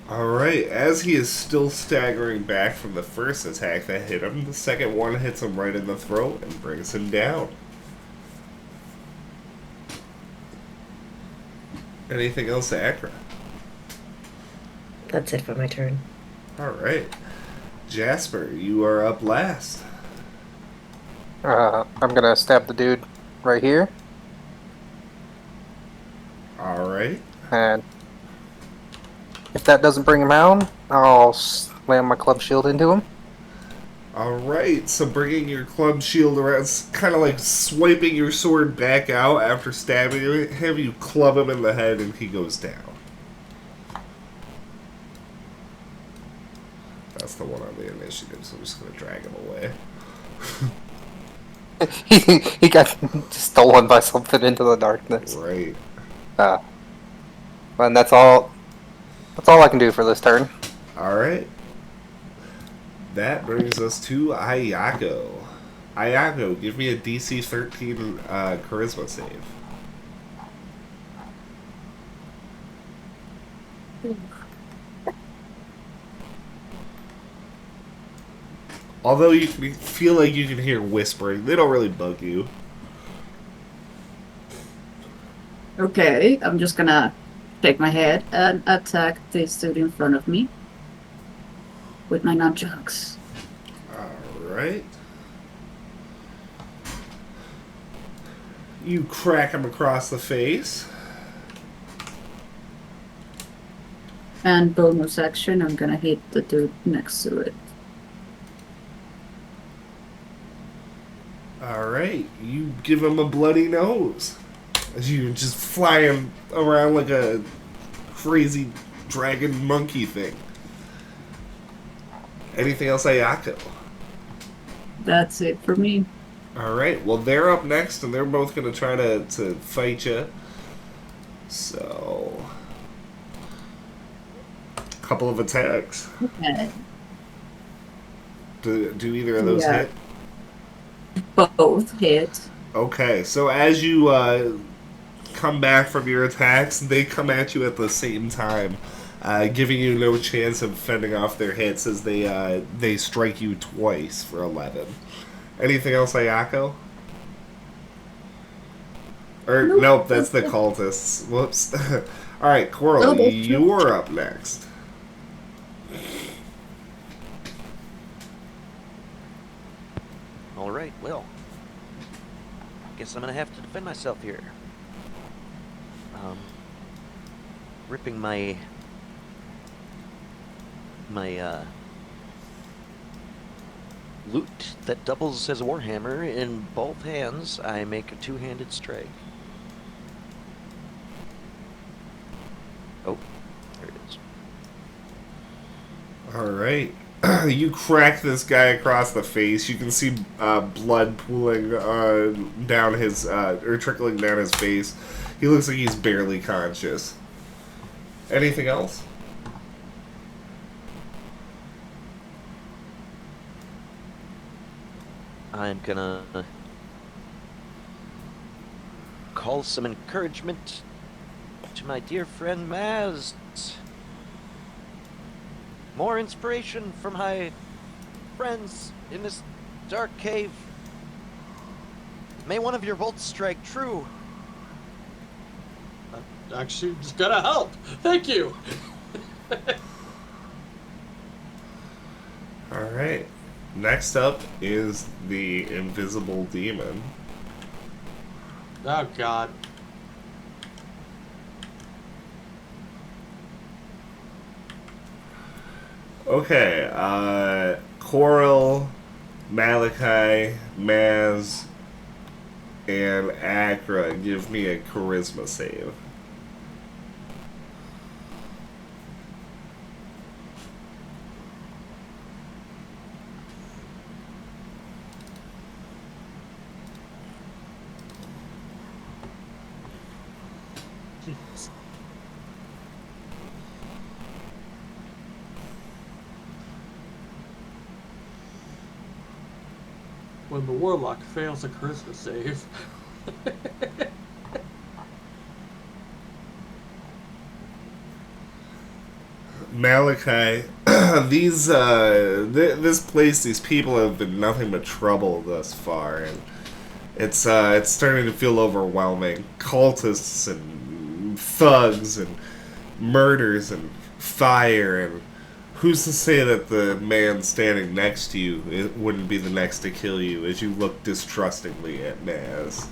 Alright, as he is still staggering back from the first attack that hit him, the second one hits him right in the throat and brings him down. Anything else to Akra? That's it for my turn. Alright. Jasper, you are up last. I'm gonna stab the dude right here, Alright. and if that doesn't bring him down, I'll slam my club shield into him. Alright, so bringing your club shield around, kind of like swiping your sword back out after stabbing him, you club him in the head and he goes down. That's the one on the initiative, so I'm just going to drag him away. he got stolen by something into the darkness. Right. And that's all I can do for this turn. Alright. That brings us to Ayako. Ayako, give me a DC 13 charisma save. Although you can feel like you can hear whispering, they don't really bug you. Okay, I'm just gonna take my head and attack this dude in front of me with my nunchucks. Alright. You crack him across the face. And bonus action, I'm gonna hit the dude next to it. Alright, you give him a bloody nose. As you just fly him around like a crazy dragon monkey thing. Anything else, Ayako? That's it for me. Alright, well, they're up next, and they're both going to try to fight you. So, a couple of attacks. Okay. Do either of those Yeah. hit? Both hit. Okay, so as you come back from your attacks, they come at you at the same time, giving you no chance of fending off their hits as they strike you twice for 11. Anything else, Ayako? Or nope, that's the cultists. Whoops. All right, Coral, you're up next. All right, well, guess I'm gonna have to defend myself here. Ripping my loot that doubles as a warhammer in both hands, I make a two-handed strike. Oh, there it is. All right. You crack this guy across the face. You can see blood pooling down his, or trickling down his face. He looks like he's barely conscious. Anything else? I'm gonna call some encouragement to my dear friend Maz. More inspiration from my friends in this dark cave. May one of your bolts strike true. Actually, just gotta help. Thank you. Alright. Next up is the invisible demon. Oh God. Okay, Coral, Malachi, Maz, and Akra, give me a charisma save. When the warlock fails a charisma save. Malachi, this place, these people have been nothing but trouble thus far, and it's starting to feel overwhelming. Cultists and thugs and murders and fire, and who's to say that the man standing next to you wouldn't be the next to kill you as you look distrustingly at Maz.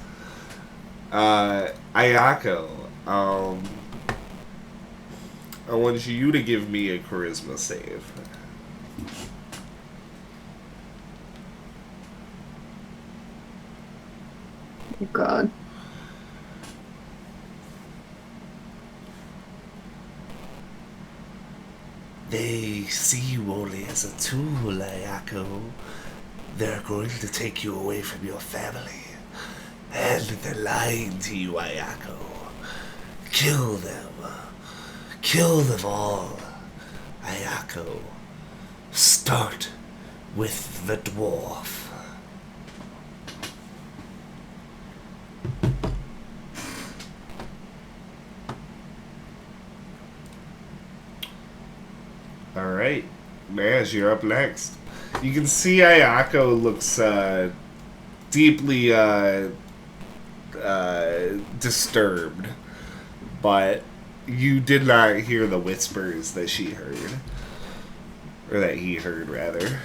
Ayako, I want you to give me a charisma save. Oh God. They see you only as a tool, Ayako. They're going to take you away from your family. And they're lying to you, Ayako. Kill them. Kill them all, Ayako. Start with the dwarf. Alright, Maz, you're up next. You can see Ayako looks deeply disturbed, but you did not hear the whispers that she heard. Or that he heard, rather.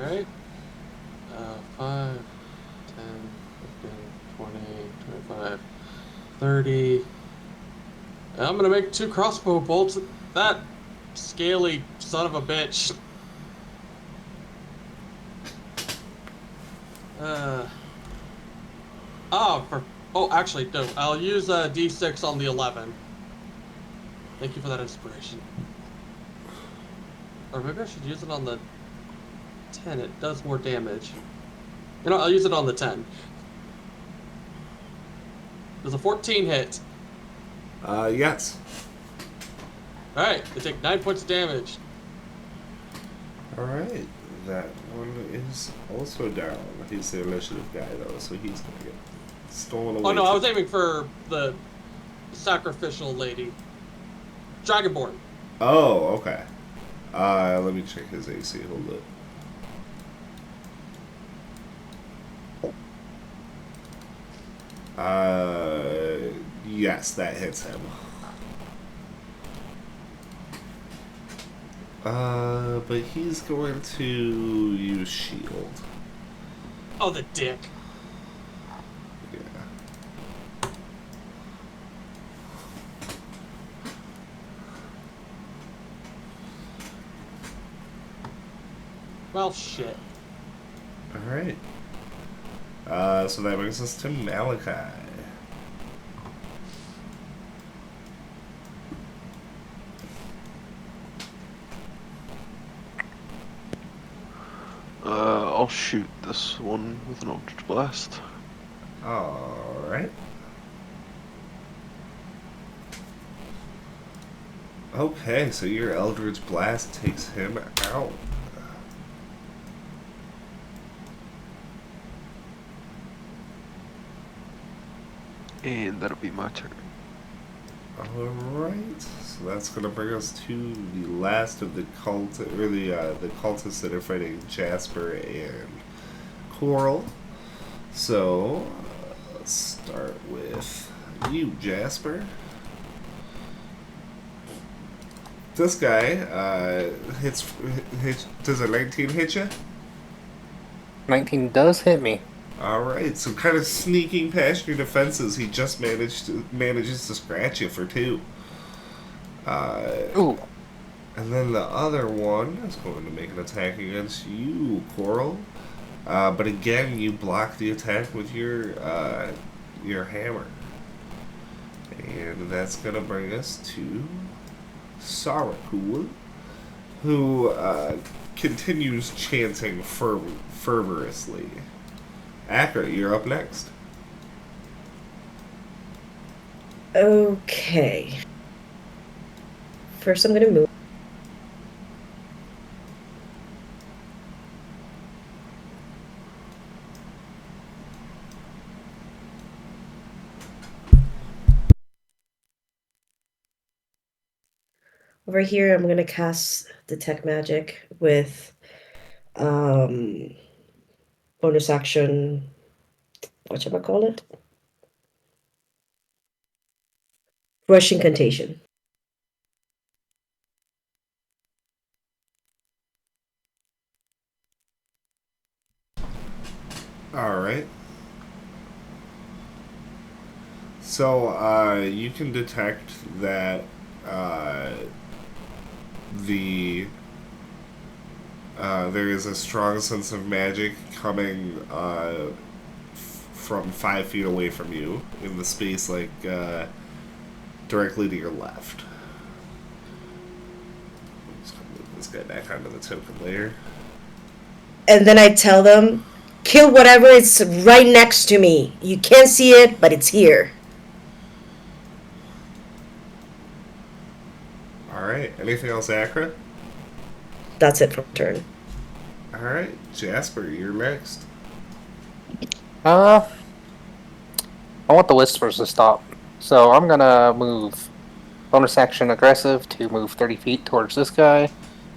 Alright. 5, 10, 20, 25, 30. And I'm gonna make 2 crossbow bolts at that scaly son of a bitch. Actually, no. I'll use a D6 on the 11. Thank you for that inspiration. Or maybe I should use it on the 10. It does more damage. You know, I'll use it on the 10. Does a 14 hit? Yes. Alright, they take 9 points of damage. Alright. That one is also down. He's the initiative guy, though, so he's gonna get stolen away. Oh no, I was aiming for the sacrificial lady. Dragonborn. Oh, okay. Let me check his AC. Hold up. Yes, that hits him. But he's going to use shield. Oh, the dick. Yeah. Well, shit. Alright. So that brings us to Malachi. I'll shoot this one with an Eldritch Blast. Alright. Okay, so your Eldritch Blast takes him out. And that'll be my turn. Alright, so that's gonna bring us to the last of the cult, or the cultists that are fighting Jasper and Coral. So, let's start with you, Jasper. This guy, does a 19 hit you? 19 does hit me. Alright, so kind of sneaking past your defenses, he just manages to scratch you for 2. Ooh. And then the other one is going to make an attack against you, Coral. But again, you block the attack with your hammer. And that's going to bring us to Sarakul, who continues chanting fervorously. Akra, you're up next. Okay. First, I'm gonna move. Over here, I'm gonna cast Detect Magic with bonus action. Whatchamacallit? Rush Incantation. Alright. So, you can detect that there is a strong sense of magic coming from 5 feet away from you in the space, like directly to your left. Let's move this guy back onto the token layer. And then I tell them, kill whatever is right next to me. You can't see it, but it's here. Alright, anything else, Akra? That's it for turn. Alright, Jasper, you're next. I want the whispers to stop. So I'm gonna move bonus action aggressive to move 30 feet towards this guy,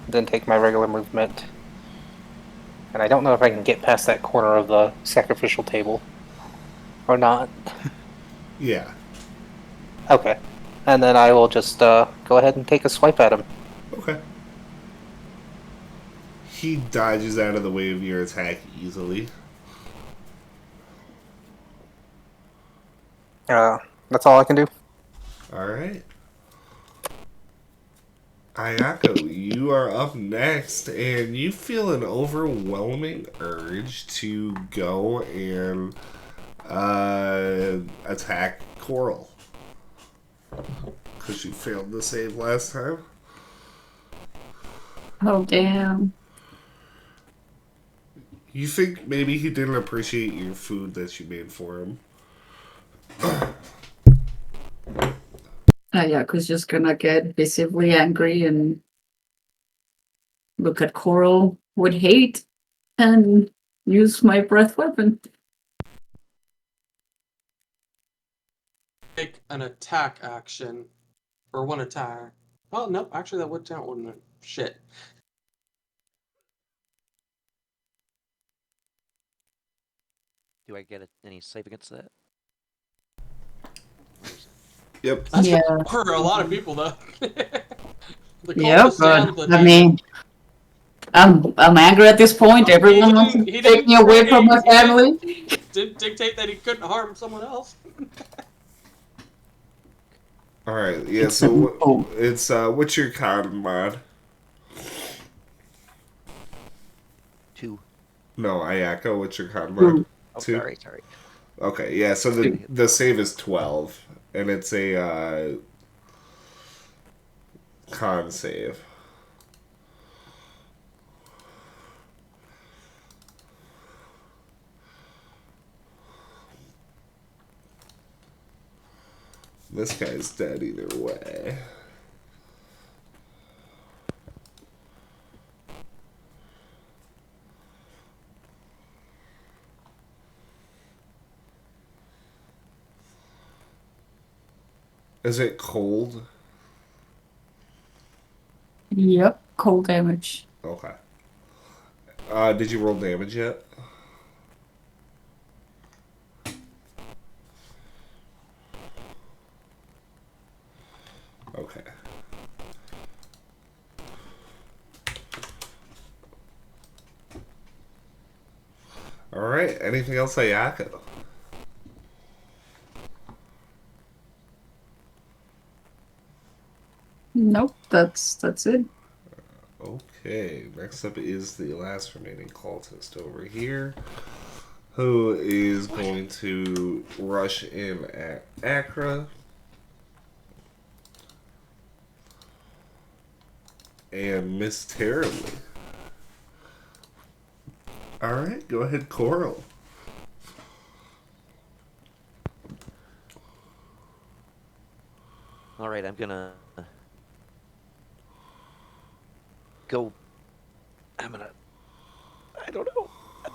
then take my regular movement. And I don't know if I can get past that corner of the sacrificial table. Or not. Yeah. Okay. And then I will just go ahead and take a swipe at him. Okay. He dodges out of the way of your attack easily. That's all I can do. All right. Ayako, you are up next, and you feel an overwhelming urge to go and attack Coral. Because you failed the save last time. Oh, damn. You think maybe he didn't appreciate your food that you made for him. Yaku's just gonna get visibly angry and look at Coral with hate and use my breath weapon. Take an attack action. Or one attack. Well, no, actually that would count, wouldn't it? Shit. Do I get any save against that? Yep. That's Yeah. for a lot of people, though. The Yeah, cultists and but the I mean, I'm angry at this point. Everyone wants to take me away from my family. Didn't dictate that he couldn't harm someone else. All right. Yeah. So it's what's your con mod? 2. No, Ayako. What's your con mod? Oh, 2. sorry. Okay. Yeah. So the save is 12, and it's a con save. This guy's dead either way. Is it cold? Yep, cold damage. Okay. Did you roll damage yet? Okay. Alright, anything else, Ayako? Nope, that's it. Okay, next up is the last remaining cultist over here, who is going to rush in at Acra. And miss terribly. Alright, go ahead, Coral. Alright, I'm gonna go. I don't know. I'm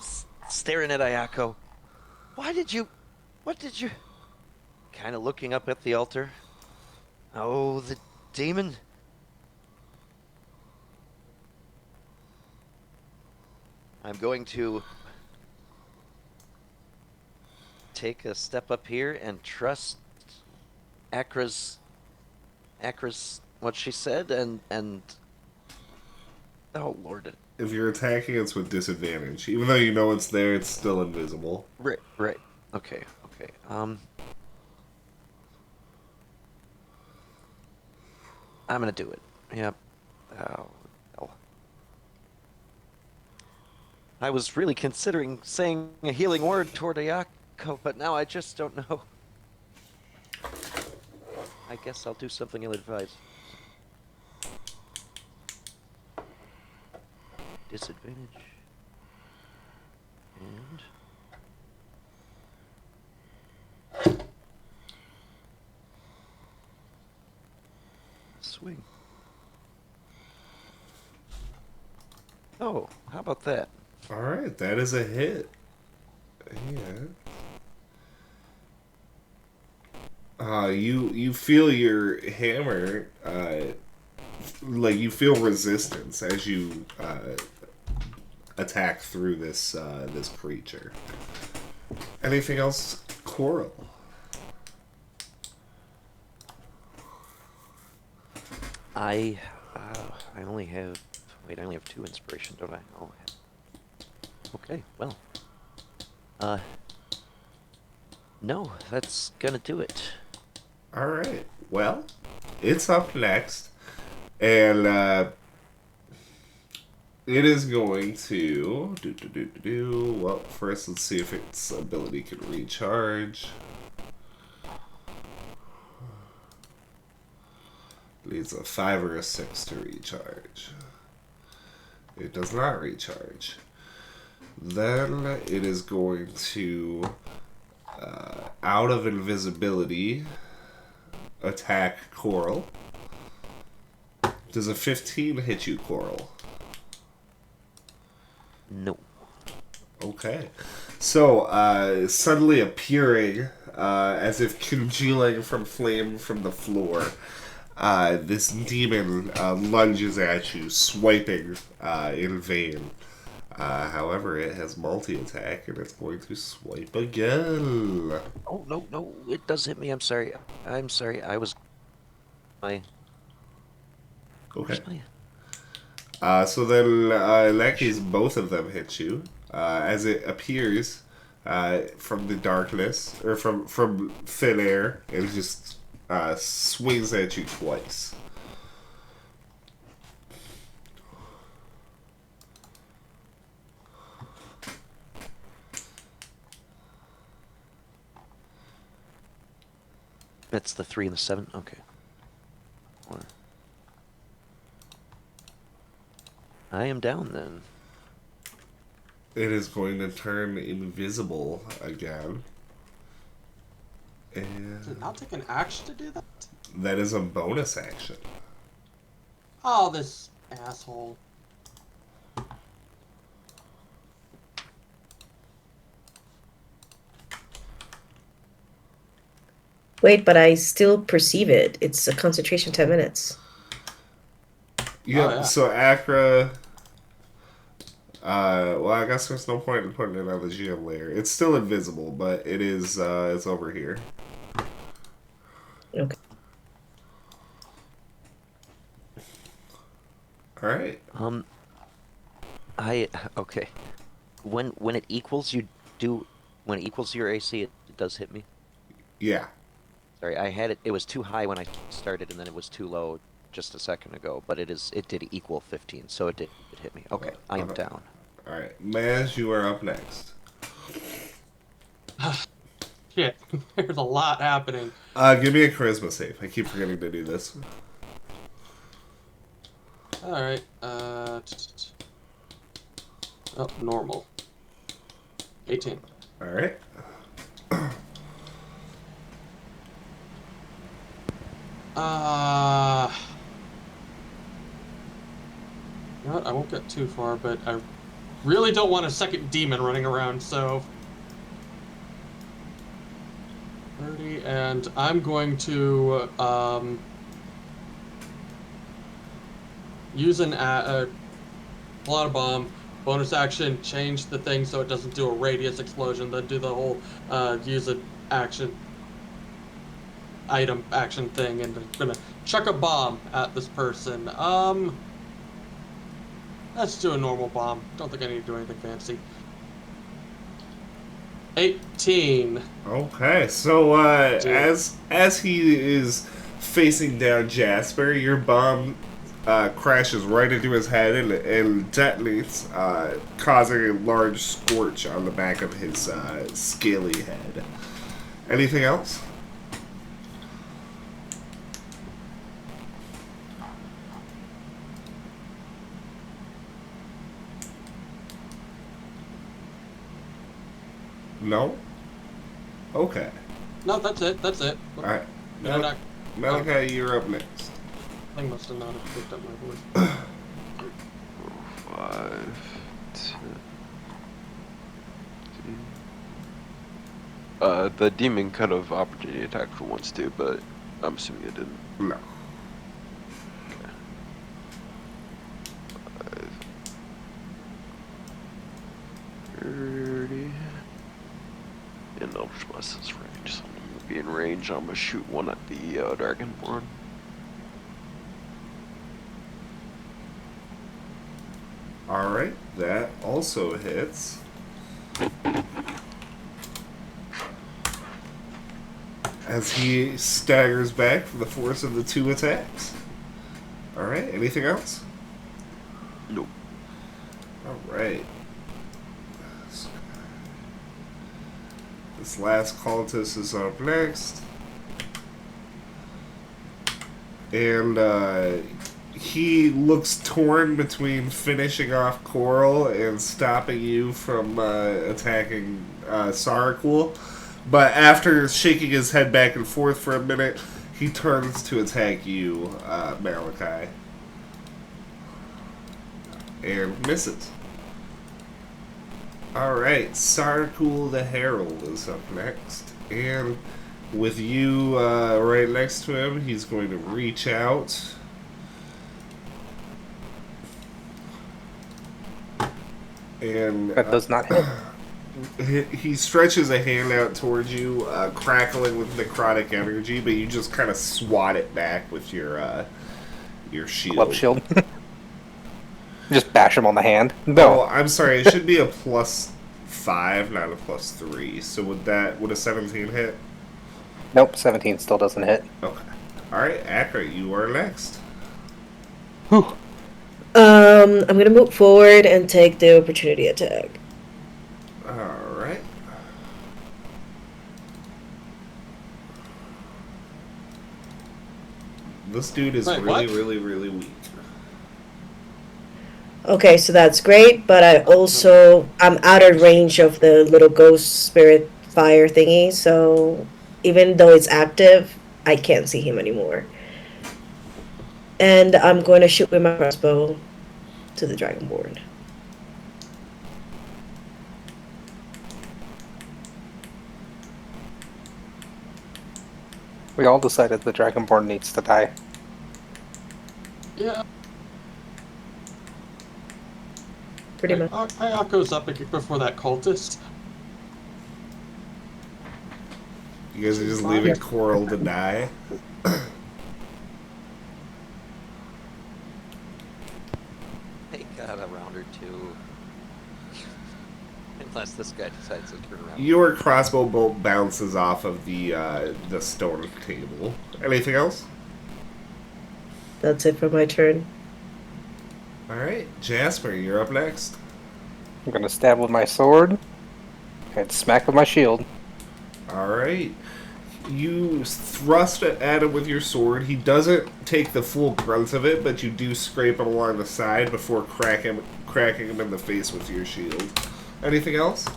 staring at Ayako. What did you. Kind of looking up at the altar. Oh, the demon. I'm going to take a step up here and trust Akra's what she said and oh Lord. If you're attacking, it's with disadvantage. Even though you know it's there, it's still invisible. Right. Okay. I'm gonna do it. Yep. Oh, hell. I was really considering saying a healing word toward Ayako, but now I just don't know. I guess I'll do something ill-advised. Disadvantage. And... swing. Oh, how about that? Alright, that is a hit. Yeah. You feel your hammer, like you feel resistance as you attack through this this creature. Anything else, Coral? I only have... Wait, I only have 2 inspiration, don't I? Oh. Okay, well. No, that's gonna do it. All right. Well, it's up next, and it is going to do. Well, first let's see if its ability can recharge. Needs a 5 or a 6 to recharge. It does not recharge. Then it is going to, out of invisibility, attack Coral. Does a 15 hit you, Coral? No. Okay. So, suddenly appearing, as if congealing from flame from the floor, this demon lunges at you, swiping in vain. However, it has multi-attack, and it's going to swipe again. Oh, no, it does hit me. I'm sorry. I was... My... Okay. Where's So then, in that case, both of them hit you. As it appears from the darkness, or from thin air, it just swings at you twice. That's the 3 and the 7? Okay. Or... I am down then. It is going to turn invisible again. Does it And not take an action to do that? that is a bonus action. Oh, this asshole. Wait, but I still perceive it. It's a concentration 10 minutes. Yeah, yeah. so Acra... well, I guess there's no point in putting it on the GM layer. It's still invisible, but it is, it's over here. Okay. Alright. Okay. When it equals when it equals your AC, it does hit me. Yeah. Sorry, I had it was too high when I started and then it was too low just a second ago, but it did equal 15, so it hit me. Okay, I am down. Alright. Maz, you are up next. Shit, there's a lot happening. Give me a charisma save. I keep forgetting to do this. Alright, oh, normal. 18. Alright. You know what? I won't get too far, but I really don't want a second demon running around, so 30, and I'm going to use a Blot bomb bonus action, change the thing so it doesn't do a radius explosion, then do the whole use an action item action thing, and I'm gonna chuck a bomb at this person. Let's do a normal bomb. Don't think I need to do anything fancy. 18. Okay, so as he is facing down Jasper, your bomb crashes right into his head and detonates, causing a large scorch on the back of his scaly head. Anything else? No? Okay. No, that's it. That's it. Alright. No, no, Malachi, you're up next. thing must have not have picked up my voice. 5, 10. The demon kind of opportunity attacked for once too, but I'm assuming it didn't. No. Okay. 5, 30. And Eldritch Blast is range, so I'm gonna be in range. I'm gonna shoot one at the Dragonborn. Alright, that also hits. as he staggers back from the force of the 2 attacks. Alright, anything else? Nope. Alright. This last cultist is up next. And he looks torn between finishing off Coral and stopping you from attacking Sarakul. But after shaking his head back and forth for a minute, he turns to attack you, Malachi. And misses. Alright, Sarakul the Herald is up next. And with you right next to him, he's going to reach out. And That does not hit. he stretches a hand out towards you, crackling with necrotic energy, but you just kind of swat it back with your shield. Club shield. Just bash him on the hand. Oh, No. I'm sorry. It should be a +5, not a +3. So would a 17 hit? Nope, 17 still doesn't hit. Okay. All right, Akra, you are next. Whew. I'm gonna move forward and take the opportunity attack. All right. This dude is Wait, really, what? really, really weak. Okay, so that's great, but I'm out of range of the little ghost spirit fire thingy, so even though it's active, I can't see him anymore. And I'm going to shoot with my crossbow to the dragonborn. We all decided the Dragonborn needs to die. Yeah. Pretty much. Ayako's up before that cultist. You guys are just leaving Coral to die. They got a round or two. Unless this guy decides to turn around. Your crossbow bolt bounces off of the stone table. Anything else? That's it for my turn. All right, Jasper, you're up next. I'm gonna stab with my sword and smack with my shield. All right. You thrust at him with your sword. He doesn't take the full brunt of it, but you do scrape him along the side before cracking him in the face with your shield. Anything else?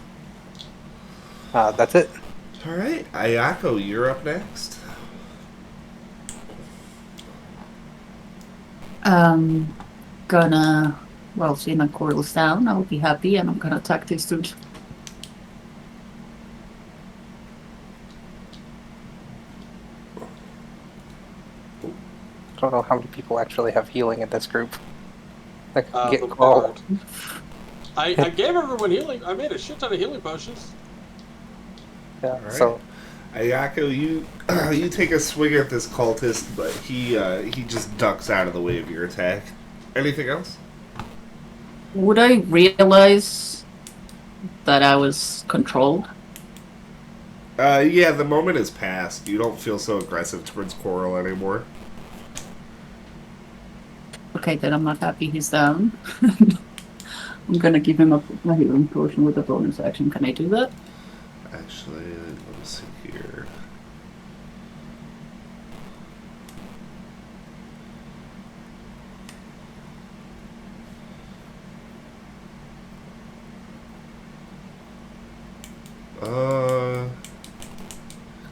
That's it. All right, Ayako, you're up next. Seeing that Coral's down, I'll be happy and I'm gonna attack this dude. I don't know how many people actually have healing in this group. I could The get Coral. bard. I gave everyone healing. I made a shit ton of healing potions. Yeah, Alright. so Ayako, you take a swing at this cultist, but he just ducks out of the way of your attack. Anything else? Would I realize that I was controlled? Yeah, the moment is past. You don't feel so aggressive towards Coral anymore. Okay, then I'm not happy he's down. I'm gonna give him a healing potion with a bonus action. Can I do that? Actually, let me see here.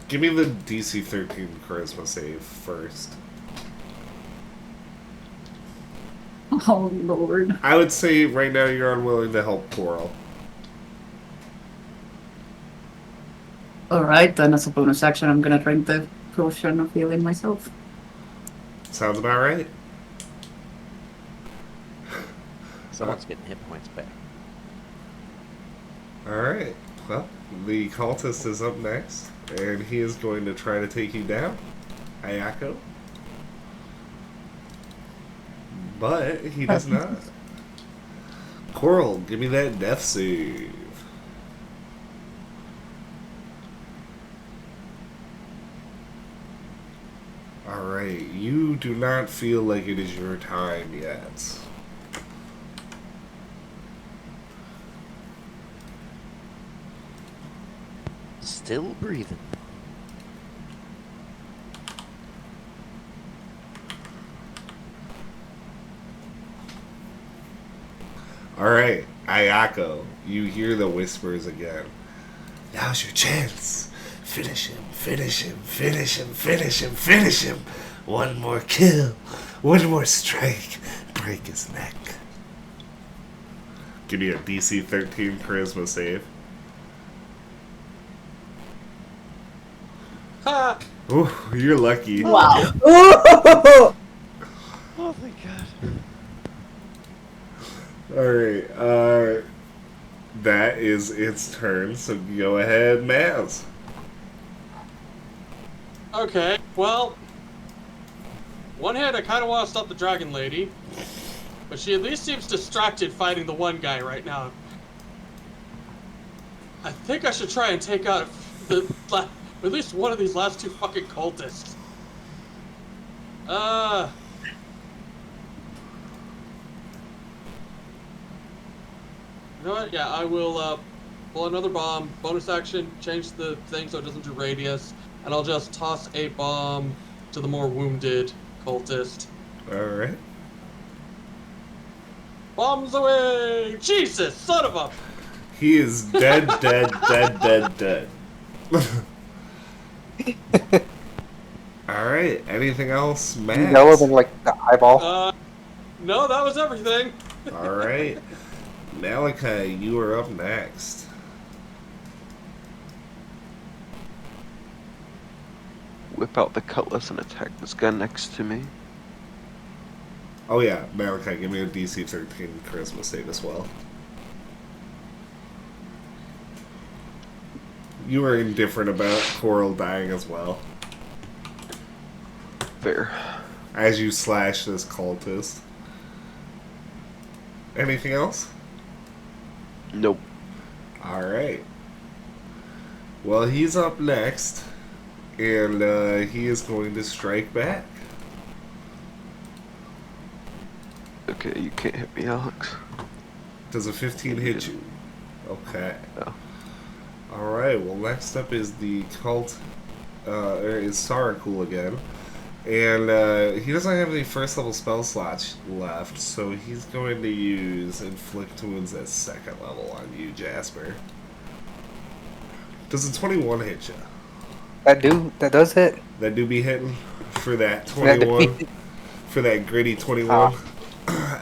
Give me the DC 13 charisma save first. Oh lord. I would say right now you're unwilling to help Coral. Alright, then as a bonus action, I'm gonna drink the potion of healing myself. Sounds about right. Someone's getting hit points back. Alright. Well, the cultist is up next, and he is going to try to take you down, Ayako. But he does not. Coral, give me that death save. Alright, you do not feel like it is your time yet. Still breathing. Alright, Ayako, you hear the whispers again. Now's your chance. Finish him, finish him, finish him, finish him, finish him. One more kill, one more strike, break his neck. Give me a DC 13 charisma save. Ha! Ooh, you're lucky. Wow. Oh! Oh, thank God. Alright, that is its turn, so go ahead, Maz. Okay, well, one hand I kind of want to stop the dragon lady, but she at least seems distracted fighting the one guy right now. I think I should try and take out at least one of these last two fucking cultists. You know what? Yeah, I will pull another bomb, bonus action, change the thing so it doesn't do radius, and I'll just toss a bomb to the more wounded cultist. Alright. Bombs away! Jesus, son of a... He is dead, dead, dead, dead, dead. Alright, anything else, Max? Yellow than like the eyeball. No, that was everything. Alright. Malachi, you are up next. Whip out the cutlass and attack this guy next to me. Oh yeah, Malachi, give me a DC 13 charisma save as well. You are indifferent about Coral dying as well. Fair. As you slash this cultist. Anything else? Nope. Alright. Well, he's up next. And he is going to strike back. Okay, you can't hit me, Alex. Does a 15 hit you? Okay. No. Alright, well next up is the cult, is Sarakul again. And he doesn't have any first level spell slots left, so he's going to use Inflict Wounds at second level on you, Jasper. Does a 21 hit you? That does hit. That do be hitting for that 21? For that gritty 21?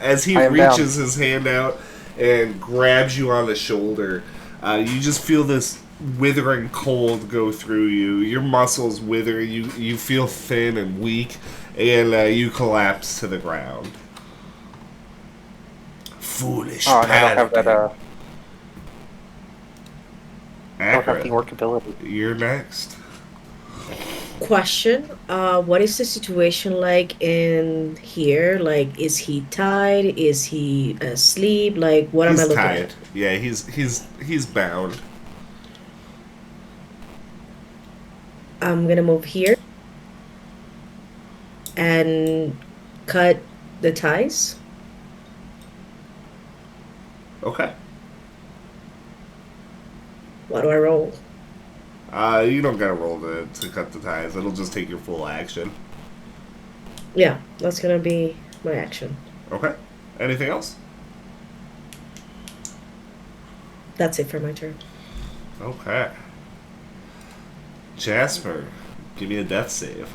As he reaches his hand out and grabs you on the shoulder, you just feel this withering cold go through you. Your muscles wither. You feel thin and weak, and you collapse to the ground. Foolish Oh, and I don't have that. I don't have Accurate. the workability. You're next. Question, what is the situation like in here? Like, is he tied? Is he asleep? Like, what am I He's looking tied. at? Yeah, he's bound. I'm gonna move here and cut the ties. Okay. What do I roll? You don't gotta roll to cut the ties. It'll just take your full action. Yeah, that's gonna be my action. Okay. Anything else? That's it for my turn. Okay. Jasper, give me a death save.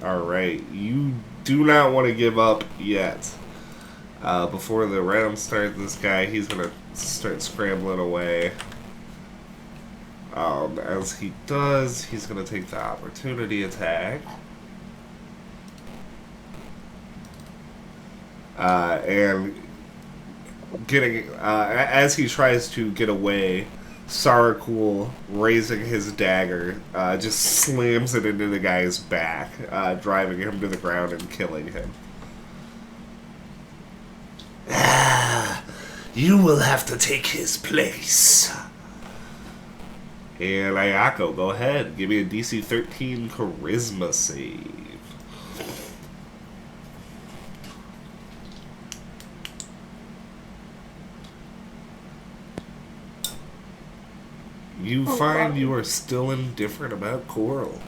Alright, you do not want to give up yet. Before the round starts, this guy, he's going to start scrambling away. As he does, he's going to take the opportunity attack. And getting, as he tries to get away, Sarakul, raising his dagger, just slams it into the guy's back, driving him to the ground and killing him. You will have to take his place. And Ayako, go ahead. Give me a DC 13 Charisma save. You find you are still indifferent about Coral.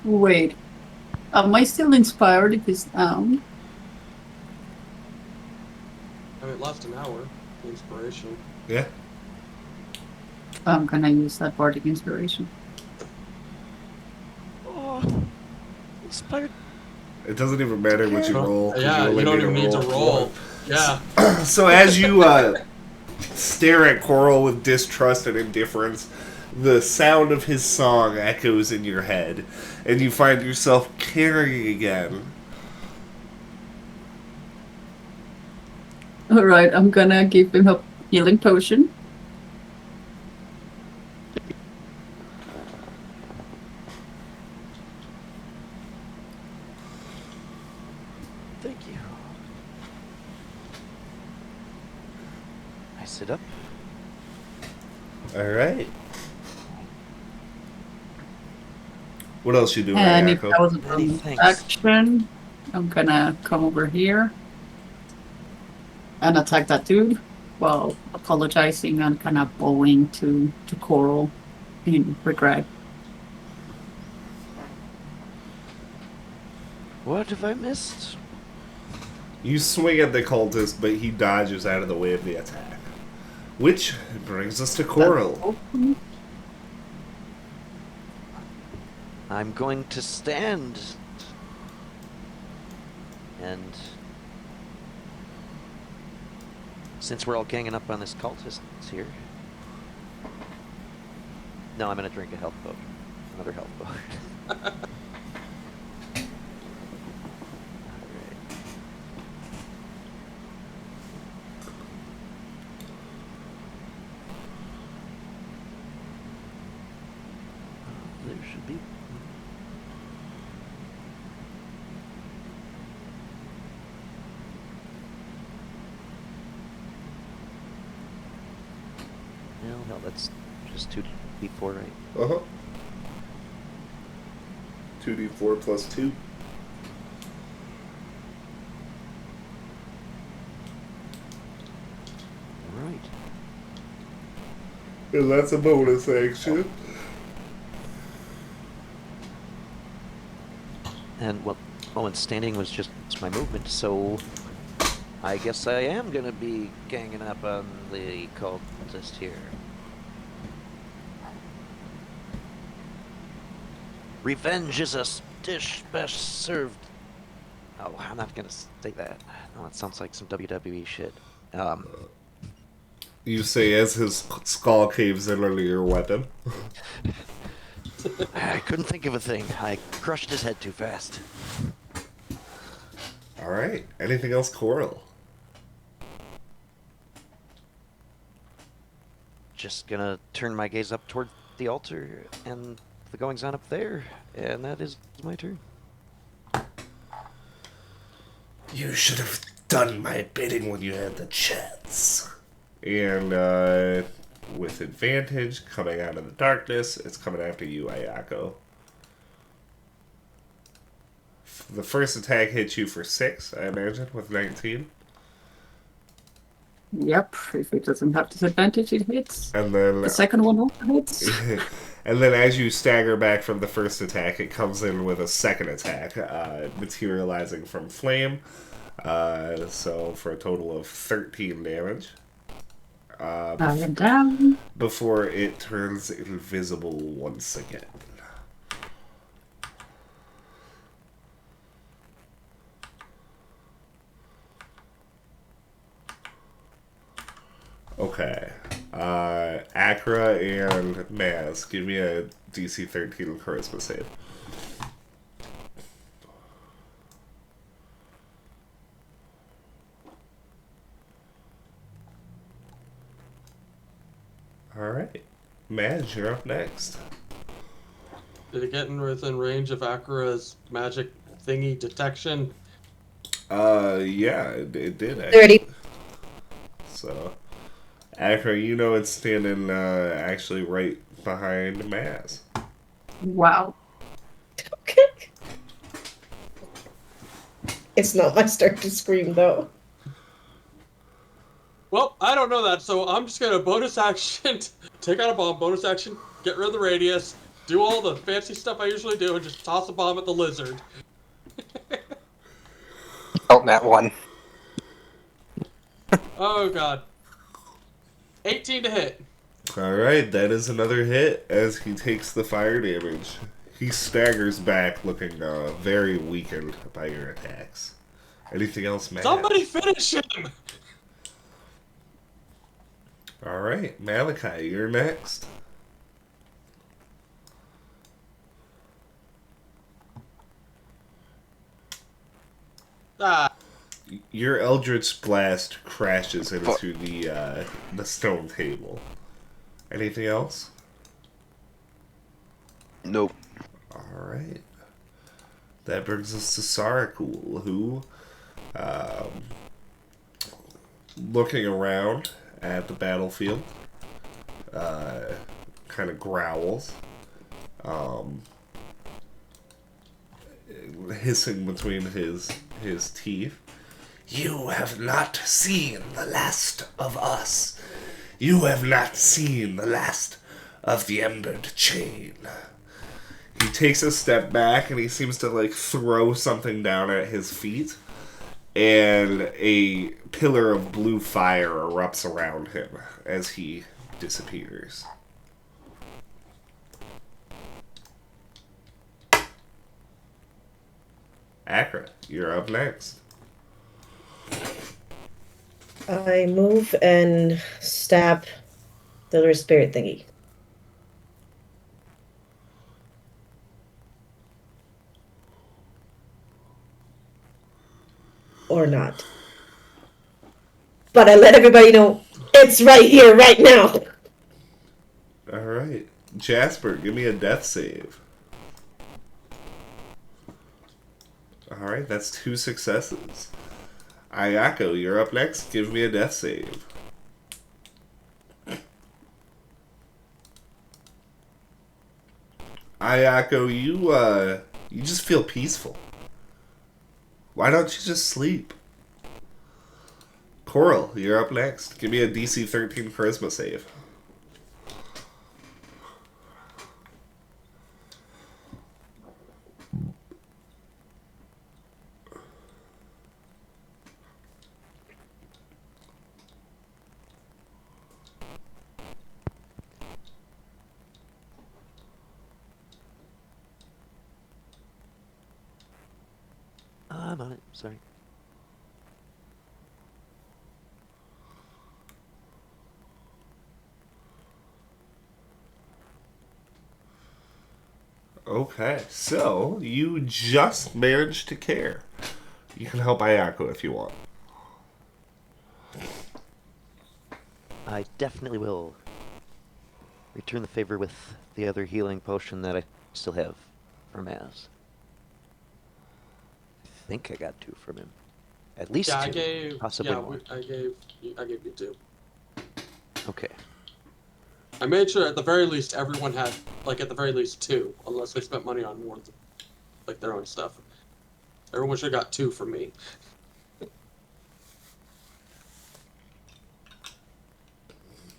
Wait. Am I still inspired if it's down? I mean, it lasts an hour. Inspiration. Yeah. I'm gonna use that bardic inspiration. Oh, inspired. It doesn't even matter what you roll. 'Cause Yeah, only you don't need even need to roll. Yeah. So as you stare at Coral with distrust and indifference, the sound of his song echoes in your head, and you find yourself caring again. Alright, I'm gonna give him a healing potion. Thank you. I sit up. All right. What else you doing, And if Ayako? that was a Many bonus thanks. action, I'm gonna come over here and attack that dude while apologizing and kind of bowing to Coral in regret. What have I missed? You swing at the cultist, but he dodges out of the way of the attack. Which brings us to Coral. I'm going to stand. And since we're all ganging up on this cultist here. No, I'm gonna drink a health potion. Another health potion. Alright. There should be. No, that's just 2d4, right? Uh-huh. 2d4 plus 2. Alright. And that's a bonus action. And, well, and standing was just my movement, so I guess I am gonna be ganging up on the cultist here. Revenge is a dish best served. Oh, I'm not gonna say that. No, it sounds like some WWE shit. You say as his skull caves in under your weapon. I couldn't think of a thing. I crushed his head too fast. Alright. Anything else, Coral? Just gonna turn my gaze up toward the altar and the goings on up there, and that is my turn. You should have done my bidding when you had the chance. And, with advantage, coming out of the darkness, it's coming after you, Ayako. The first attack hits you for 6, I imagine, with 19. Yep, if it doesn't have disadvantage, it hits. And then... The second one also hits. And then as you stagger back from the first attack, it comes in with a second attack, materializing from flame. So for a total of 13 damage. I am down. Before it turns invisible once again. Okay. Akra and Maz, give me a DC 13 charisma save. Alright. Maz, you're up next. Did it get within range of Akira's magic thingy detection? Yeah, it did actually. 30. So, Akra, you know it's standing actually right behind Maz. Wow. Okay. It's not my start to scream, though. Well, I don't know that, so I'm just gonna bonus action, take out a bomb, bonus action, get rid of the radius, do all the fancy stuff I usually do, and just toss a bomb at the lizard. Oh, that one. Oh god. 18 to hit. Alright, that is another hit as he takes the fire damage. He staggers back looking very weakened by your attacks. Anything else, Matt? Somebody finish him! Alright, Malachi, you're next. Ah, Your Eldritch Blast crashes into the stone table. Anything else? Nope. Alright. That brings us to Sarakul, who, looking around at the battlefield, kind of growls, hissing between his teeth. You have not seen the last of us. You have not seen the last of the Embered Chain. He takes a step back and he seems to like throw something down at his feet, and a pillar of blue fire erupts around him as he disappears. Akra, you're up next. I move and stab the little spirit thingy. Or not. But I let everybody know it's right here, right now. Alright. Jasper, give me a death save. Alright, that's 2 successes. Ayako, you're up next. Give me a death save. Ayako, you just feel peaceful. Why don't you just sleep? Coral, you're up next. Give me a DC 13 charisma save. I'm on it. Sorry. Okay, so you just managed to care. You can help Ayako if you want. I definitely will return the favor with the other healing potion that I still have from Az. I think I got 2 from him. At least yeah, 2. I gave. Possibly Yeah, more. I gave you 2. Okay. I made sure at the very least everyone had, like, at the very least 2, unless they spent money on more, like, their own stuff. Everyone should have got 2 from me.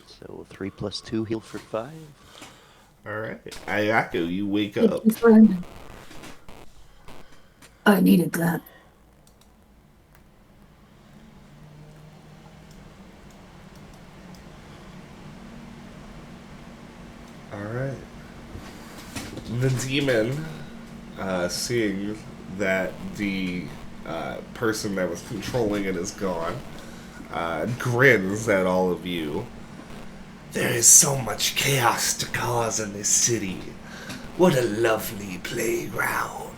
So 3 plus 2 heal for 5. Alright. Ayako, you wake Thank up. you, friend. I needed that. Alright. The demon, seeing that the person that was controlling it is gone, grins at all of you. There is so much chaos to cause in this city. What a lovely playground.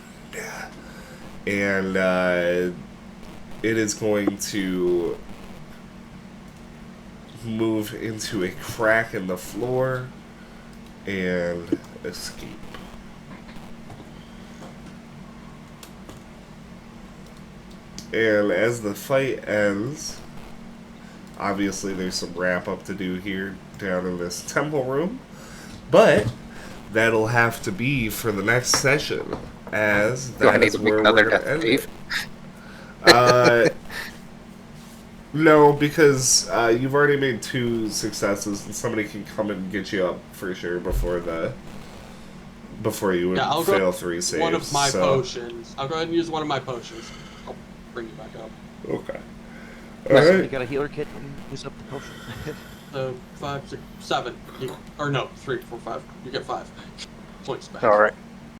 And it is going to move into a crack in the floor and escape. And as the fight ends, Obviously, there's some wrap up to do here down in this temple room, but that'll have to be for the next session, as Do I that need is to make where another we're going death to end save? it. No, because you've already made 2 successes, and somebody can come and get you up for sure before you would Yeah, I'll fail go 3 saves. one of my so. potions. I'll go ahead and use one of my potions. I'll bring you back up. Okay. Somebody Alright. got a healer kit and use up the potion. So 5, 6, 7. Or no, 3, 4, 5. You get 5 points back. All right.